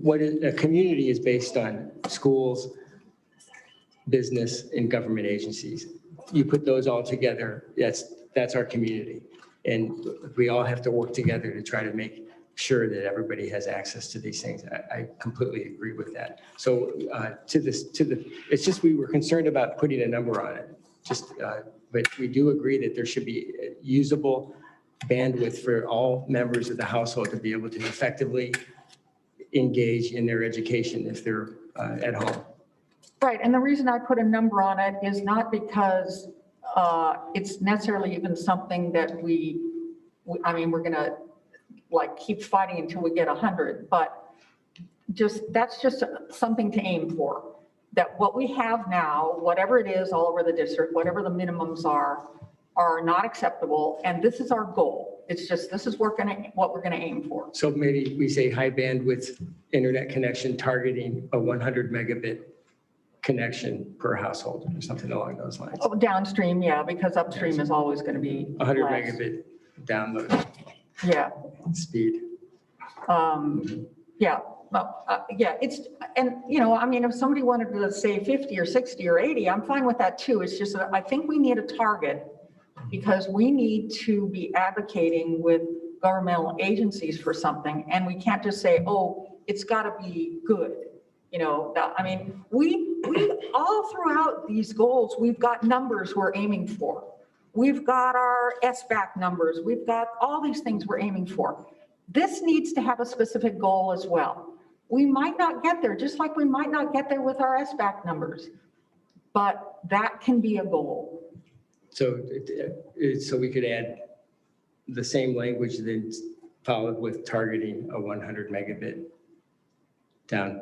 what a community is based on schools, business, and government agencies. You put those all together, that's our community. And we all have to work together to try to make sure that everybody has access to these things. I completely agree with that. So it's just we were concerned about putting a number on it. But we do agree that there should be usable bandwidth for all members of the household to be able to effectively engage in their education if they're at home. Right, and the reason I put a number on it is not because it's necessarily even something that we're gonna keep fighting until we get 100, but that's just something to aim for. That what we have now, whatever it is all over the district, whatever the minimums are not acceptable, and this is our goal. It's just, this is what we're gonna aim for. So maybe we say high bandwidth internet connection targeting a 100 megabit connection per household or something along those lines. Oh, downstream, yeah, because upstream is always gonna be 100 less. megabit download Yeah. speed. Yeah. It's, and if somebody wanted to say 50 or 60 or 80, I'm fine with that too. It's just that I think we need a target because we need to be advocating with governmental agencies for something. And we can't just say, oh, it's gotta be good. We all throughout these goals, we've got numbers we're aiming for. We've got our SBAC numbers. We've got all these things we're aiming for. This needs to have a specific goal as well. We might not get there, just like we might not get there with our SBAC numbers, but that can be a goal. So we could add the same language then followed with targeting a 100 megabit down.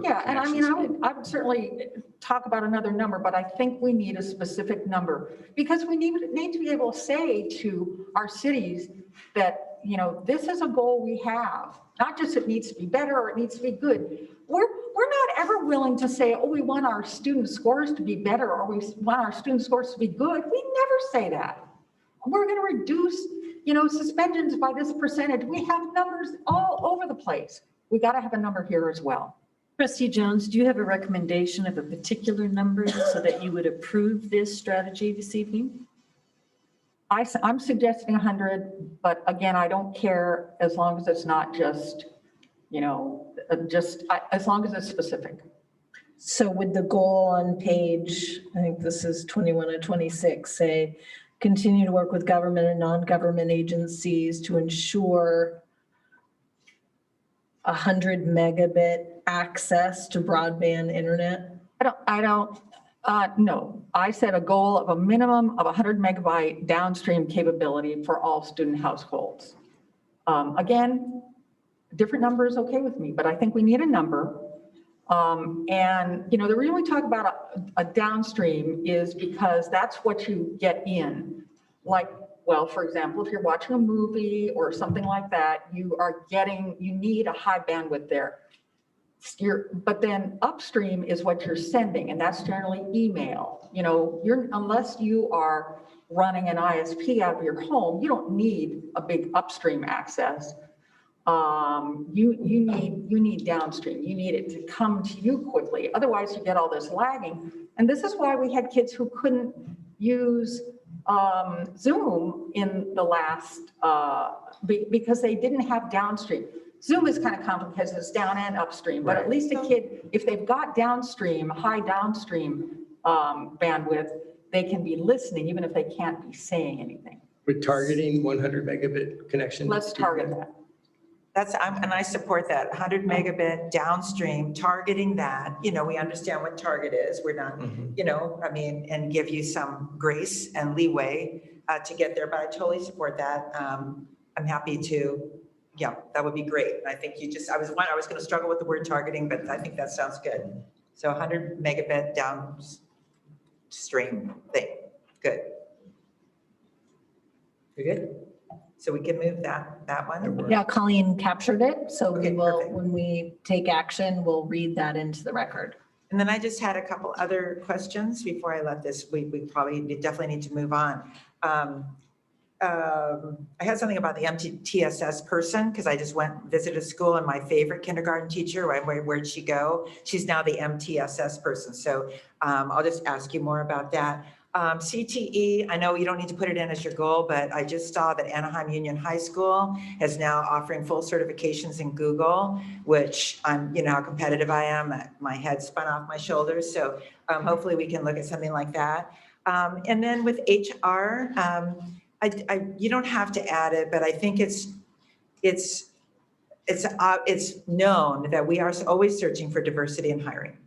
Yeah, and I mean, I would certainly talk about another number, but I think we need a specific number because we need to be able to say to our cities that, you know, this is a goal we have, not just it needs to be better or it needs to be good. We're not ever willing to say, oh, we want our student scores to be better or we want our student scores to be good. We never say that. We're going to reduce, you know, suspensions by this percentage. We have numbers all over the place. We got to have a number here as well. Trustee Jones, do you have a recommendation of a particular number so that you would approve this strategy this evening? I'm suggesting 100, but again, I don't care as long as it's not just, you know, as long as it's specific. So would the goal on page, I think this is 21 and 26, say, continue to work with government and non-government agencies to ensure 100 megabit access to broadband internet? No, I set a goal of a minimum of 100 megabyte downstream capability for all student households. Again, different number is okay with me, but I think we need a number. And, you know, the reason we talk about a downstream is because that's what you get in. Like, well, for example, if you're watching a movie or something like that, you need a high bandwidth there. But then upstream is what you're sending, and that's generally email. You know, unless you are running an ISP out of your home, you don't need a big upstream access. You need downstream. You need it to come to you quickly. Otherwise, you get all this lagging. And this is why we had kids who couldn't use Zoom in the last because they didn't have downstream. Zoom is kind of complicated because it's down and upstream, but at least a kid, if they've got downstream, high downstream bandwidth, they can be listening even if they can't be saying anything. We're targeting 100 megabit connection. Let's target that. And I support that 100 megabit downstream, targeting that. You know, we understand what target is. We're not, you know, I mean, and give you some grace and leeway to get there, but I totally support that. I'm happy to. Yeah, that would be great. I think I was going to struggle with the word targeting, but I think that sounds good. So 100 megabit downstream thing. Good. You're good? So we can move that one? Yeah, Colleen captured it. So Okay, we will, perfect. when we take action, we'll read that into the record. And then I just had a couple other questions before I let this, we definitely need to move on. I had something about the MTSS person because I just visited a school and my favorite kindergarten teacher, where'd she go? She's now the MTSS person. So I'll just ask you more about that. CTE, I know you don't need to put it in as your goal, but I just saw that Anaheim Union High School is now offering full certifications in Google, which you know how competitive I am. My head spun off my shoulders. So hopefully we can look at something like that. And then with HR, you don't have to add it, but I think it's known that we are always searching for diversity in hiring.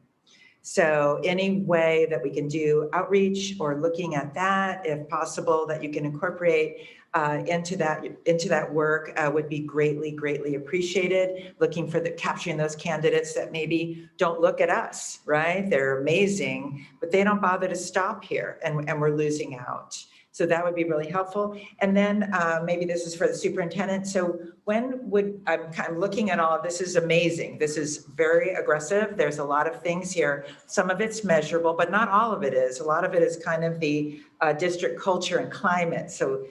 So any way that we can do outreach or looking at that, if possible, that you can incorporate into that work would be greatly appreciated. Looking for capturing those candidates that maybe don't look at us, right? They're amazing, but they don't bother to stop here, and we're losing out. So that would be really helpful. And then maybe this is for the superintendent. So I'm looking at all of this is amazing. This is very aggressive. There's a lot of things here. Some of it's measurable, but not all of it is. A lot of it is kind of the district culture and climate. So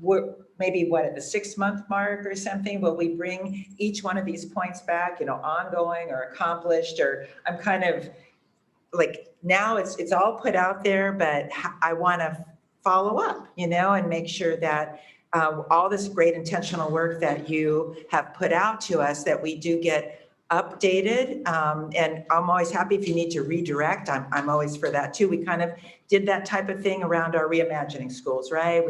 we're maybe at the 6-month mark or something, will we bring each one of these points back, you know, ongoing or accomplished, or I'm kind of like, now it's all put out there, but I want to follow up, you know, and make sure that all this great intentional work that you have put out to us, that we do get updated. And I'm always happy if you need to redirect. I'm always for that too. We kind of did that type of thing around our reimagining schools, right?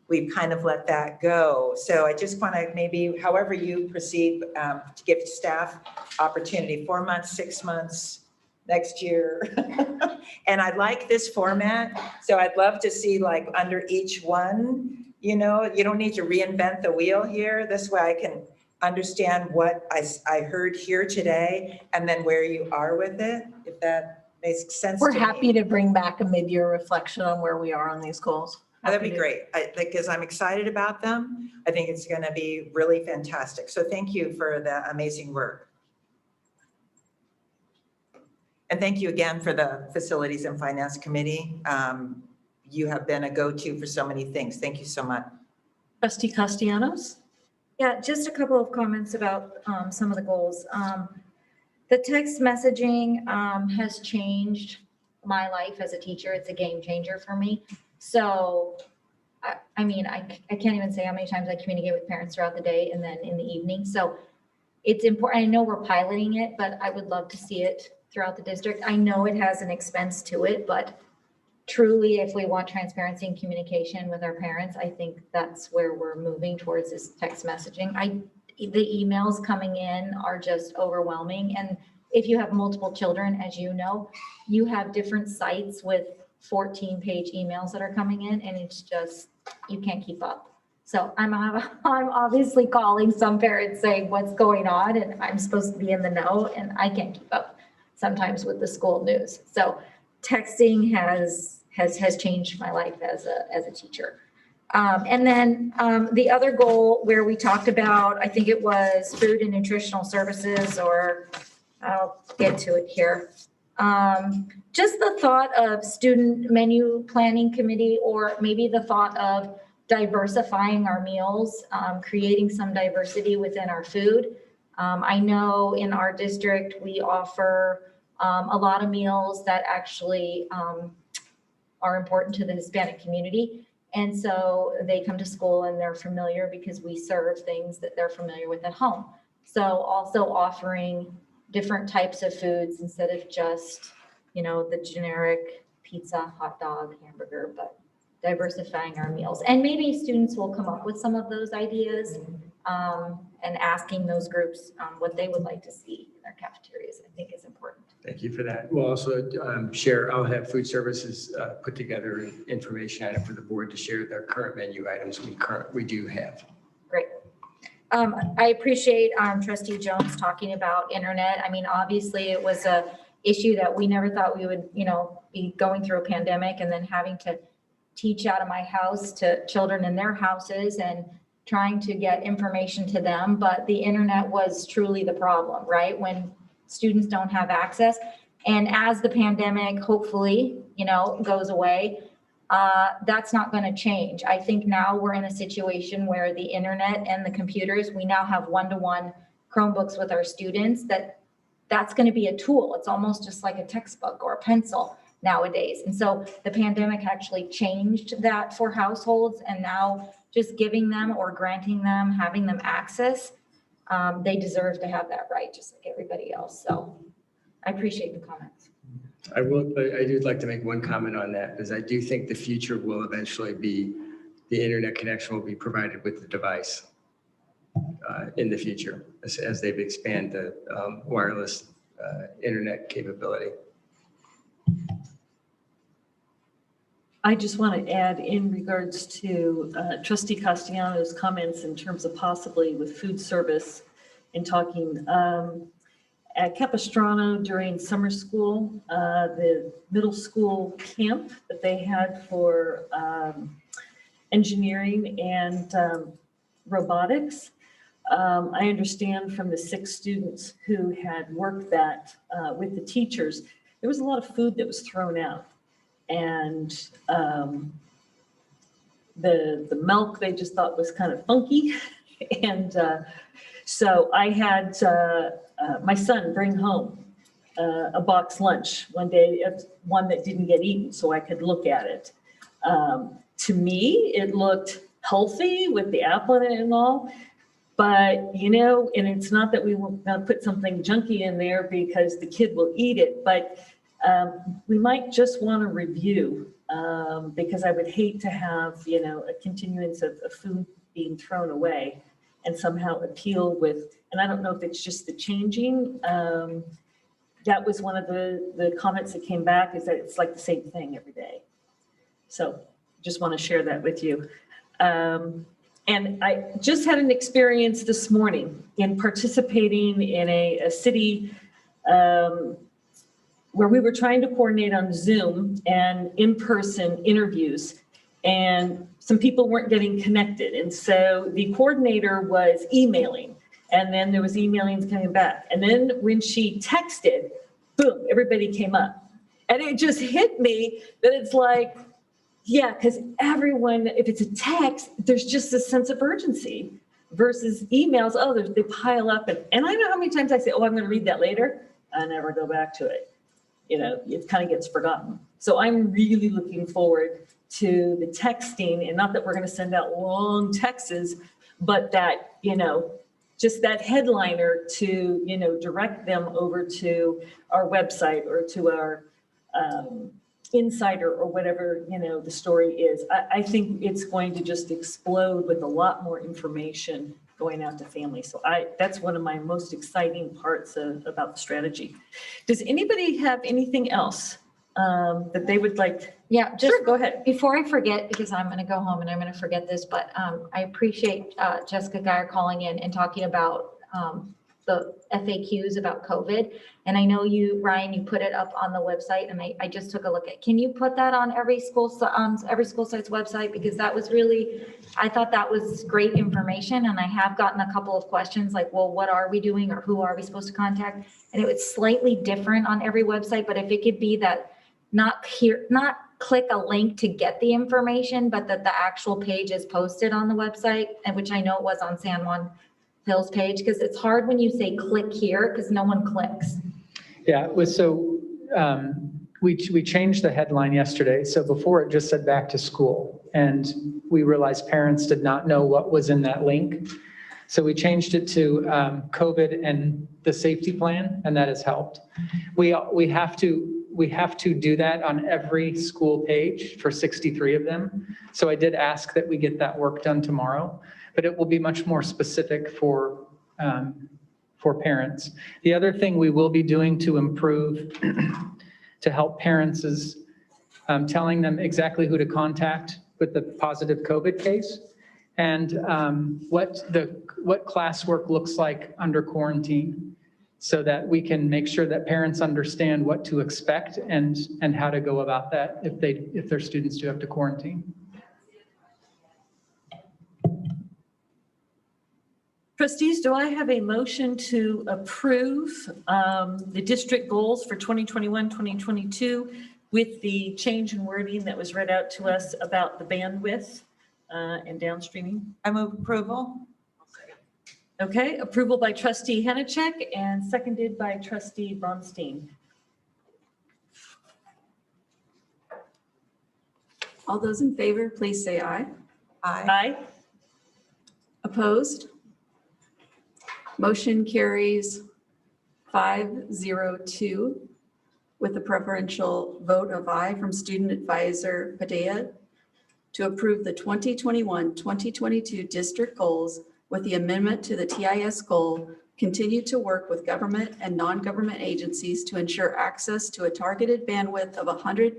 We've kind of let that go. So I just want to maybe, however you proceed, to give staff opportunity, 4 months, 6 months, next year. And I like this format. So I'd love to see like under each one, you know, you don't need to reinvent the wheel here. This way I can understand what I heard here today and then where you are with it, if that makes sense to We're me. happy to bring back a mid-year reflection on where we are on these goals. That'd be great, because I'm excited about them. I think it's going to be really fantastic. So thank you for the amazing work. And thank you again for the Facilities and Finance Committee. You have been a go-to for so many things. Thank you so much. Trustee Castellanos? Yeah, just a couple of comments about some of the goals. The text messaging has changed my life as a teacher. It's a game changer for me. So, I mean, I can't even say how many times I communicate with parents throughout the day and then in the evening. So it's important. I know we're piloting it, but I would love to see it throughout the district. I know it has an expense to it, but truly, if we want transparency and communication with our parents, I think that's where we're moving towards is text messaging. The emails coming in are just overwhelming. And if you have multiple children, as you know, you have different sites with 14-page emails that are coming in, and it's just, you can't keep up. So I'm obviously calling some parents saying what's going on, and I'm supposed to be in the know, and I can't keep up sometimes with the school news. So texting has changed my life as a teacher. And then the other goal where we talked about, I think it was food and nutritional services, or I'll get to it here. Just the thought of student menu planning committee, or maybe the thought of diversifying our meals, creating some diversity within our food. I know in our district, we offer a lot of meals that actually are important to the Hispanic community. And so they come to school and they're familiar because we serve things that they're familiar with at home. So also offering different types of foods instead of just, the generic pizza, hot dog, hamburger, but diversifying our meals. And maybe students will come up with some of those ideas and asking those groups what they would like to see in their cafeterias, I think is important. Thank you for that. We'll also share, I'll have food services put together an information item for the board to share their current menu items we do have. Great. I appreciate Trustee Jones talking about internet. I mean, obviously it was a issue that we never thought we would, be going through a pandemic and then having to teach out of my house to children in their houses and trying to get information to them. But the internet was truly the problem, right? When students don't have access. And as the pandemic hopefully, goes away, that's not going to change. I think now we're in a situation where the internet and the computers, we now have one-to-one Chromebooks with our students that's going to be a tool. It's almost just like a textbook or a pencil nowadays. And so the pandemic actually changed that for households, and now just giving them or granting them, having them access, they deserve to have that right, just like everybody else. So I appreciate the comments. I do like to make one comment on that, because I do think the future will eventually be the internet connection will be provided with the device in the future as they expand the wireless internet capability. I just want to add in regards to Trustee Castellanos' comments in terms of possibly with food service and talking at Capistrano during summer school, the middle school camp that they had for engineering and robotics. I understand from the 6 students who had worked that with the teachers, there was a lot of food that was thrown out. And the milk they just thought was kind of funky. And so I had my son bring home a box lunch one day, one that didn't get eaten, so I could look at it. To me, it looked healthy with the apple in it and all. But, and it's not that we want to put something junky in there because the kid will eat it, but we might just want to review because I would hate to have, a continuance of food being thrown away and somehow appeal with, and I don't know if it's just the changing. That was one of the comments that came back, is that it's like the same thing every day. So just want to share that with you. And I just had an experience this morning in participating in a city where we were trying to coordinate on Zoom and in-person interviews, and some people weren't getting connected. And so the coordinator was emailing, and then there was emailing coming back. And then when she texted, boom, everybody came up. And it just hit me that it's like, yeah, because everyone, if it's a text, there's just this sense of urgency versus emails. Oh, they pile up. And I know how many times I say, oh, I'm going to read that later. I never go back to it. You know, it kind of gets forgotten. So I'm really looking forward to the texting, and not that we're going to send out long texts, but that, you know, just that headliner to, you know, direct them over to our website or to our insider or whatever, you know, the story is. I think it's going to just explode with a lot more information going out to families. So that's one of my most exciting parts about the strategy. Does anybody have anything else that they would like? Yeah, just Sure, go ahead. Before I forget, because I'm going to go home and I'm going to forget this, but I appreciate Jessica Geyer calling in and talking about the FAQs about COVID. And I know you, Ryan, you put it up on the website, and I just took a look at, can you put that on every school site's website? Because that was really, I thought that was great information. And I have gotten a couple of questions like, well, what are we doing, or who are we supposed to contact? And it was slightly different on every website, but if it could be that not click a link to get the information, but that the actual page is posted on the website, and which I know it was on San Juan Hills page, because it's hard when you say click here because no one clicks. Yeah, it was so we changed the headline yesterday. So before it just said back to school, and we realized parents did not know what was in that link. So we changed it to COVID and the safety plan, and that has helped. We have to do that on every school page for 63 of them. So I did ask that we get that work done tomorrow, but it will be much more specific for parents. The other thing we will be doing to improve, to help parents, is telling them exactly who to contact with the positive COVID case, and what classwork looks like under quarantine, so that we can make sure that parents understand what to expect and how to go about that if their students do have to quarantine. Trustees, do I have a motion to approve the district goals for 2021-2022 with the change in wording that was read out to us about the bandwidth and downstreaming? I move approval. Okay, approval by trustee Henachek and seconded by trustee Bronstein. All those in favor, please say aye. Aye. Aye. Opposed? Motion carries 502 with a preferential vote of aye from Student Advisor Padilla to approve the 2021-2022 district goals with the amendment to the TIS goal, continue to work with government and non-government agencies to ensure access to a targeted bandwidth of 100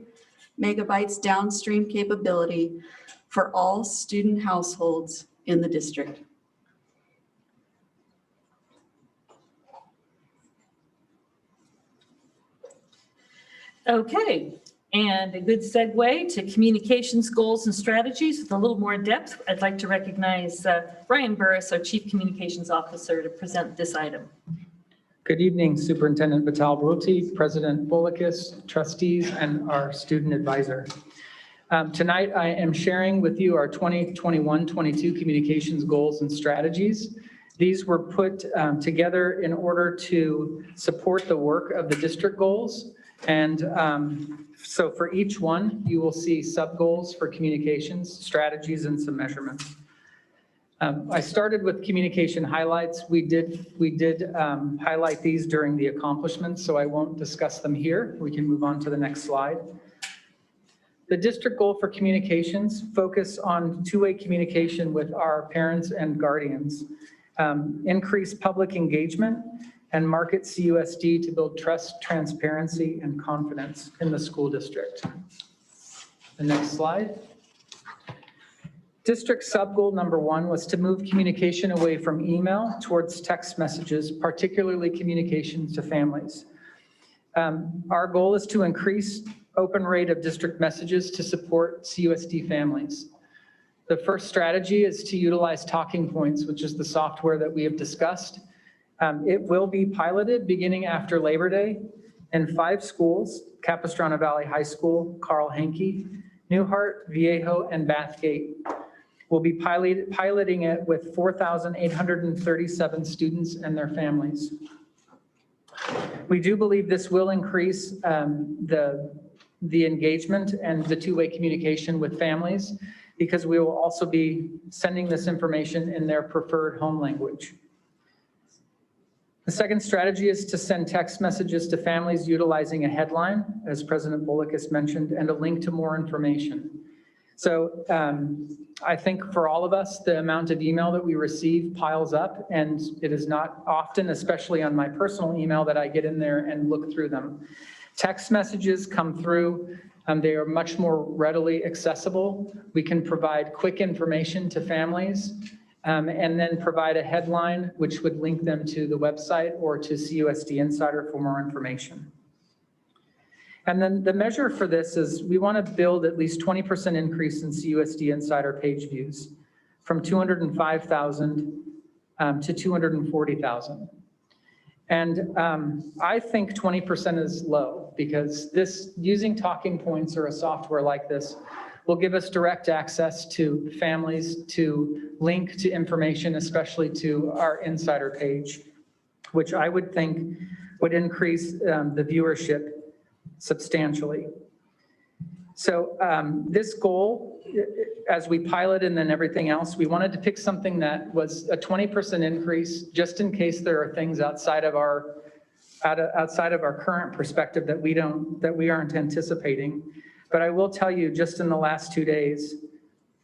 megabytes downstream capability for all student households in the district. Okay, and a good segue to communications goals and strategies with a little more depth. I'd like to recognize Brian Burris, our Chief Communications Officer, to present this item. Good evening, Superintendent Vital-Brutti, President Bolakis, trustees, and our student advisor. Tonight, I am sharing with you our 2021-22 communications goals and strategies. These were put together in order to support the work of the district goals. And so for each one, you will see sub-goals for communications, strategies, and some measurements. I started with communication highlights. We did highlight these during the accomplishments, so I won't discuss them here. We can move on to the next slide. The district goal for communications focus on two-way communication with our parents and guardians, increase public engagement, and market CUSD to build trust, transparency, and confidence in the school district. The next slide. District sub-goal number 1 was to move communication away from email towards text messages, particularly communication to families. Our goal is to increase open rate of district messages to support CUSD families. The first strategy is to utilize Talking Points, which is the software that we have discussed. It will be piloted beginning after Labor Day in 5 schools: Capistrano Valley High School, Carl Henke, Newhart, Viejo, and Bathgate. We'll be piloting it with 4,837 students and their families. We do believe this will increase the engagement and the two-way communication with families, because we will also be sending this information in their preferred home language. The second strategy is to send text messages to families utilizing a headline, as President Bullock mentioned, and a link to more information. So I think for all of us, the amount of email that we receive piles up, and it is not often, especially on my personal email, that I get in there and look through them. Text messages come through. They are much more readily accessible. We can provide quick information to families, and then provide a headline which would link them to the website or to CUSD Insider for more information. And then the measure for this is we want to build at least 20% increase in CUSD Insider page views from 205,000 to 240,000. And I think 20% is low, because using Talking Points or a software like this will give us direct access to families to link to information, especially to our Insider page, which I would think would increase the viewership substantially. So this goal, as we pilot and then everything else, we wanted to pick something that was a 20% increase, just in case there are things outside of our current perspective that we aren't anticipating. But I will tell you, just in the last 2 days,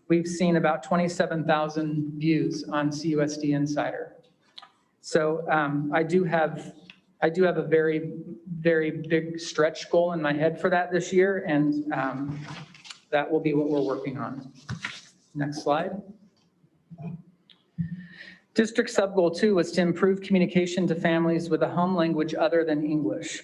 we've seen about 27,000 views on CUSD Insider. So I do have a very, very big stretch goal in my head for that this year, and that will be what we're working on. Next slide. District sub-goal 2 was to improve communication to families with a home language other than English.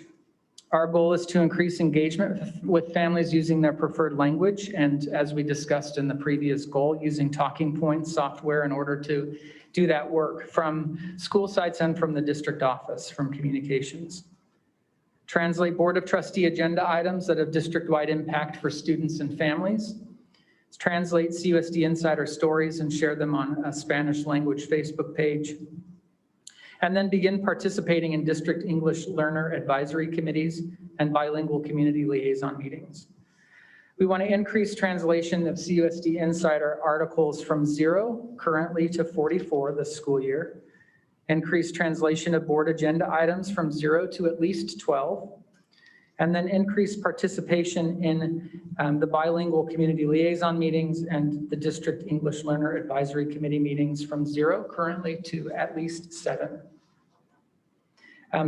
Our goal is to increase engagement with families using their preferred language, and as we discussed in the previous goal, using Talking Points software in order to do that work from school sites and from the district office, from communications. Translate Board of Trustee agenda items that have district-wide impact for students and families. Translate CUSD Insider stories and share them on a Spanish language Facebook page. And then begin participating in district English learner advisory committees and bilingual community liaison meetings. We want to increase translation of CUSD Insider articles from 0 currently to 44 this school year. Increase translation of board agenda items from 0 to at least 12. And then increase participation in the bilingual community liaison meetings and the district English learner advisory committee meetings from 0 currently to at least 7.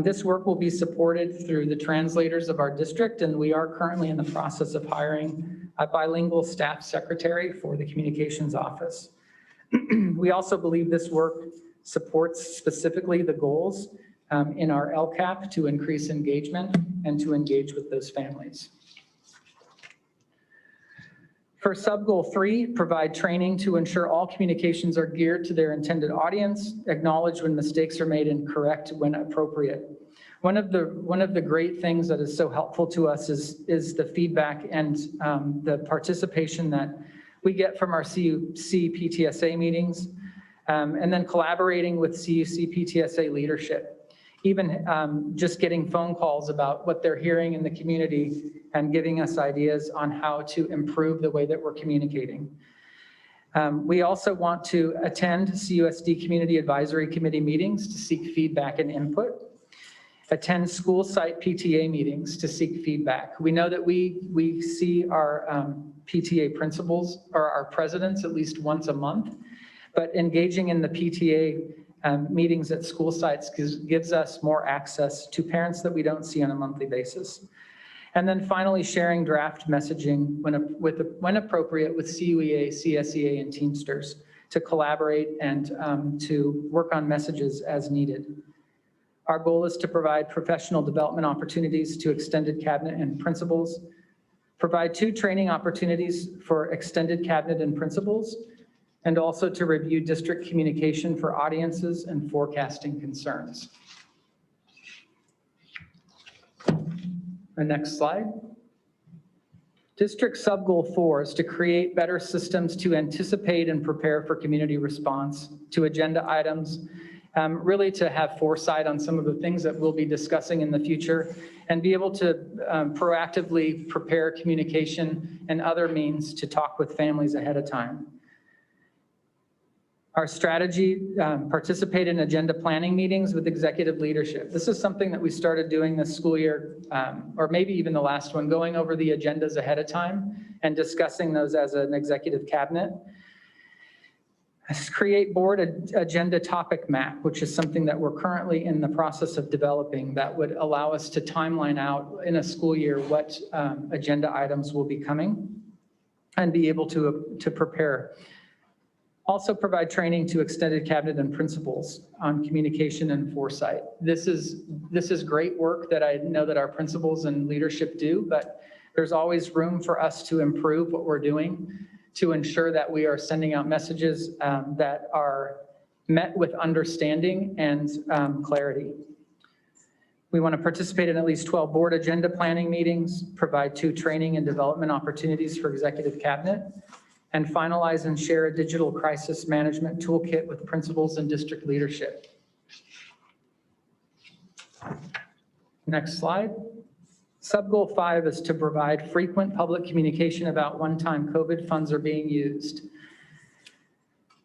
This work will be supported through the translators of our district, and we are currently in the process of hiring a bilingual staff secretary for the communications office. We also believe this work supports specifically the goals in our LCAP to increase engagement and to engage with those families. For sub-goal 3, provide training to ensure all communications are geared to their intended audience, acknowledge when mistakes are made, and correct when appropriate. One of the great things that is so helpful to us is the feedback and the participation that we get from our CUC PTSA meetings, and then collaborating with CUC PTSA leadership. Even just getting phone calls about what they're hearing in the community and giving us ideas on how to improve the way that we're communicating. We also want to attend CUSD Community Advisory Committee meetings to seek feedback and input. Attend school site PTA meetings to seek feedback. We know that we see our PTA principals or our presidents at least once a month, but engaging in the PTA meetings at school sites gives us more access to parents that we don't see on a monthly basis. And then finally, sharing draft messaging when appropriate with CUEA, CSEA, and Teamsters to collaborate and to work on messages as needed. Our goal is to provide professional development opportunities to extended cabinet and principals, provide 2 training opportunities for extended cabinet and principals, and also to review district communication for audiences and forecasting concerns. The next slide. District sub-goal 4 is to create better systems to anticipate and prepare for community response to agenda items, really to have foresight on some of the things that we'll be discussing in the future and be able to proactively prepare communication and other means to talk with families ahead of time. Our strategy, participate in agenda planning meetings with executive leadership. This is something that we started doing this school year, or maybe even the last one, going over the agendas ahead of time and discussing those as an executive cabinet. Create board agenda topic map, which is something that we're currently in the process of developing that would allow us to timeline out in a school year what agenda items will be coming and be able to prepare. Also provide training to extended cabinet and principals on communication and foresight. This is great work that I know that our principals and leadership do, but there's always room for us to improve what we're doing to ensure that we are sending out messages that are met with understanding and clarity. We want to participate in at least 12 board agenda planning meetings, provide 2 training and development opportunities for executive cabinet, and finalize and share a digital crisis management toolkit with principals and district leadership. Next slide. Sub-goal 5 is to provide frequent public communication about one-time COVID funds are being used.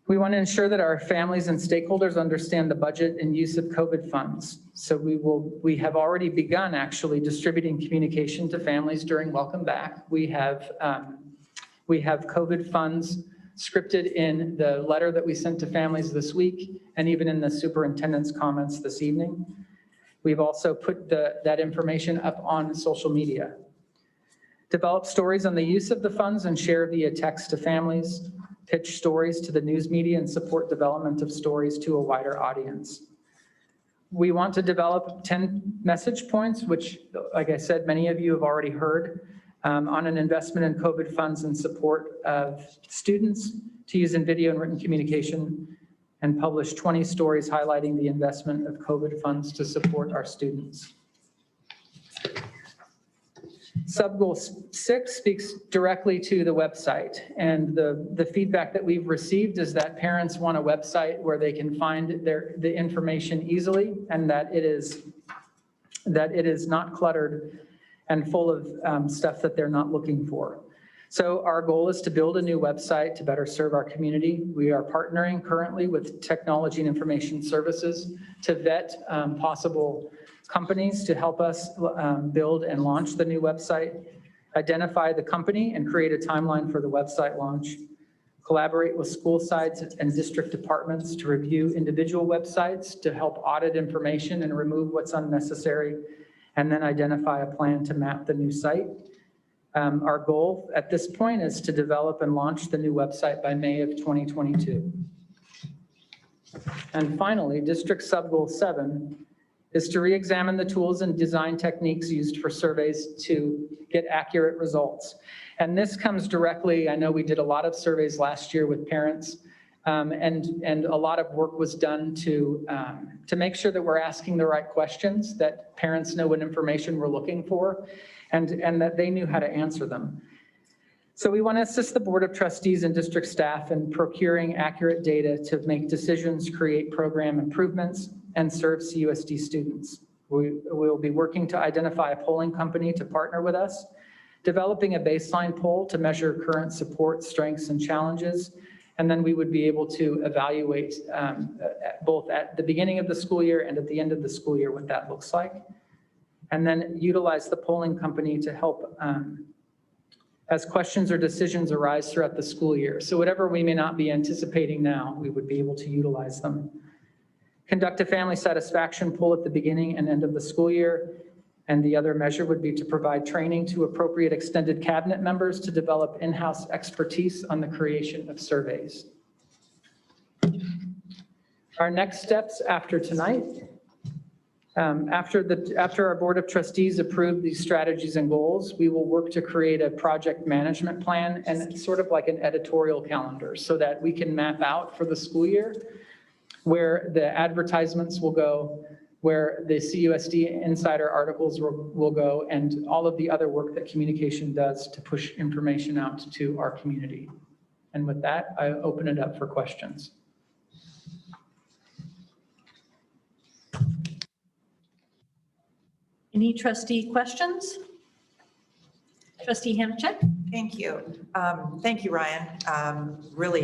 We want to ensure that our families and stakeholders understand the budget and use of COVID funds. So we have already begun actually distributing communication to families during Welcome Back. We have COVID funds scripted in the letter that we sent to families this week and even in the superintendent's comments this evening. We've also put that information up on social media. Develop stories on the use of the funds and share via text to families, pitch stories to the news media and support development of stories to a wider audience. We want to develop 10 message points, which, like I said, many of you have already heard, on an investment in COVID funds in support of students to use in video and written communication, and publish 20 stories highlighting the investment of COVID funds to support our students. Sub-goal 6 speaks directly to the website, and the feedback that we've received is that parents want a website where they can find the information easily and that it is not cluttered and full of stuff that they're not looking for. So our goal is to build a new website to better serve our community. We are partnering currently with Technology and Information Services to vet possible companies to help us build and launch the new website, identify the company and create a timeline for the website launch, collaborate with school sites and district departments to review individual websites to help audit information and remove what's unnecessary, and then identify a plan to map the new site. Our goal at this point is to develop and launch the new website by May of 2022. And finally, District Sub-Goal 7 is to re-examine the tools and design techniques used for surveys to get accurate results. And this comes directly, I know we did a lot of surveys last year with parents, and a lot of work was done to make sure that we're asking the right questions, that parents know what information we're looking for, and that they knew how to answer them. So we want to assist the Board of Trustees and district staff in procuring accurate data to make decisions, create program improvements, and serve CUSD students. We will be working to identify a polling company to partner with us, developing a baseline poll to measure current support, strengths, and challenges, and then we would be able to evaluate both at the beginning of the school year and at the end of the school year what that looks like, and then utilize the polling company to help as questions or decisions arise throughout the school year. So whatever we may not be anticipating now, we would be able to utilize them. Conduct a family satisfaction poll at the beginning and end of the school year, And the other measure would be to provide training to appropriate extended cabinet members to develop in-house expertise on the creation of surveys. Our next steps after tonight, after our Board of Trustees approve these strategies and goals, we will work to create a project management plan and it's sort of like an editorial calendar so that we can map out for the school year where the advertisements will go, where the CUSD insider articles will go, and all of the other work that communication does to push information out to our community. And with that, I open it up for questions. Any trustee questions? Trustee Hamchick? Thank you. Thank you, Ryan. Really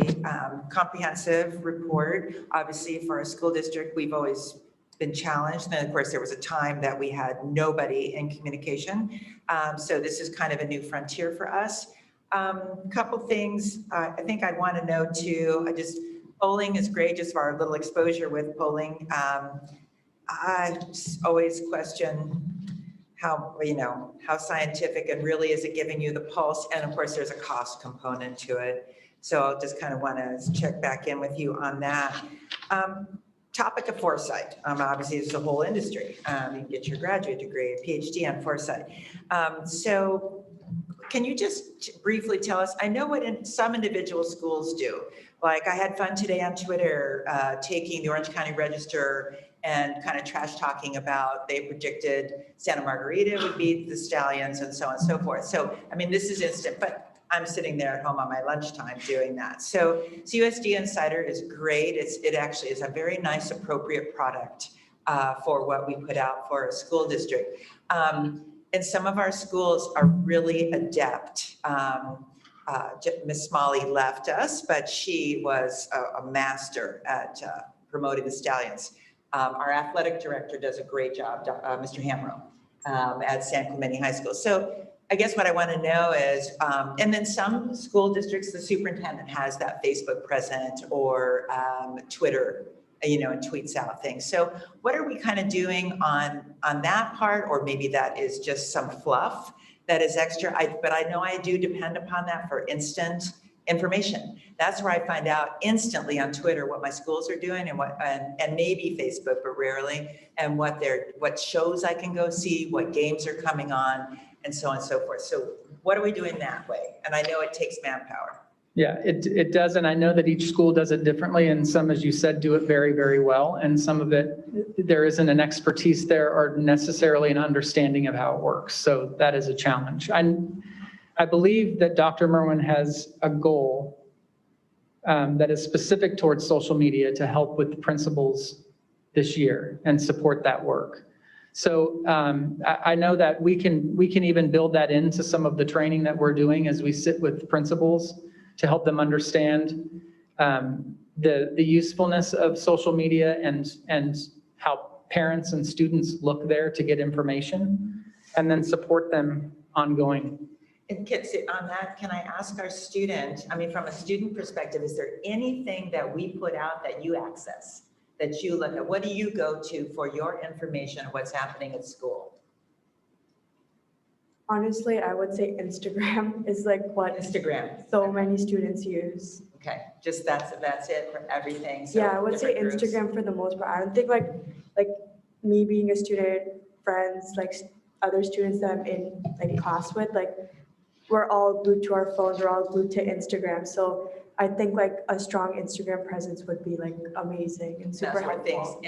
comprehensive report. Obviously, for our school district, we've always been challenged. And of course, there was a time that we had nobody in communication. So this is kind of a new frontier for us. Couple things I think I'd want to know too. Polling is great, just for our little exposure with polling. I just always question how scientific and really is it giving you the pulse? And of course, there's a cost component to it. So I'll just kind of want to check back in with you on that. Topic of foresight. Obviously, it's the whole industry. You can get your graduate degree, a PhD on foresight. So can you just briefly tell us, I know what some individual schools do. Like I had fun today on Twitter, taking the Orange County Register and kind of trash talking about they predicted Santa Margarita would beat the Stallions and so on and so forth. So, I mean, this is instant, but I'm sitting there at home on my lunchtime doing that. So CUSD Insider is great. It actually is a very nice, appropriate product for what we put out for a school district. And some of our schools are really adept. Miss Smalley left us, but she was a master at promoting the Stallions. Our athletic director does a great job, Mr. Hamro, at San Clemente High School. So I guess what I want to know is, and then some school districts, the superintendent has that Facebook present or Twitter, and tweets out things. So what are we kind of doing on that part? Or maybe that is just some fluff that is extra. But I know I do depend upon that for instant information. That's where I find out instantly on Twitter what my schools are doing and maybe Facebook, but rarely, and what shows I can go see, what games are coming on, and so on and so forth. So what are we doing that way? And I know it takes manpower. Yeah, it does. And I know that each school does it differently. And some, as you said, do it very, very well. And some of it, there isn't an expertise there or necessarily an understanding of how it works. So that is a challenge. I believe that Dr. Merwin has a goal that is specific towards social media to help with the principals this year and support that work. So I know that we can even build that into some of the training that we're doing as we sit with principals to help them understand the usefulness of social media and how parents and students look there to get information, and then support them ongoing. And on that, can I ask our student, from a student perspective, is there anything that we put out that you access, that you look at? What do you go to for your information of what's happening at school? Honestly, I would say Instagram is like what so many students use. Okay, just that's it for everything. So yeah, I would say Instagram for the most part. I don't think like me being a student, friends, like other students that I'm in like class with, like we're all glued to our phones, we're all glued to Instagram. So I think like a strong Instagram presence would be like amazing and super helpful.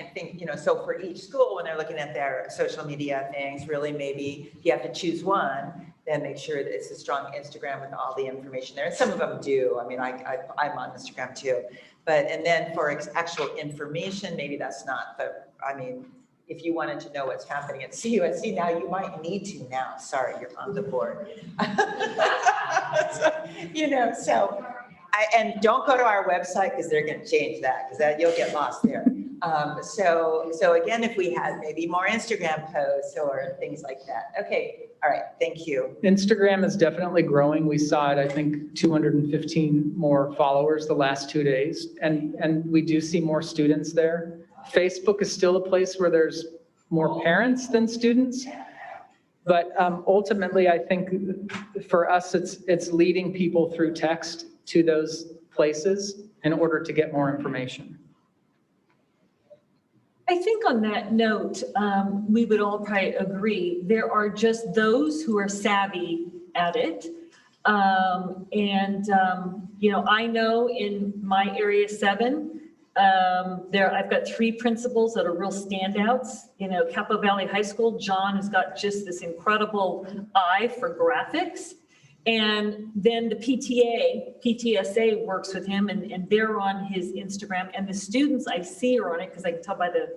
So for each school, when they're looking at their social media things, really maybe if you have to choose one, then make sure that it's a strong Instagram with all the information there. And some of them do. I'm on Instagram too. And then for actual information, maybe that's not. But if you wanted to know what's happening at CUSD now, you might need to now. Sorry, you're on the board. And don't go to our website because they're going to change that because you'll get lost there. So again, if we had maybe more Instagram posts or things like that. Okay, all right, thank you. Instagram is definitely growing. We saw it, I think, 215 more followers the last 2 days, and we do see more students there. Facebook is still a place where there's more parents than students. But ultimately, I think for us, it's leading people through text to those places in order to get more information. I think on that note, we would all probably agree, there are just those who are savvy at it. You know, I know in my area 7, I've got 3 principals that are real standouts. You know, Capo Valley High School, John has got just this incredible eye for graphics. And then the PTSA works with him, and they're on his Instagram. And the students I see are on it because I can tell by the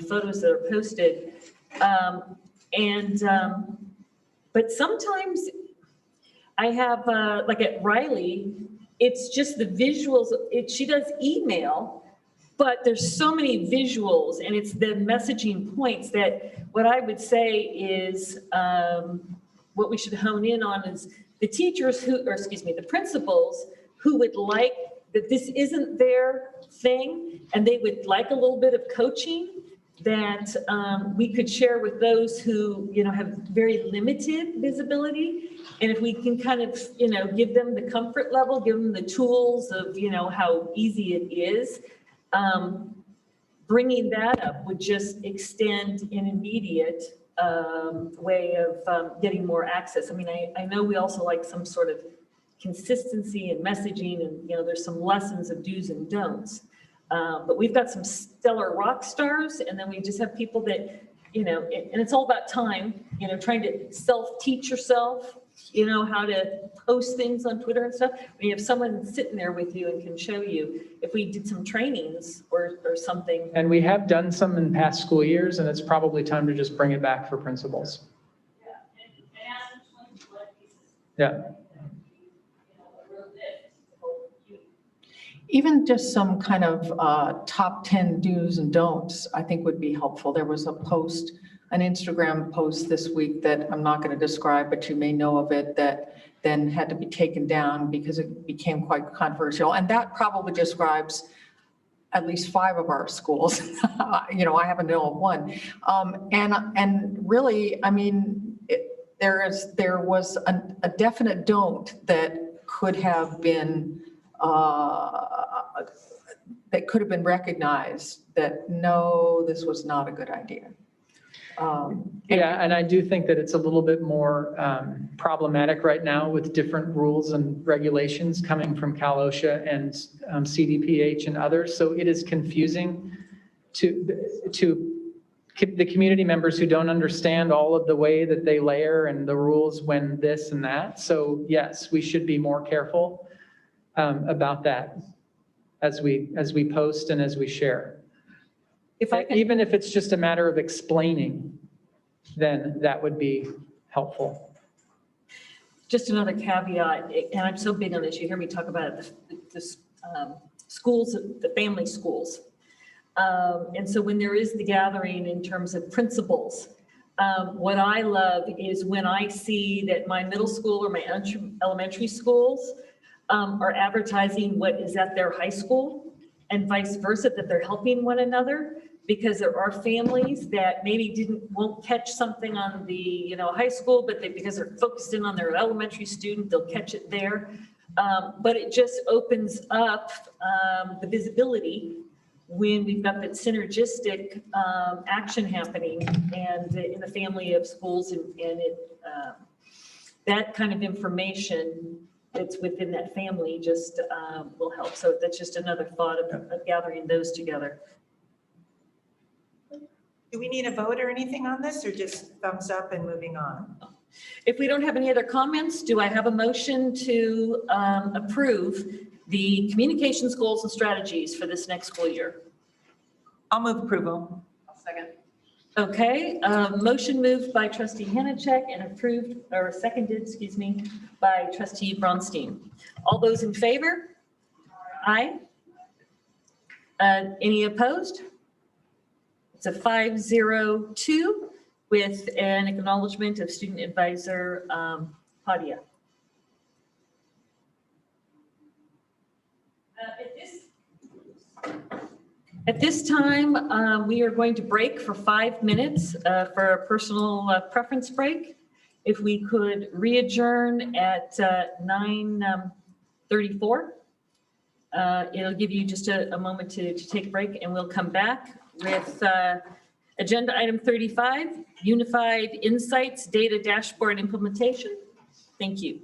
photos that are posted. But sometimes I have, like at Riley, it's just the visuals. She does email, but there's so many visuals, and it's the messaging points that what I would say is what we should hone in on is the teachers the principals who would like that this isn't their thing, and they would like a little bit of coaching that we could share with those who, you know, have very limited visibility. And if we can kind of, you know, give them the comfort level, give them the tools of, you know, how easy it is, bringing that up would just extend an immediate way of getting more access. I mean, I know we also like some sort of consistency and messaging, and, you know, there's some lessons of do's and don'ts. But we've got some stellar rock stars, and then we just have people that, you know, and it's all about time, you know, trying to self-teach yourself, you know, how to post things on Twitter and stuff. When you have someone sitting there with you and can show you, if we did some trainings or something. And we have done some in past school years, and it's probably time to just bring it back for principals. Yeah. Even just some kind of top 10 do's and don'ts, I think would be helpful. There was a post, an Instagram post this week that I'm not going to describe, but you may know of it, that then had to be taken down because it became quite controversial. And that probably describes at least 5 of our schools. You know, I happen to know of one. And really, I mean, there was a definite don't that could have been recognized that no, this was not a good idea. Yeah, and I do think that it's a little bit more problematic right now with different rules and regulations coming from Cal OSHA and CDPH and others. So it is confusing to the community members who don't understand all of the way that they layer and the rules when this and that. So yes, we should be more careful about that as we post and as we share. Even if it's just a matter of explaining, then that would be helpful. Just another caveat, and I'm so big on this, you hear me talk about the schools, the family schools. And so when there is the gathering in terms of principals, what I love is when I see that my middle school or my elementary schools are advertising what is at their high school and vice versa, that they're helping one another, because there are families that maybe won't catch something on the high school, but because they're focused in on their elementary student, they'll catch it there. But it just opens up the visibility when we've got that synergistic action happening and in the family of schools, and that kind of information that's within that family just will help. So that's just another thought of gathering those together. Do we need a vote or anything on this, or just thumbs up and moving on? If we don't have any other comments, do I have a motion to approve the communications goals and strategies for this next school year? I'll move approval. I'll second. Okay, motion moved by trustee Hanachek and approved, or seconded, excuse me, by trustee Bronstein. All those in favor? Aye. Any opposed? It's a 502 with an acknowledgement of student advisor Padia. At this time, we are going to break for 5 minutes for a personal preference break. If we could re-adjourn at 9:34, it'll give you just a moment to take a break, and we'll come back with agenda item 35, Unified Insights Data Dashboard Implementation. Thank you.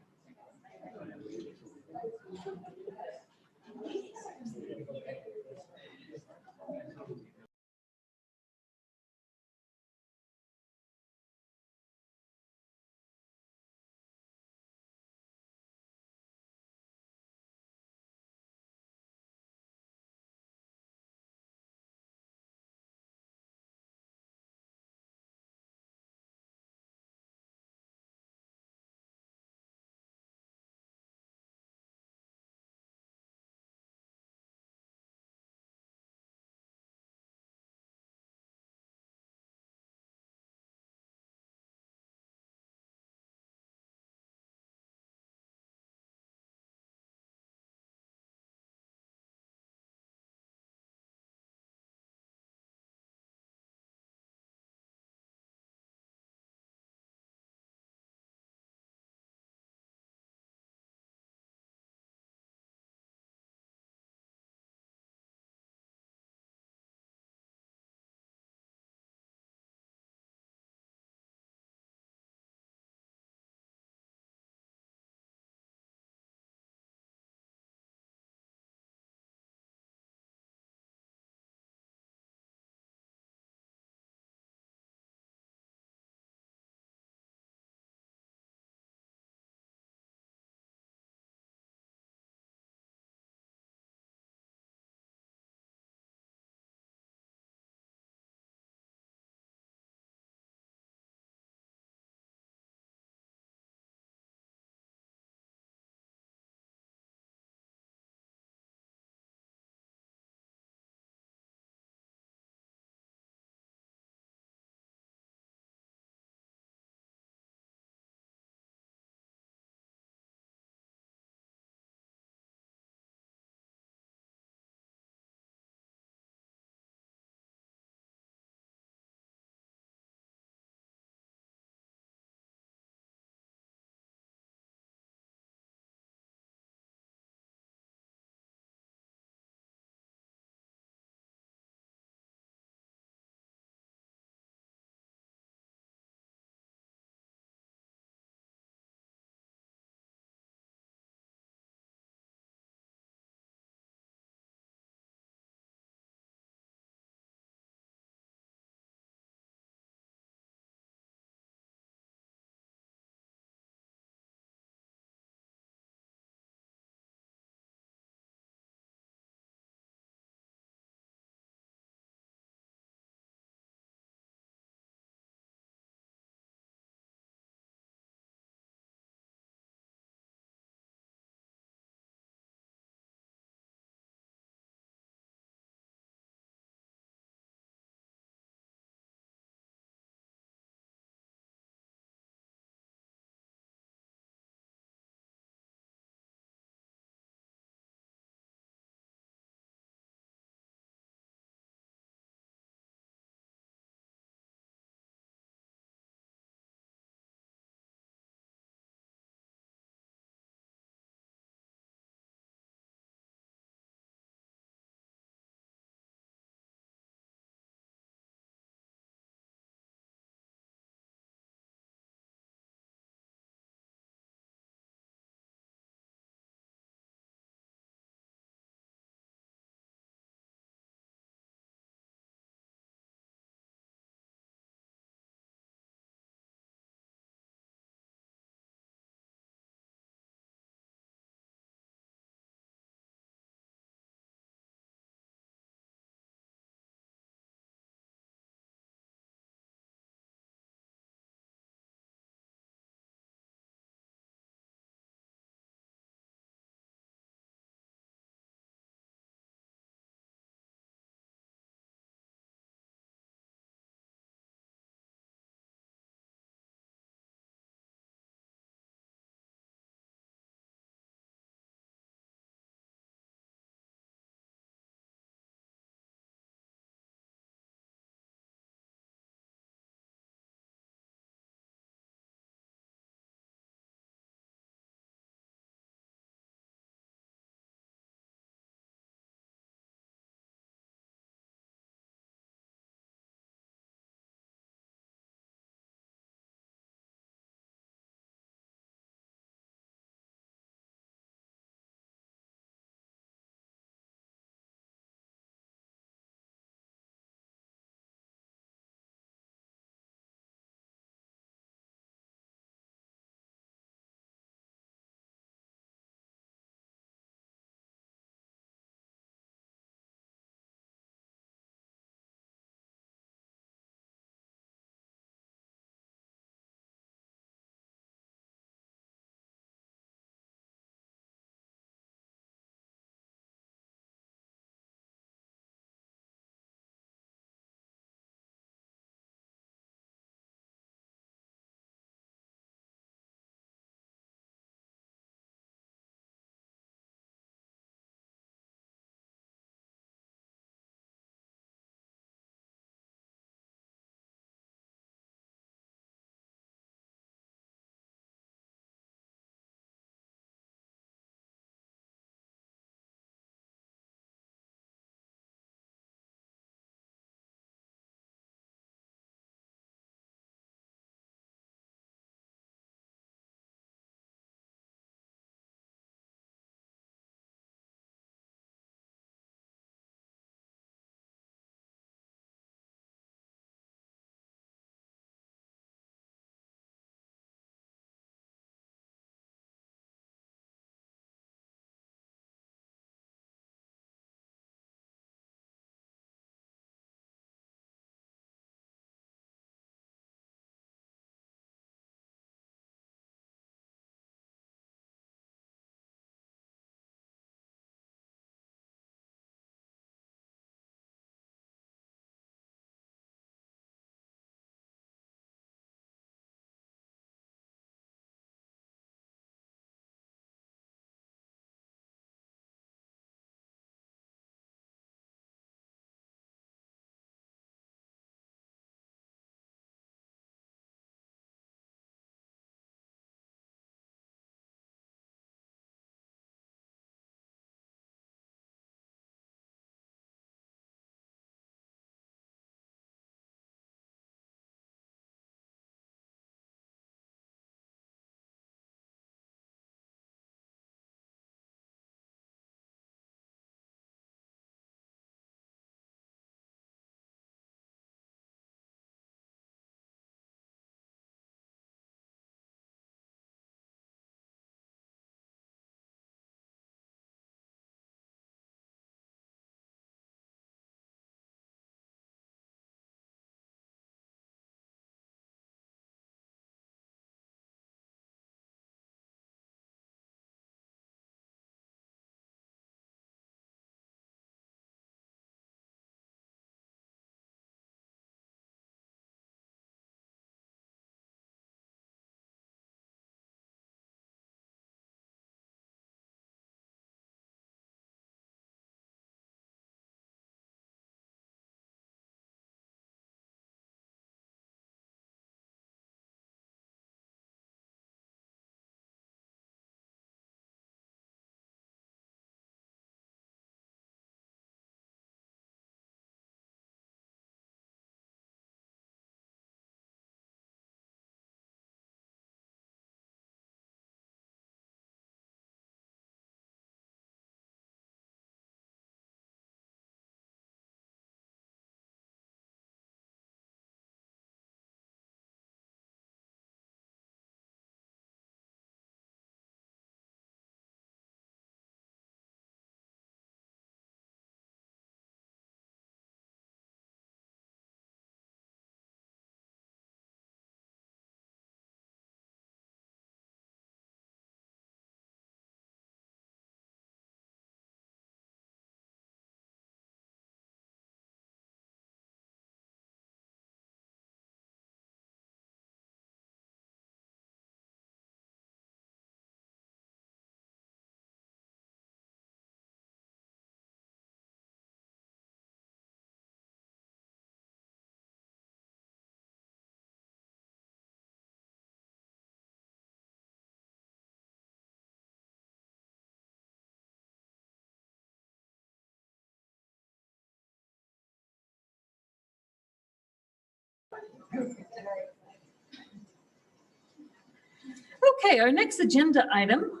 Okay, our next agenda item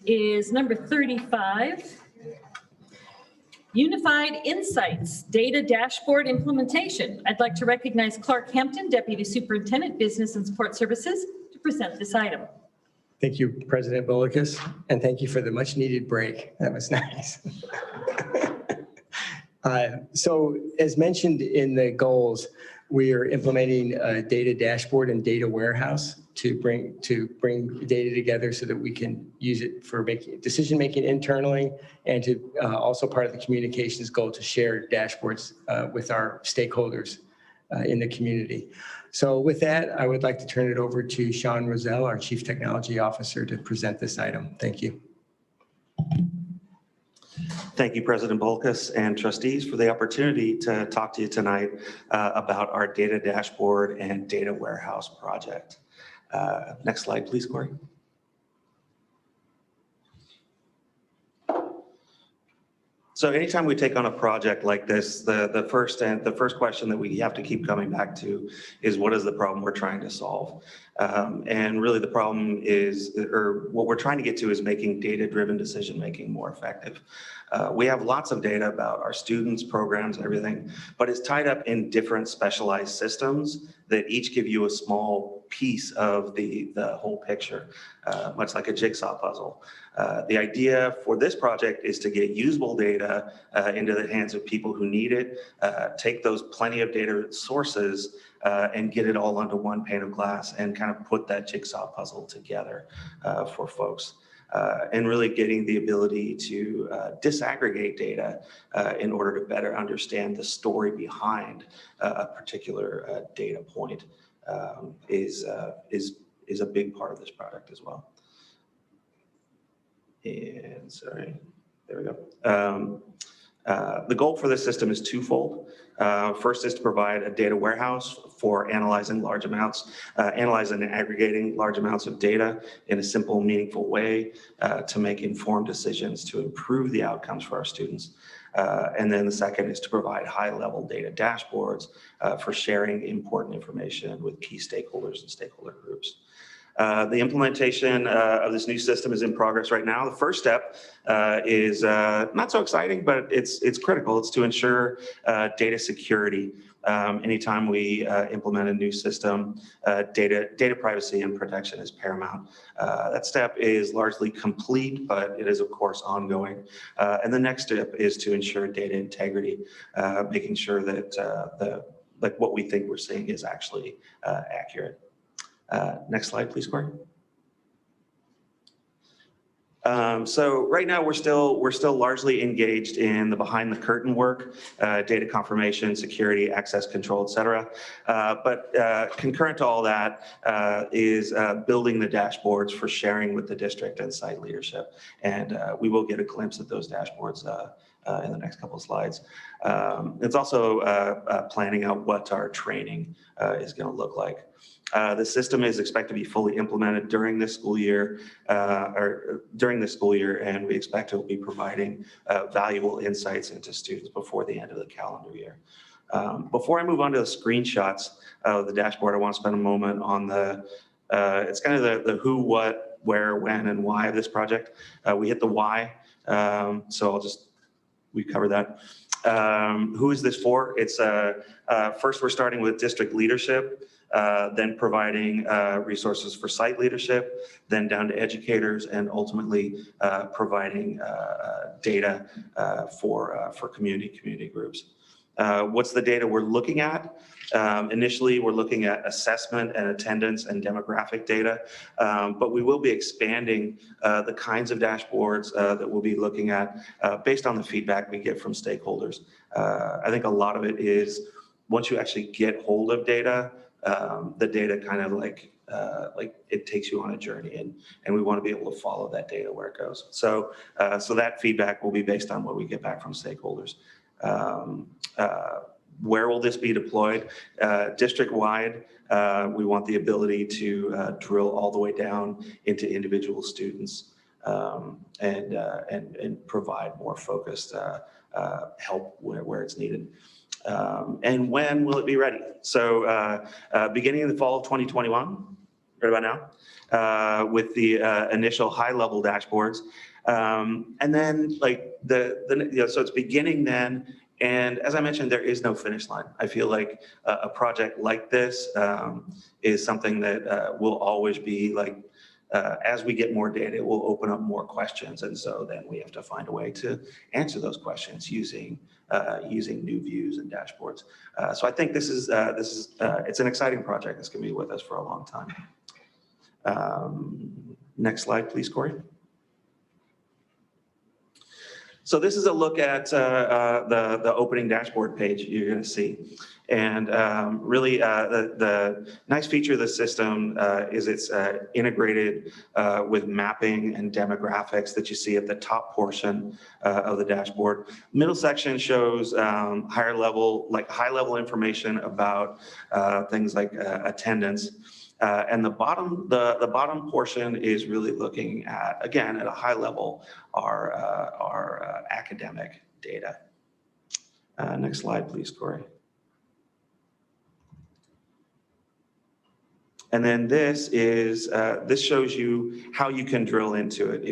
is number 35. Unified Insights Data Dashboard Implementation. I'd like to recognize Clark Hampton, Deputy Superintendent, Business and Support Services, to present this item. Thank you, President Bolekis, and thank you for the much needed break. That was nice. So as mentioned in the goals, we are implementing a data dashboard and data warehouse to bring data together so that we can use it for decision making internally, and to also part of the communications goal to share dashboards with our stakeholders in the community. So with that, I would like to turn it over to Sean Rozelle, our Chief Technology Officer, to present this item. Thank you. Thank you, President Bolkus and trustees, for the opportunity to talk to you tonight about our data dashboard and data warehouse project. Next slide, please, Corey. So anytime we take on a project like this, the first question that we have to keep coming back to is, what is the problem we're trying to solve? And really the problem is, or what we're trying to get to, is making data-driven decision-making more effective. We have lots of data about our students, programs, everything, but it's tied up in different specialized systems that each give you a small piece of the whole picture, much like a jigsaw puzzle. The idea for this project is to get usable data into the hands of people who need it, take those plenty of data sources and get it all onto one pane of glass and kind of put that jigsaw puzzle together for folks. And really getting the ability to disaggregate data in order to better understand the story behind a particular data point is a big part of this product as well. And sorry, there we go. The goal for this system is twofold. First is to provide a data warehouse for analyzing and aggregating large amounts of data in a simple, meaningful way to make informed decisions to improve the outcomes for our students. And then the second is to provide high-level data dashboards for sharing important information with key stakeholders and stakeholder groups. The implementation of this new system is in progress right now. The first step is not so exciting, but it's critical. It's to ensure data security. Anytime we implement a new system, data privacy and protection is paramount. That step is largely complete, but it is of course ongoing. And the next step is to ensure data integrity, making sure that what we think we're seeing is actually accurate. Next slide, please, Corey. So right now we're still largely engaged in the behind the curtain work, data confirmation, security, access control, et cetera. But concurrent to all that is building the dashboards for sharing with the district and site leadership. And we will get a glimpse at those dashboards in the next couple of slides. It's also planning out what our training is going to look like. The system is expected to be fully implemented during this school year, and we expect it will be providing valuable insights into students before the end of the calendar year. Before I move on to the screenshots of the dashboard, I want to spend a moment on it's kind of the who, what, where, when, and why of this project. We hit the why, so we covered that. Who is this for? It's first we're starting with district leadership, then providing resources for site leadership, then down to educators, and ultimately providing data for community groups. What's the data we're looking at? Initially, we're looking at assessment and attendance and demographic data, but we will be expanding the kinds of dashboards that we'll be looking at based on the feedback we get from stakeholders. I think a lot of it is once you actually get hold of data, the data kind of like it takes you on a journey, and we want to be able to follow that data where it goes. So that feedback will be based on what we get back from stakeholders. Where will this be deployed? District-wide, we want the ability to drill all the way down into individual students and provide more focused help where it's needed. And when will it be ready? So beginning in the fall of 2021, right about now, with the initial high-level dashboards. And then like so it's beginning then. And as I mentioned, there is no finish line. I feel like a project like this is something that will always be like, as we get more data, it will open up more questions. And so then we have to find a way to answer those questions using new views and dashboards. So I think this is it's an exciting project that's going to be with us for a long time. Next slide, please, Corey. So this is a look at the opening dashboard page you're going to see. And really the nice feature of the system is it's integrated with mapping and demographics that you see at the top portion of the dashboard. Middle section shows high level information about things like attendance. And the bottom portion is really looking at, again, at a high level, our academic data. Next slide, please, Corey. And then this shows you how you can drill into it.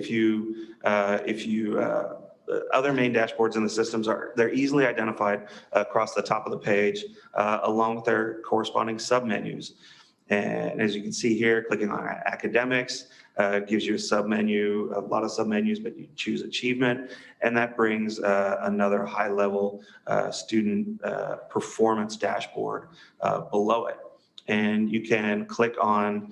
Other main dashboards in the systems they're easily identified across the top of the page, along with their corresponding submenus. And as you can see here, clicking on academics gives you a submenu, a lot of submenus, but you choose achievement, and that brings another high-level student performance dashboard below it. And you can click on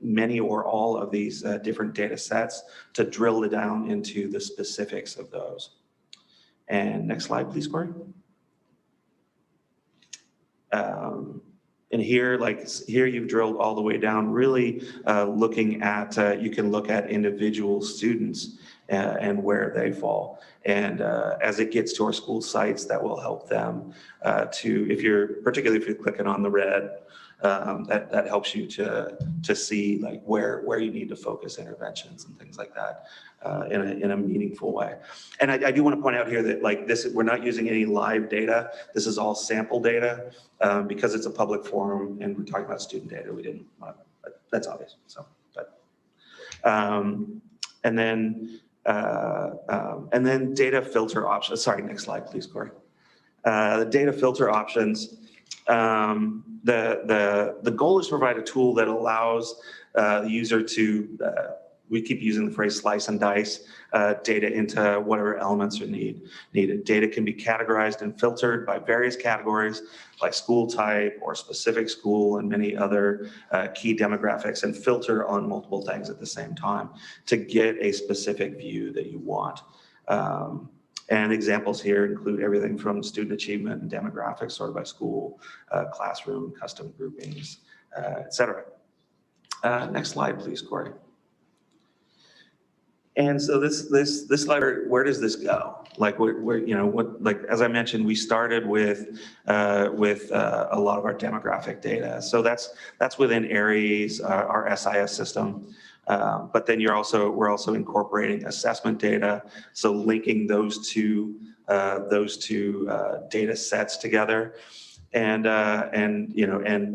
many or all of these different data sets to drill it down into the specifics of those. And next slide, please, Corey. And here you've drilled all the way down, really looking at, you can look at individual students and where they fall. And as it gets to our school sites, that will help them particularly if you're clicking on the red, that helps you to see like where you need to focus interventions and things like that in a meaningful way. And I do want to point out here that like this, we're not using any live data. This is all sample data because it's a public forum and we're talking about student data. We didn't want to, that's obvious. So, but and then data filter options. Sorry, next slide, please, Corey. The data filter options. The goal is to provide a tool that allows the user to, we keep using the phrase slice and dice data into whatever elements are needed. Data can be categorized and filtered by various categories like school type or specific school and many other key demographics, and filter on multiple things at the same time to get a specific view that you want. And examples here include everything from student achievement and demographics sorted by school, classroom, custom groupings, et cetera. Next slide, please, Corey. And so this slide, where does this go? Like as I mentioned, we started with a lot of our demographic data. So that's within Aries, our SIS system. But then we're also incorporating assessment data, so linking those two data sets together. And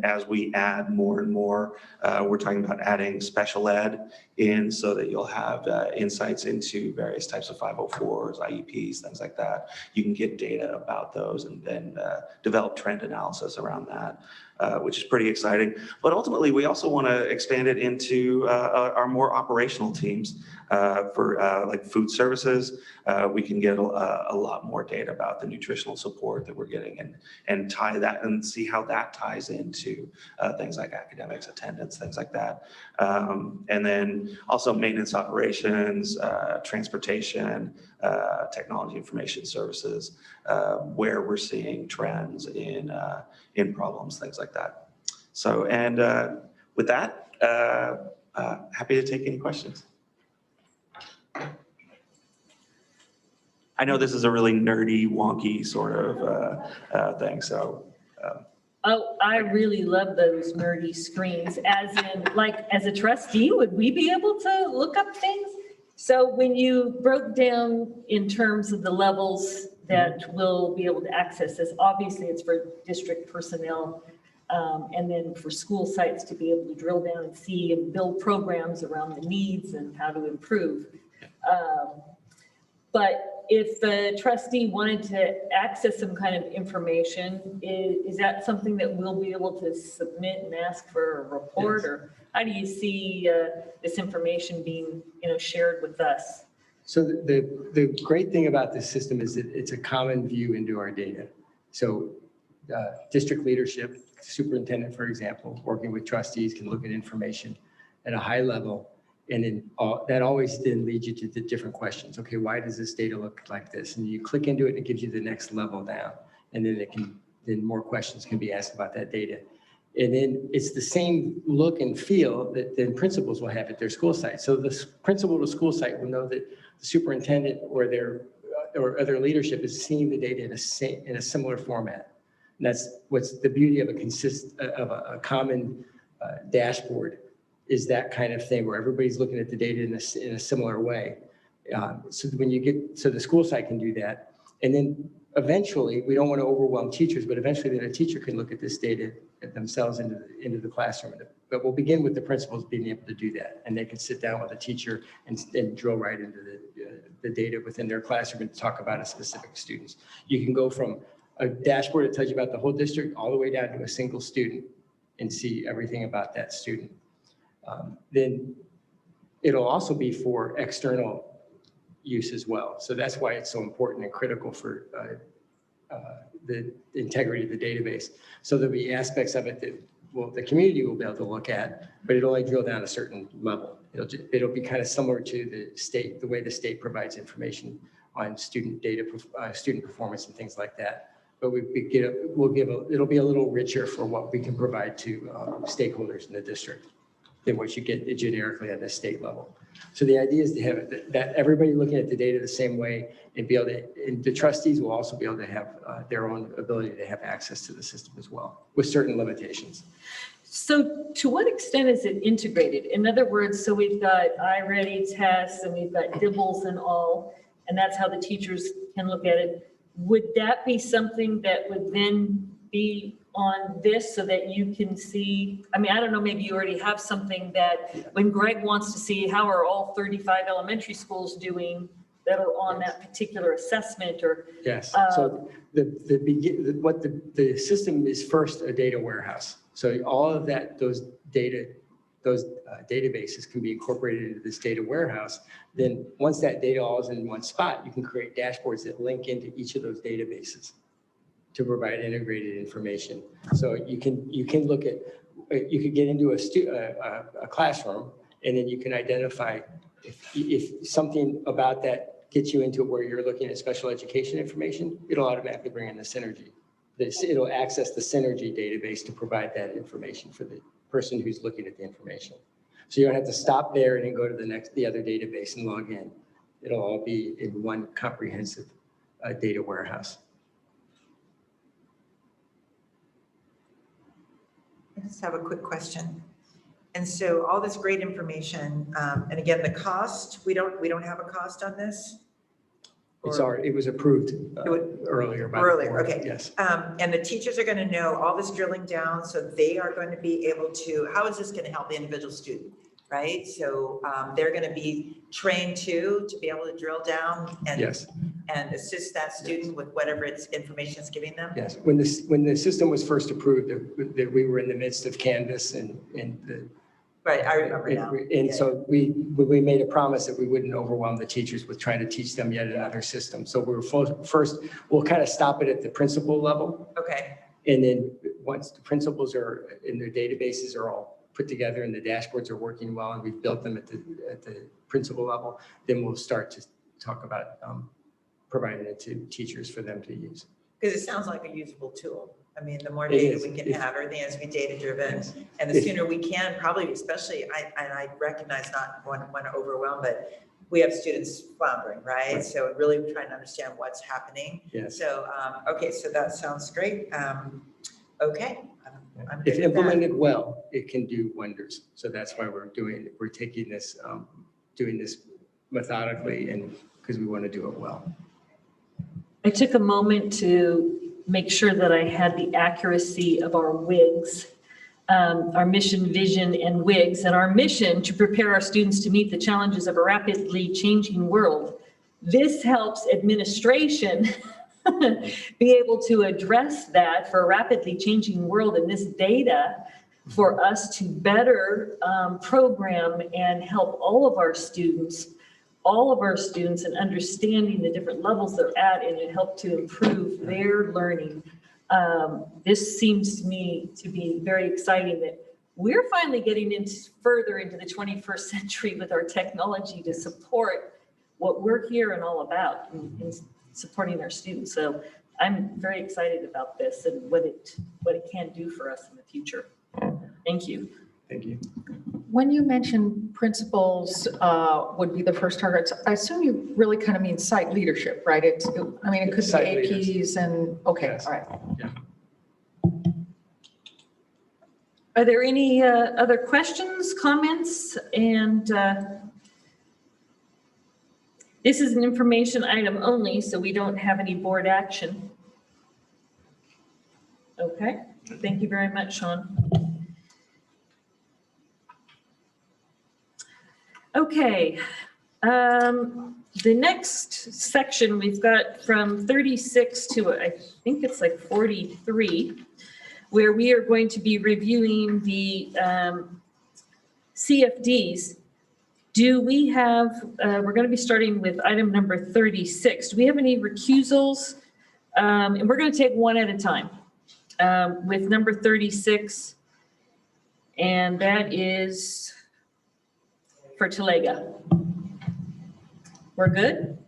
as we add more and more, we're talking about adding special ed in so that you'll have insights into various types of 504s, IEPs, things like that. You can get data about those and then develop trend analysis around that, which is pretty exciting. But ultimately, we also want to expand it into our more operational teams. For like food services, we can get a lot more data about the nutritional support that we're getting and tie that and see how that ties into things like academics, attendance, things like that. And then also maintenance operations, transportation, technology information services, where we're seeing trends in problems, things like that. So, and with that, happy to take any questions. I know this is a really nerdy, wonky sort of thing, so. Oh, I really love those nerdy screens. As in, like, as a trustee, would we be able to look up things? So when you broke down in terms of the levels that will be able to access this. Obviously, it's for district personnel, and then for school sites to be able to drill down and see and build programs around the needs and how to improve. But if the trustee wanted to access some kind of information, is that something that we'll be able to submit and ask for a report? Yes. Or how do you see this information being, shared with us? So the great thing about this system is that it's a common view into our data. So district leadership, superintendent, for example, working with trustees can look at information at a high level. And then that always then leads you to the different questions. Okay, why does this data look like this? And you click into it and it gives you the next level down. And then then more questions can be asked about that data. And then it's the same look and feel that then principals will have at their school site. So the principal to school site will know that the superintendent or other leadership is seeing the data in a similar format. And that's what's the beauty of a common dashboard, is that kind of thing where everybody's looking at the data in a similar way. So the school site can do that. And then eventually, we don't want to overwhelm teachers, but eventually then a teacher can look at this data themselves into the classroom. But we'll begin with the principals being able to do that. And they can sit down with a teacher and drill right into the data within their classroom and talk about a specific students. You can go from a dashboard that tells you about the whole district all the way down to a single student and see everything about that student. Then it'll also be for external use as well. So that's why it's so important and critical for the integrity of the database. So there'll be aspects of it that the community will be able to look at, but it'll only drill down a certain level. It'll be kind of similar to the way the state provides information on student data, student performance and things like that. But it'll be a little richer for what we can provide to stakeholders in the district than what you get generically at the state level. So the idea is to have that everybody looking at the data the same way and and the trustees will also be able to have their own ability to have access to the system as well, with certain limitations. So to what extent is it integrated? In other words, so we've got iReady tests and we've got DIBELS and all, and that's how the teachers can look at it. Would that be something that would then be on this so that you can see, I don't know, maybe you already have something that when Greg wants to see how are all 35 elementary schools doing that are on that particular assessment or. Yes, so the system is first a data warehouse. So all of those databases can be incorporated into this data warehouse. Then once that data all is in one spot, you can create dashboards that link into each of those databases to provide integrated information. So you can look at, you could get into a classroom and then you can identify if something about that gets you into where you're looking at special education information, it'll automatically bring in the Synergy. It'll access the Synergy database to provide that information for the person who's looking at the information. So you don't have to stop there and then go to the other database and log in. It'll all be in one comprehensive data warehouse. I just have a quick question. And so all this great information, and again, the cost, we don't have a cost on this? It was approved earlier. Earlier, okay. Yes. And the teachers are going to know all this drilling down, so they are going to be able to, how is this going to help the individual student, right? So they're going to be trained to be able to drill down and assist that student with whatever its information is giving them? Yes, when the system was first approved, that we were in the midst of Canvas and the. Right, I remember now. And so we made a promise that we wouldn't overwhelm the teachers with trying to teach them yet another system. So we were first, we'll kind of stop it at the principal level. Okay. And then once the principals are in their databases are all put together and the dashboards are working well and we've built them at the principal level, then we'll start to talk about providing it to teachers for them to use. Because it sounds like a usable tool. I mean, the more data we can have, everything has to be data driven, and the sooner we can, probably, especially, I recognize not want to overwhelm, but we have students floundering, right? So really trying to understand what's happening. Yes. So, okay, so that sounds great. Okay. I'm If good with implemented well, it can do wonders. So that's why we're taking this, doing this methodically and because we want to do it well. I took a moment to make sure that I had the accuracy of our WIGs, our mission, vision, and WIGs, and our mission to prepare our students to meet the challenges of a rapidly changing world. This helps administration be able to address that for a rapidly changing world, and this data for us to better program and help all of our students in understanding the different levels they're at and to help to improve their learning. This seems to me to be very exciting that we're finally getting further into the 21st century with our technology to support what we're here and all about in supporting our students. So I'm very excited about this and what it can do for us in the future. Thank you. Thank you. When you mention principals would be the first targets, I assume you really kind of mean site leadership, right? It could be Site APs leaders. and, okay, Yes. all right. Are there any other questions, comments? And this is an information item only, so we don't have any board action. Okay, thank you very much, Sean. Okay, the next section we've got from 36 to I think it's like 43, where we are going to be reviewing the CFDs. Do we have, we're going to be starting with item number 36. Do we have any recusals? And we're going to take one at a time with number 36. And that is for Talega. We're good?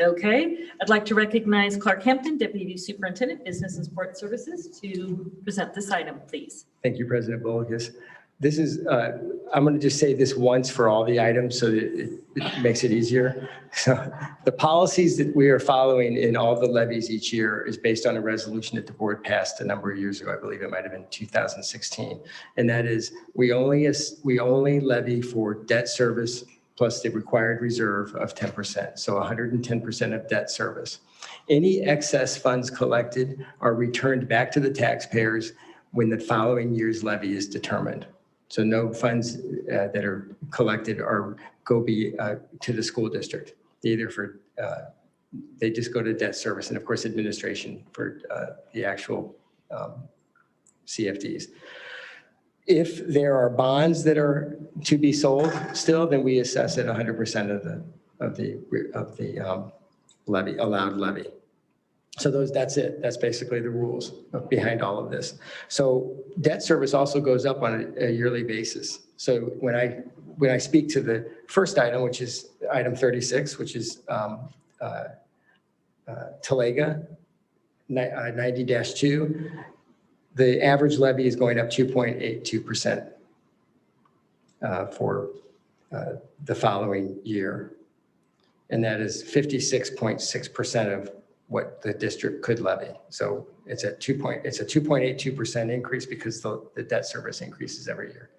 Okay. I'd like to recognize Clark Hampton, Deputy Superintendent, Business and Support Services, to present this item, please. Thank you, President Bolkus. This is, I'm going to just say this once for all the items so that it makes it easier. So the policies that we are following in all the levies each year is based on a resolution that the board passed a number of years ago. I believe it might have been 2016. And that is we only levy for debt service plus the required reserve of 10%. So 110% of debt service. Any excess funds collected are returned back to the taxpayers when the following year's levy is determined. So no funds that are collected go to the school district. They just go to debt service and of course administration for the actual CFDs. If there are bonds that are to be sold still, then we assess it 100% of the levy, allowed levy. So that's it. That's basically the rules behind all of this. So debt service also goes up on a yearly basis. So when I speak to the first item, which is item 36, which is Talega 90-2, the average levy is going up 2.82% for the following year. And that is 56.6% of what the district could levy. So it's a 2.82% increase because the debt service increases every year.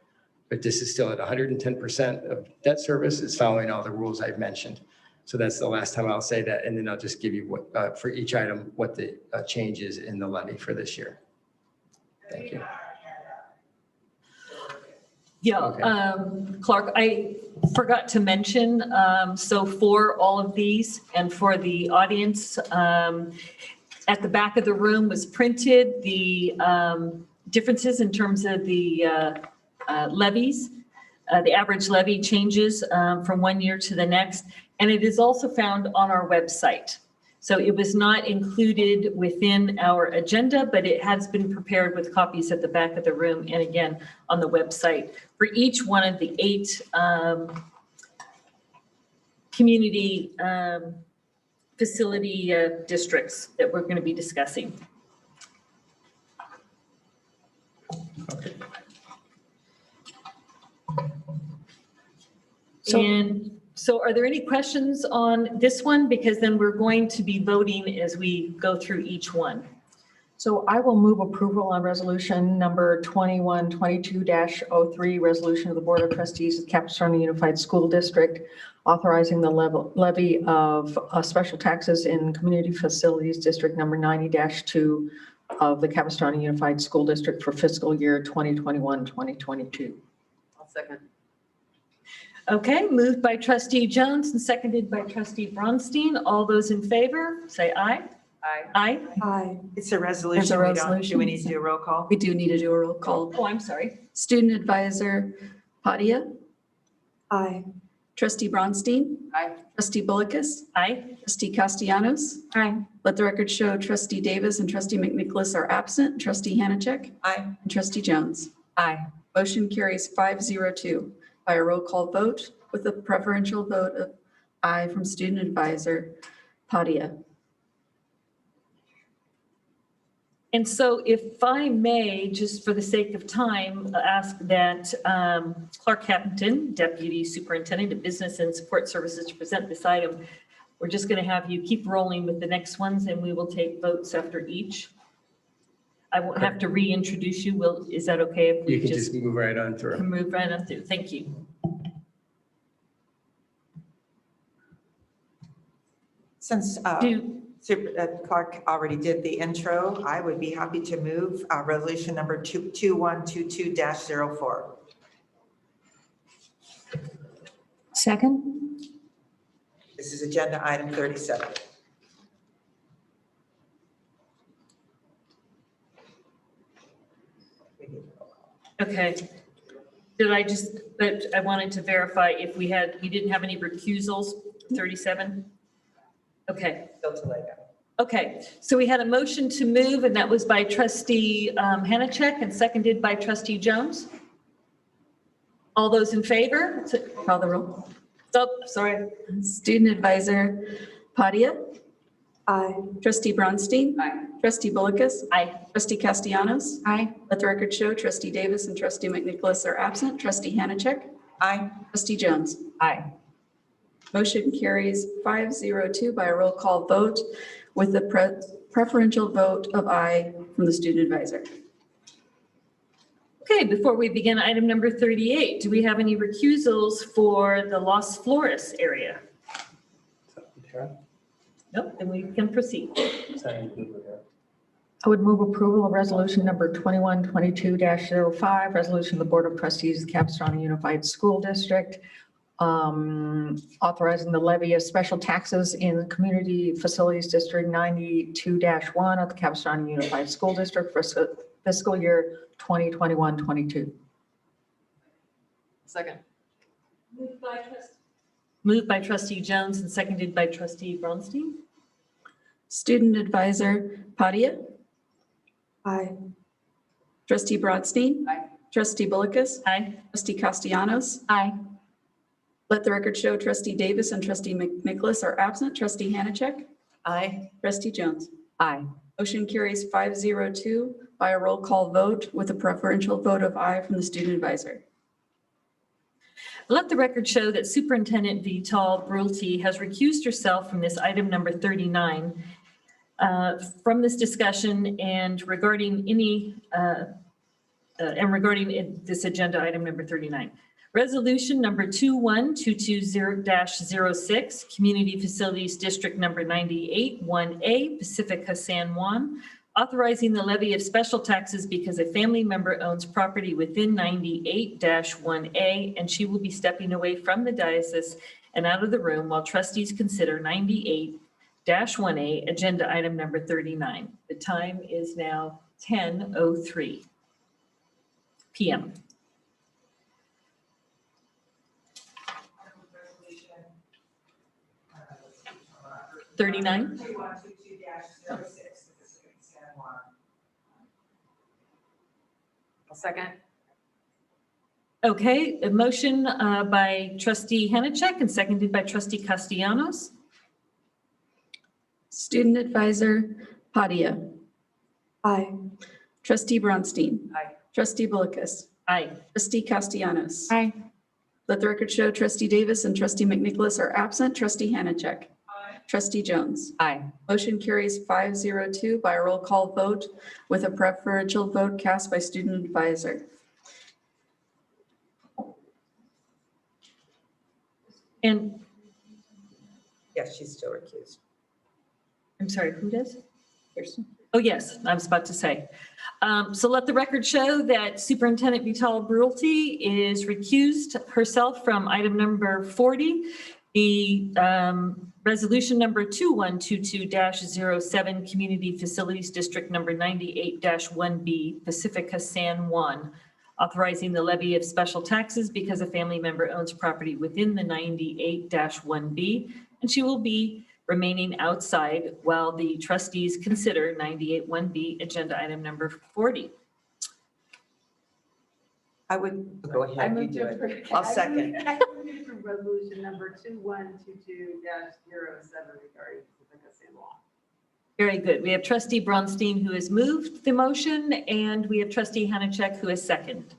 But this is still at 110% of debt service. It's following all the rules I've mentioned. So that's the last time I'll say that. And then I'll just give you what, for each item, what the change is in the levy for this year. Thank you. Yeah, Okay. Clark, I forgot to mention, so for all of these and for the audience, at the back of the room was printed the differences in terms of the levies, the average levy changes from one year to the next, and it is also found on our website. So it was not included within our agenda, but it has been prepared with copies at the back of the room and again on the website for each one of the 8 community facility districts that we're going to be discussing. Okay. So are there any questions on this one? Because then we're going to be voting as we go through each one. So I will move approval on resolution number 2122-03, resolution of the Board of Trustees of Capistrano Unified School District, authorizing the levy of special taxes in Community Facilities District number 90-2 of the Capistrano Unified School District for fiscal year 2021-2022. I'll second. Okay, moved by trustee Jones and seconded by trustee Bronstein. All those in favor, say aye. Aye. Aye. Aye. It's a resolution. There's a We don't- resolution. Do we need to do a roll call? We do need to do a roll call. Oh, I'm sorry. Student advisor Padia, Aye. trustee Bronstein, Aye. trustee Bullicus, Aye. trustee Castellanos. Aye. Let the record show trustee Davis and trustee McNicholas are absent. Trustee Hanachek Aye. and trustee Jones. Aye. Motion carries 502 by a roll call vote with a preferential vote of aye from student advisor Padia. And so if I may, just for the sake of time, ask that Clark Hampton, Deputy Superintendent of Business and Support Services, to present this item. We're just going to have you keep rolling with the next ones and we will take votes after each. I won't have to reintroduce you. Is that okay if we You can just move right on through. move right on through? Thank you. Since Clark already did the intro, I would be happy to move resolution number 2122-04. Second? This is agenda item 37. Okay. But I wanted to verify if we didn't have any recusals, 37? Okay. Still too late. Okay, so we had a motion to move, and that was by trustee Hanachek and seconded by trustee Jones. All those in favor? Call the roll. Oh, sorry. Student advisor Padia, Aye. trustee Bronstein. Aye. Trustee Bullicus. Aye. Trustee Castellanos. Aye. Let the record show trustee Davis and trustee McNicholas are absent. Trustee Hanachek. Aye. Trustee Jones. Aye. Motion carries 502 by a roll call vote with a preferential vote of aye from the student advisor. Okay, before we begin item number 38, do we have any recusals for the Los Flores area? Nope, then we can proceed. I would move approval of resolution number 2122-05, resolution of the Board of Trustees of Capistrano Unified School District, authorizing the levy of special taxes in Community Facilities District 92-1 of the Capistrano Unified School District for fiscal year 2021-22. Second. Moved by trustee Jones and seconded by trustee Bronstein. Student advisor Padia, Aye. trustee Bronstein. Aye. Trustee Bullicus. Aye. Trustee Castellanos. Aye. Let the record show trustee Davis and trustee McNicholas are absent. Trustee Hanachek. Aye. Trustee Jones. Aye. Motion carries 502 by a roll call vote with a preferential vote of aye from the student advisor. Let the record show that Superintendent Vital Brulti has recused herself from this item number 39 from this discussion and regarding this agenda item number 39. Resolution number 21220-06, Community Facilities District number 98, 1A, Pacifica San Juan, authorizing the levy of special taxes because a family member owns property within 98-1A, and she will be stepping away from the diocese and out of the room while trustees consider 98-1A, agenda item number 39. The time is now 10:03 p.m. $39. Second. Okay, a motion by trustee Hanachek and seconded by trustee Castellanos. Student advisor Padia. Aye. Trustee Bronstein. Aye. Trustee Bullicus. Aye. Trustee Castellanos. Aye. Let the record show trustee Davis and trustee McNicholas are absent. Trustee Hanachek. Aye. Trustee Jones. Aye. Motion carries 502 by a roll call vote with a preferential vote cast by student advisor. And Yes, she's still recused. I'm sorry, who does? Kirsten? Oh, yes, I was about to say. So let the record show that Superintendent Vital Brulte is recused herself from item number 40, the resolution number 2122-07, Community Facilities District number 98-1B, Pacifica San Juan, authorizing the levy of special taxes because a family member owns property within the 98-1B, and she will be remaining outside while the trustees consider 98-1B agenda item number 40. I would, go ahead, you do it. I'll second. Resolution number 2122-07 regarding Pacifica San Juan. Very good. We have trustee Bronstein who has moved the motion, and we have trustee Hanachek who has seconded.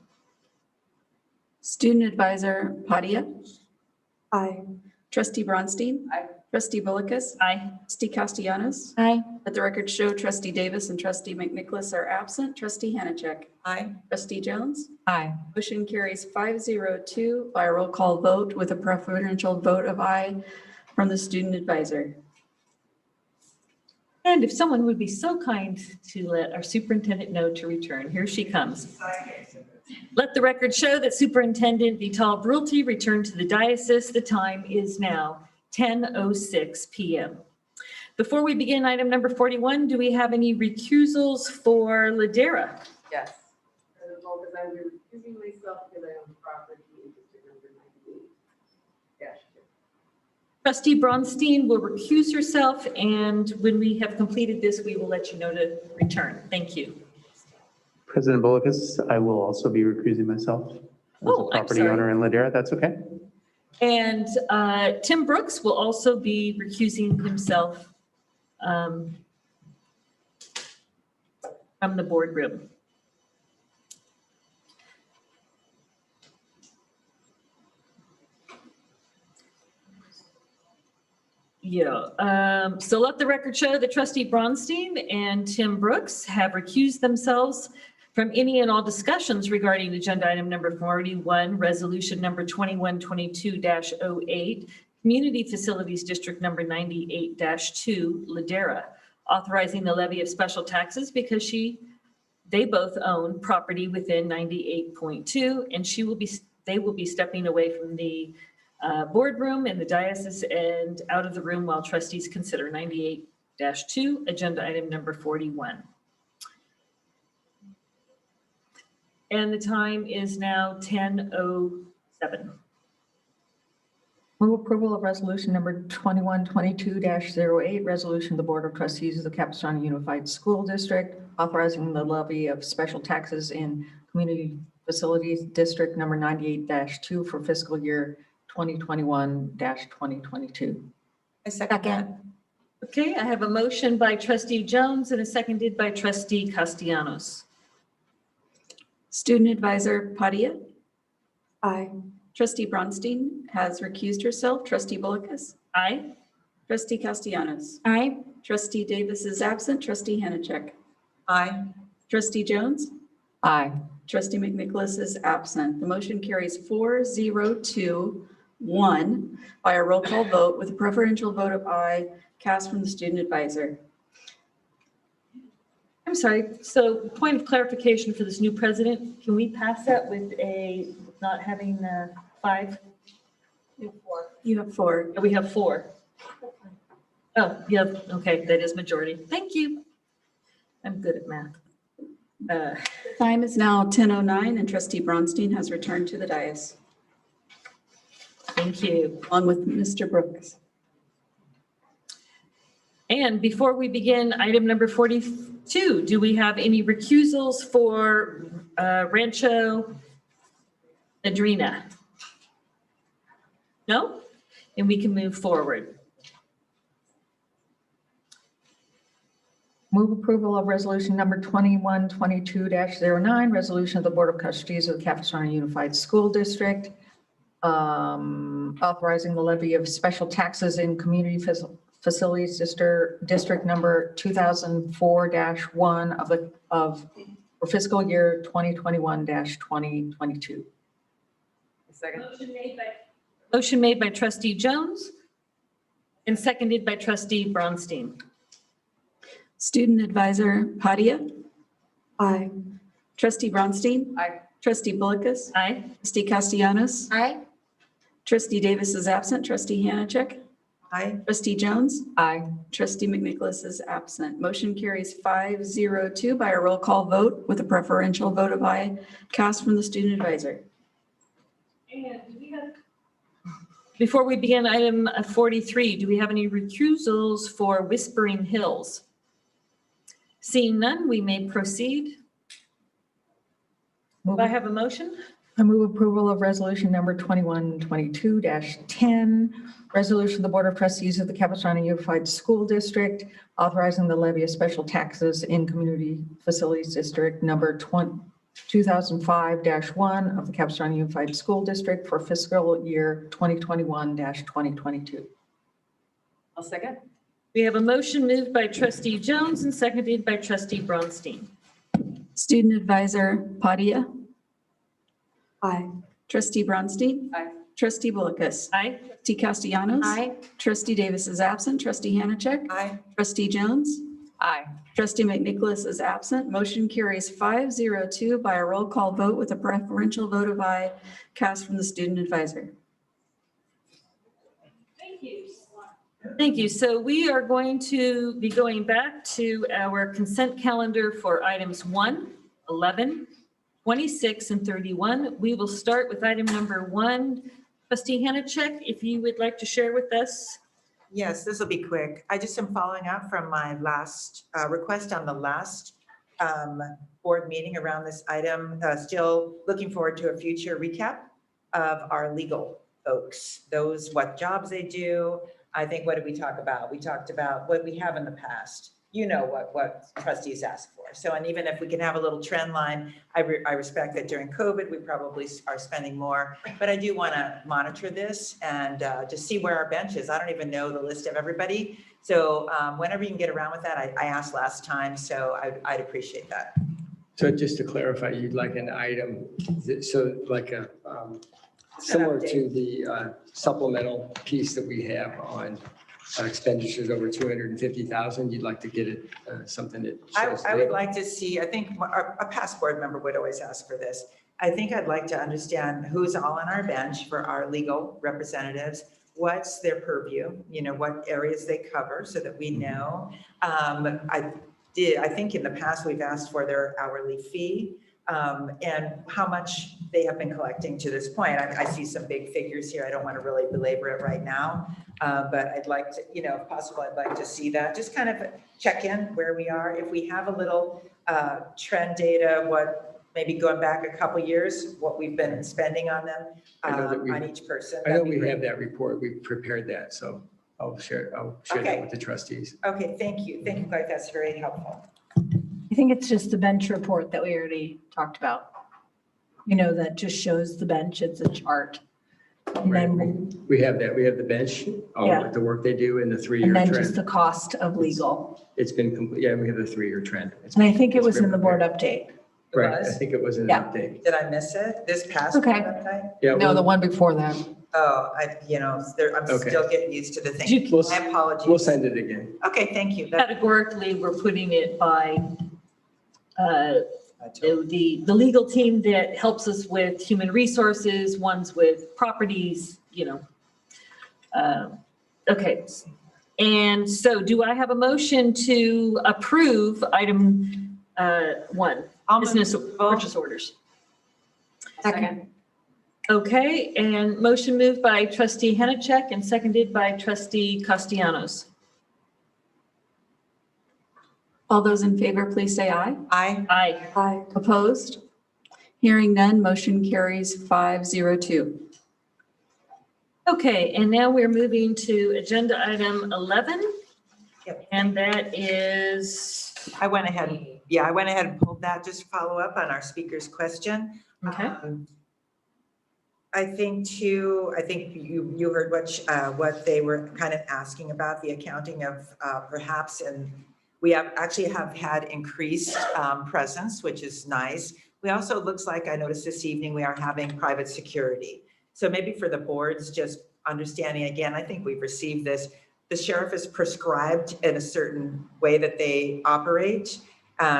Student advisor Padia. Aye. Trustee Bronstein. Aye. Trustee Bullicus. Aye. Trustee Castellanos. Aye. Let the record show trustee Davis and trustee McNicholas are absent. Trustee Hanachek. Aye. Trustee Jones. Aye. Motion carries 502 by a roll call vote with a preferential vote of aye from the student advisor. And if someone would be so kind to let our superintendent know to return, here she comes. Let the record show that Superintendent Vital Brulte returned to the diocese. The time is now 10:06 p.m. Before we begin item number 41, do we have any recusals for Ladera? Yes. As long as I will be recusing myself because I own property in district number 98-2. Trustee Bronstein will recuse herself, and when we have completed this, we will let you know to return. Thank you. President Bullicus, I will also be recusing myself as Oh, a I'm property sorry. owner in Ladera. That's okay. And Tim Brooks will also be recusing himself from the boardroom. Yeah, so let the record show that trustee Bronstein and Tim Brooks have recused themselves from any and all discussions regarding agenda item number 41, resolution number 2122-08, Community Facilities District number 98-2, Ladera, authorizing the levy of special taxes because they both own property within 98.2, and they will be stepping away from the boardroom in the diocese and out of the room while trustees consider 98-2, agenda item number 41. And the time is now 10:07. Move approval of resolution number 2122-08, resolution of the Board of Trustees of the Capistrano Unified School District, authorizing the levy of special taxes in Community Facilities District number 98-2 for fiscal year 2021-2022. I second that. Okay, I have a motion by trustee Jones and a seconded by trustee Castellanos. Student advisor Padia. Aye. Trustee Bronstein has recused herself. Trustee Bullicus. Aye. Trustee Castellanos. Aye. Trustee Davis is absent. Trustee Hanachek. Aye. Trustee Jones. Aye. Trustee McNicholas is absent. The motion carries 4-0-2-1 by a roll call vote with a preferential vote of aye cast from the student advisor. I'm sorry, so point of clarification for this new president, can we pass that with not having 5? You have 4. We have 4. Oh, yeah, okay, that is majority. Thank you. I'm good at math. Time is now 10:09 and trustee Bronstein has returned to the dais. Thank you. Along with Mr. Brooks. And before we begin item number 42, do we have any recusals for Rancho Adrena? No? And we can move forward. Move approval of resolution number 2122-09, resolution of the Board of Trustees of the Capistrano Unified School District, authorizing the levy of special taxes in Community Facilities District number 2004-1 for fiscal year 2021-2022. Second. Motion made by trustee Jones and seconded by trustee Bronstein. Student advisor Padia, Aye. trustee Bronstein. Aye. Trustee Bullicus. Aye. Trustee Castellanos. Aye. Trustee Davis is absent. Trustee Hanachek. Aye. Trustee Jones. Aye. Trustee McNicholas is absent. Motion carries 502 by a roll call vote with a preferential vote of aye cast from the student advisor. Before we begin item 43, do we have any recusals for Whispering Hills? Seeing none, we may proceed. Do I have a motion? I move approval of resolution number 2122-10, resolution of the Board of Trustees of the Capistrano Unified School District authorizing the levy of special taxes in Community Facilities District number 2005-1 of the Capistrano Unified School District for fiscal year 2021-2022. I'll second. We have a motion moved by trustee Jones and seconded by trustee Bronstein. Student advisor Padia. Aye. Trustee Bronstein. Aye. Trustee Bullicus. Aye. Trustee Castellanos. Aye. Trustee Davis is absent. Trustee Hanachek. Aye. Trustee Jones. Aye. Trustee McNicholas is absent. Motion carries 502 by a roll call vote with a preferential vote of aye cast from the student advisor. Thank you. So we are going to be going back to our consent calendar for items 1, 11, 26, and 31. We will start with item number 1. Trustee Hanachek, if you would like to share with us. Yes, this will be quick. I just am following up from my last request on the last board meeting around this item. Still looking forward to a future recap of our legal folks, what jobs they do. I think, what did we talk about? We talked about what we have in the past. You know what trustees ask for. So, and even if we can have a little trend line, I respect that during COVID, we probably are spending more, but I do want to monitor this and just see where our bench is. I don't even know the list of everybody. So whenever you can get around with that, I asked last time, so I'd appreciate that. So just to clarify, you'd like an item, so like a, similar to the supplemental piece that we have on expenditures over 250,000, you'd like to get it something that shows. I would like to see, I think a past board member would always ask for this. I think I'd like to understand who's all on our bench for our legal representatives, what's their purview, what areas they cover so that we know. I think in the past we've asked for their hourly fee. And how much they have been collecting to this point. I see some big figures here. I don't want to really belabor it right now, but I'd like to, if possible, I'd like to see that. Just kind of check in where we are. If we have a little trend data, maybe going back a couple years, what we've been spending on them, on each person. I know we have that report. We've prepared that, so I'll share that with the trustees. Okay, thank you. Thank you, Clark. That's very helpful. I think it's just the bench report that we already talked about. That just shows the bench, it's a chart. And then, We have that. We have the bench, Yeah. the work they do in the 3-year and then trend. just the cost of legal. It's been complete. Yeah, we have the 3-year trend. And I think it it's was been in the board update. Right, I was? think it was an Yeah. update. Did I miss it? This past Okay. website? Yeah, No, we'll- the one before that. Oh, I'm Okay. still getting used to the thing. We'll- My apologies. We'll send it again. Okay, thank you. That- Categorically, we're putting it by the legal team that helps us with human resources, ones with properties, Okay. And so do I have a motion to approve item 1, business purchase orders? Second. Okay, and motion moved by trustee Hanachek and seconded by trustee Castellanos. All those in favor, please say aye. Aye. Aye. Aye. Opposed? Hearing none, motion carries 502. Okay, and now we're moving to agenda item 11. Yep. And that is, I went ahead and pulled that, just to follow up on our speaker's question. okay, I think you heard what they were kind of asking about, the accounting of perhaps, and we actually have had increased presence, which is nice. We also, looks like, I noticed this evening, we are having private security. So maybe for the boards, just understanding, again, I think we've received this, the sheriff is prescribed in a certain way that they operate.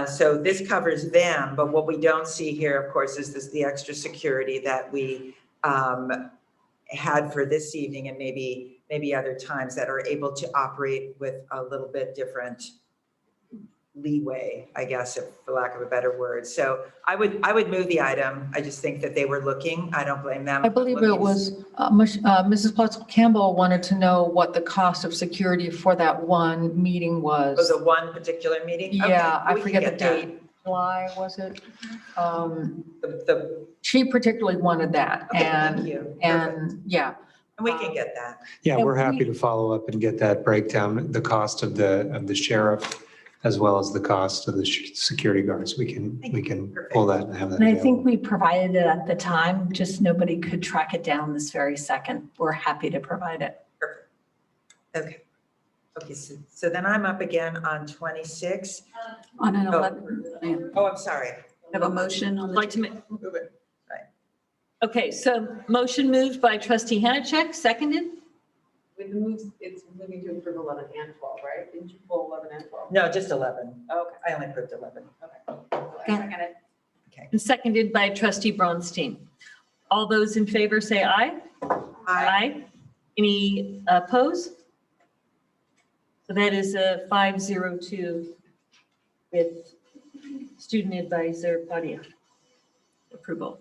So this covers them, but what we don't see here, of course, is the extra security that we had for this evening and maybe other times that are able to operate with a little bit different leeway, I guess, if, for lack of a better word. So I would move the item. I just think that they were looking. I don't blame them. I believe it was, Mrs. Potts Campbell wanted to know what the cost of security for that one meeting was. Was it one particular meeting? Okay, Yeah, I we can forget the get that. date. July, was it? The She particularly wanted that, Okay, and, thank you. and, yeah. And we can get that. Yeah, And we're happy we- to follow up and get that breakdown, the cost of the sheriff, as well as the cost of the security guards. We can pull that and have that And I available. think we provided it at the time, just nobody could track it down this very second. We're happy to provide it. Okay. Okay, so then I'm up again on 26. On an Oh. 11. Oh, I'm sorry. Have a motion on I'd the. like to make, Move it. okay, so motion moved by trustee Hanachek, seconded. With the moves, it's moving to approve 11 and 12, right? Didn't you pull 11 and 12? No, just 11. Okay. I only approved 11. And seconded by trustee Bronstein. All those in favor say aye. Aye. Any opposed? So that is a 502 with student advisor Padia approval.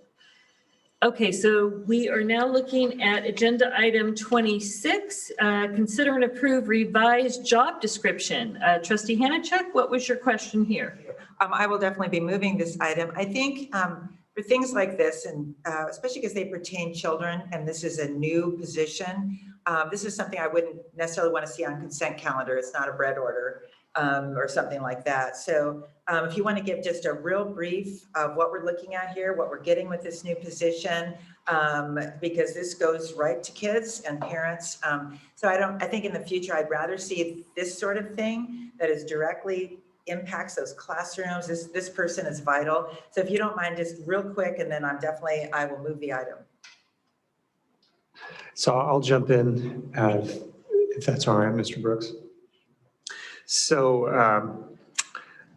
Okay, so we are now looking at agenda item 26, consider and approve revised job description. Trustee Hanachek, what was your question here? I will definitely be moving this item. I think for things like this, and especially because they pertain children, and this is a new position, this is something I wouldn't necessarily want to see on consent calendar. It's not a bread order or something like that. So if you want to give just a real brief of what we're looking at here, what we're getting with this new position, because this goes right to kids and parents. So I think in the future, I'd rather see this sort of thing that is directly impacts those classrooms. This person is vital. So if you don't mind, just real quick, and then I will move the item. So I'll jump in if that's all right, Mr. Brooks. So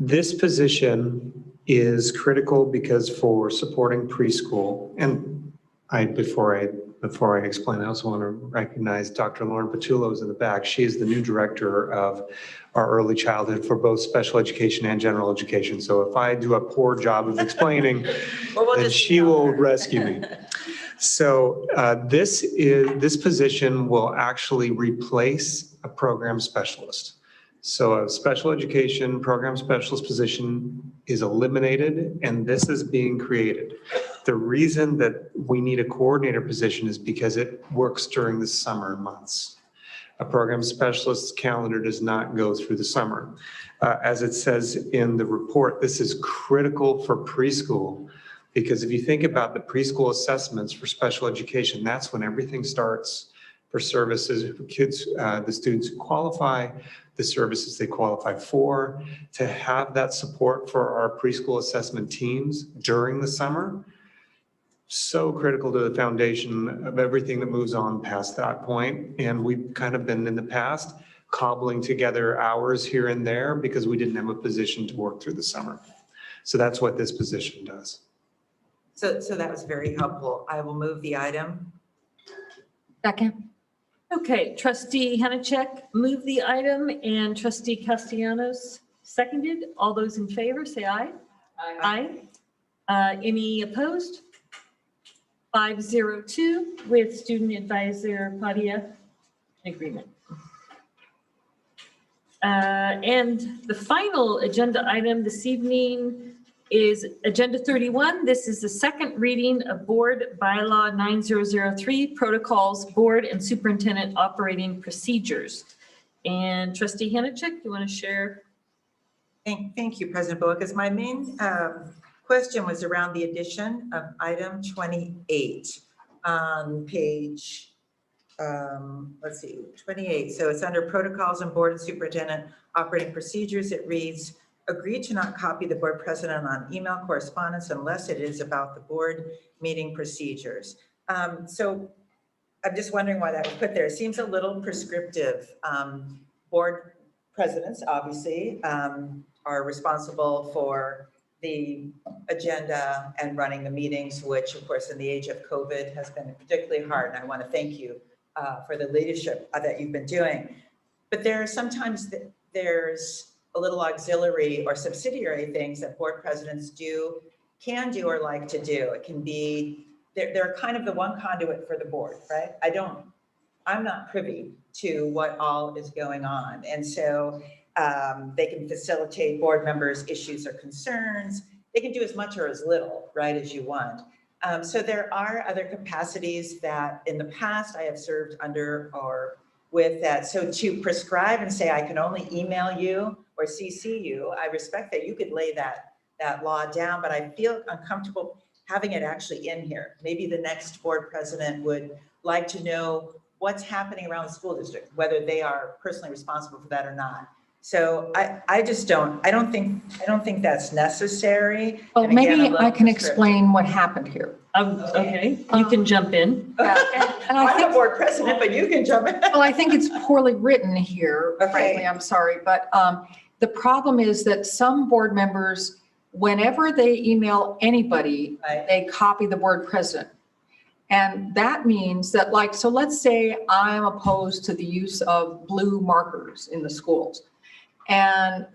this position is critical because for supporting preschool, and before I explain, I also want to recognize Dr. Lauren Patullo is in the back. She is the new director of our early childhood for both special education and general education. So if I do a poor job of explaining, then she will rescue me. So this position will actually replace a program specialist. So a special education program specialist position is eliminated, and this is being created. The reason that we need a coordinator position is because it works during the summer months. A program specialist's calendar does not go through the summer. As it says in the report, this is critical for preschool, because if you think about the preschool assessments for special education, that's when everything starts for services for kids, the students who qualify, the services they qualify for. To have that support for our preschool assessment teams during the summer, so critical to the foundation of everything that moves on past that point. And we've kind of been in the past cobbling together hours here and there because we didn't have a position to work through the summer. So that's what this position does. So that was very helpful. I will move the item. Second. Okay, trustee Hanachek moved the item and trustee Castellanos seconded. All those in favor say aye. Aye. Any opposed? 502 with student advisor Padia in agreement. And the final agenda item this evening is Agenda 31. This is the second reading of Board Bylaw 9003, Protocols, Board and Superintendent Operating Procedures. And Trustee Hanachek, you want to share? Thank you, President Boakis. My main question was around the addition of item 28 on page, let's see, 28. So it's under Protocols and Board and Superintendent Operating Procedures. It reads, agree to not copy the board president on email correspondence unless it is about the board meeting procedures. So I'm just wondering why that was put there. It seems a little prescriptive. Board presidents, obviously, are responsible for the agenda and running the meetings, which of course in the age of COVID has been particularly hard. And I want to thank you for the leadership that you've been doing. But there are sometimes there's a little auxiliary or subsidiary things that board presidents can do or like to do. It can be, they're kind of the one conduit for the board, right? I'm not privy to what all is going on. And so they can facilitate board members' issues or concerns. They can do as much or as little, right, as you want. So there are other capacities that in the past I have served under or with that. So to prescribe and say, I can only email you or CC you, I respect that you could lay that law down, but I feel uncomfortable having it actually in here. Maybe the next board president would like to know what's happening around the school district, whether they are personally responsible for that or not. So I don't think that's necessary. Well, And again, maybe a I little can prescriptive. explain what happened here. Okay, you can jump in. Yeah, and I I'm think the board president, but you can jump in. Well, I think it's poorly written here, Okay. frankly, I'm sorry. But the problem is that some board members, whenever they email anybody, Right. they copy the board president. And that means that so let's say I'm opposed to the use of blue markers in the schools. And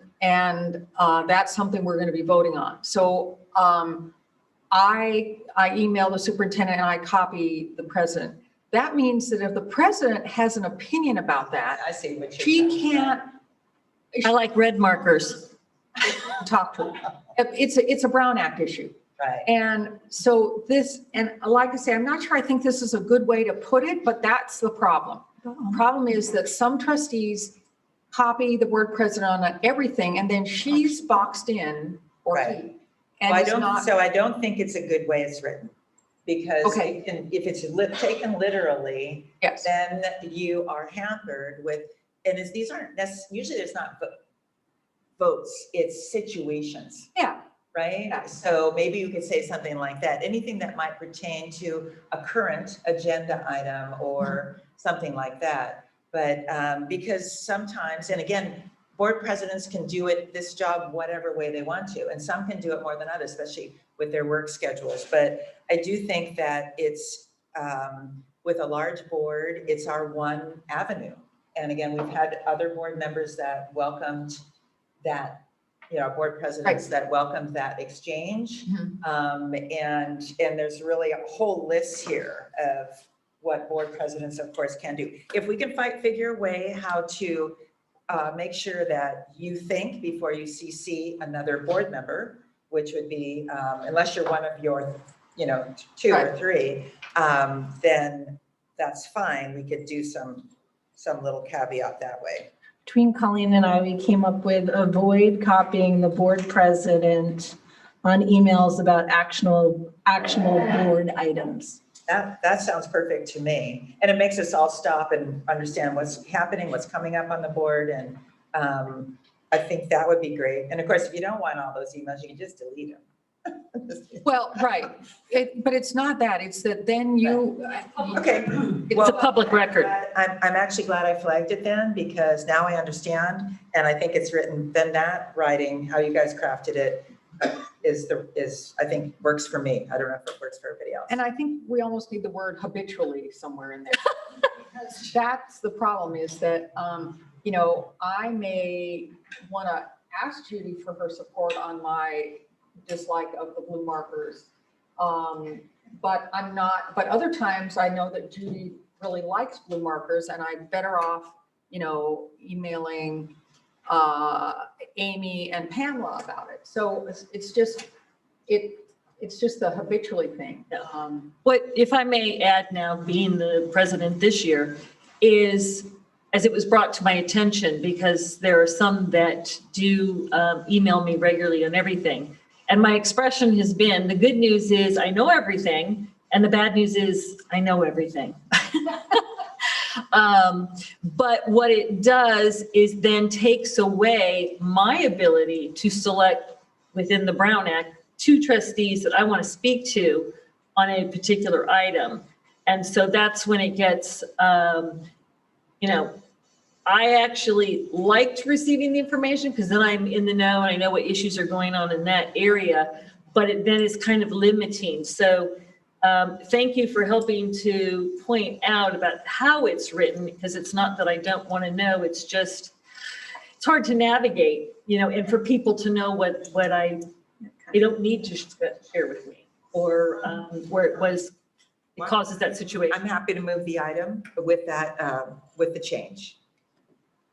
that's something we're going to be voting on. So I email the superintendent and I copy the president. That means that if the president has an opinion about that, I see what you're she saying. can't I like red markers. talk to her. It's a Brown Act issue. Right. And so and like I say, I'm not sure I think this is a good way to put it, but that's the problem. The problem is that some trustees copy the board president on everything and then she's boxed in or Right. he. And Well, it's not. I don't think it's a good way it's written. Because Okay. if it's taken literally, Yes. then you are hampered with, and these aren't usually there's not votes, it's situations. Yeah. Right? Yeah. So maybe you could say something like that, anything that might pertain to a current agenda item or something like that. But because sometimes, and again, board presidents can do this job whatever way they want to, and some can do it more than others, especially with their work schedules. But I do think that it's, with a large board, it's our one avenue. And again, we've had other board members that welcomed that, board presidents that welcomed that exchange. And there's really a whole list here of what board presidents, of course, can do. If we can figure a way how to make sure that you think before you CC another board member, which would be, unless you're one of your, two or three, then that's fine. We could do some little caveat that way. Between Colleen and I, we came up with avoid copying the board president on emails about actionable board items. That sounds perfect to me. And it makes us all stop and understand what's happening, what's coming up on the board. And I think that would be great. And of course, if you don't want all those emails, you can just delete them. Well, right. But it's not that. It's that then you. Okay. It's a public record. I'm actually glad I flagged it then, because now I understand. And I think it's written, then that writing, how you guys crafted it is I think works for me. I don't know if it works for everybody else. And I think we almost need the word habitually somewhere in there. Because that's the problem is that, I may want to ask Judy for her support on my dislike of the blue markers. But other times I know that Judy really likes blue markers and I'm better off, emailing Amy and Pamela about it. So it's just the habitually thing. What, if I may add now, being the president this year, is, as it was brought to my attention, because there are some that do email me regularly on everything. And my expression has been, the good news is I know everything, and the bad news is I know everything. But what it does is then takes away my ability to select within the Brown Act 2 trustees that I want to speak to on a particular item. And so that's when it gets, you know, I actually liked receiving the information because then I'm in the know and I know what issues are going on in that area, but it then is kind of limiting. So thank you for helping to point out about how it's written, because it's not that I don't want to know, it's just, it's hard to navigate, you know, and for people to know what they don't need to share with me, or where it causes that situation. I'm happy to move the item with that, with the change.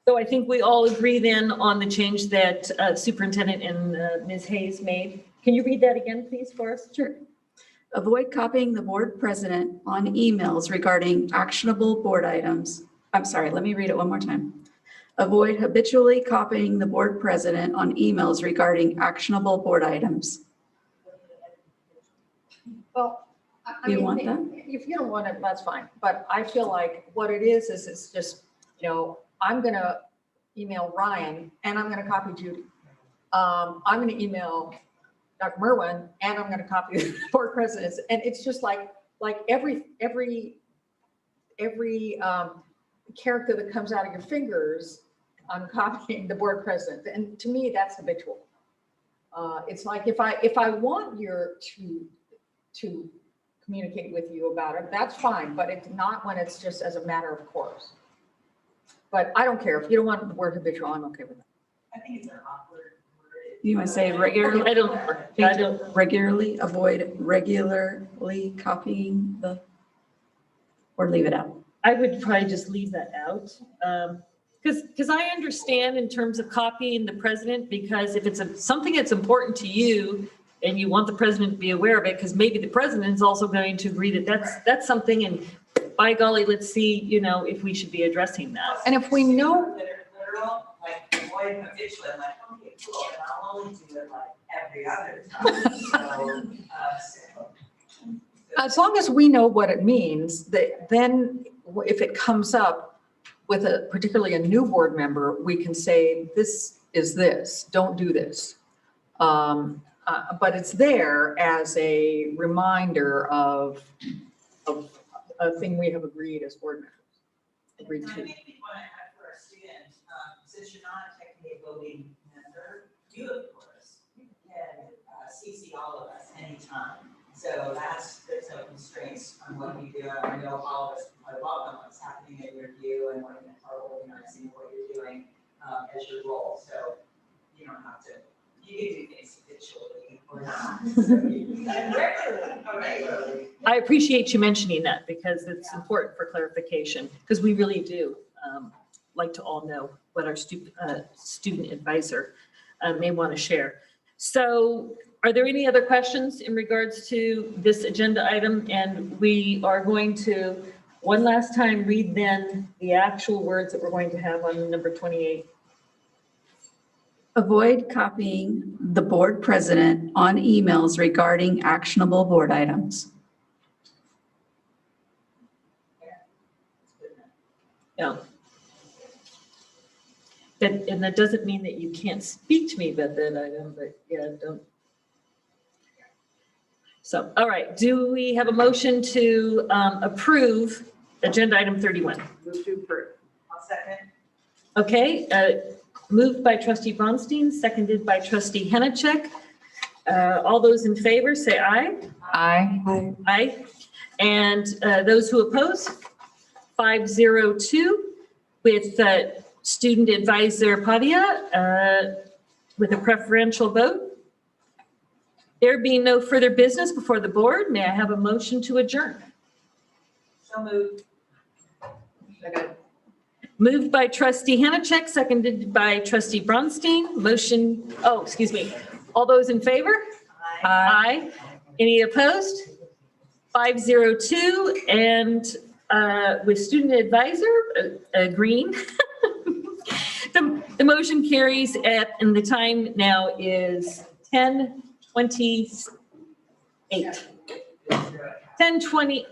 So I think we all agree then on the change that Superintendent and Ms. Hayes made. Can you read that again, please, for us? Sure. Avoid copying the board president on emails regarding actionable board items. I'm sorry, let me read it one more time. Avoid habitually copying the board president on emails regarding actionable board items. Well, I You mean, want that? if you don't want it, that's fine. But I feel like what it is it's just, you know, I'm going to email Ryan and I'm going to copy Judy. I'm going to email Dr. Merwin and I'm going to copy the board presidents. And it's just like every character that comes out of your fingers, I'm copying the board president. And to me, that's habitual. It's like if I want to communicate with you about it, that's fine, but it's not when it's just as a matter of course. But I don't care. If you don't want the word habitual, I'm okay with that. I think it's an awkward word. You want to say regularly? I don't regularly, avoid regularly copying or leave it out. I would probably just leave that out. Because I understand in terms of copying the president, because if it's something that's important to you and you want the president to be aware of it, because maybe the president is also going to agree that that's something, and by golly, let's see, you know, if we should be addressing that. And if we know, Literal, like avoid habitually, I'm like, okay, cool, and I'll only do it like every other time. So, as long as we know what it means, that then if it comes up with particularly a new board member, we can say, this is this, don't do this. But it's there as a reminder of a thing we have agreed as board members. Agreed to. I think we want to have for a student, since you're not technically a voting member, you of course can CC all of us anytime. So there's no constraints on what you do. I know all of us are welcome what's happening at your view and what are organizing what you're doing as your role. So you don't have to, you can do things habitually or not. So regularly. I appreciate you mentioning that, because it's important for clarification, because we really do like to all know what our student advisor may want to share. So are there any other questions in regards to this agenda item? And we are going to one last time read then the actual words that we're going to have on number 28. Avoid copying the board president on emails regarding actionable board items. Yeah. And that doesn't mean that you can't speak to me about that item, but yeah, don't. So, all right, do we have a motion to approve agenda item 31? Move to approve. I'll second. Okay, moved by trustee Bronstein, seconded by trustee Henacek. All those in favor, say aye. Aye. Aye. And those who oppose, 502, with student advisor Pavia with a preferential vote. There being no further business before the board, may I have a motion to adjourn? So moved. Moved by trustee Henacek, seconded by trustee Bronstein. Motion, excuse me. All those in favor? Aye. Any opposed? 502, and with student advisor agreeing. The motion carries and the time now is 10:28. 10:20.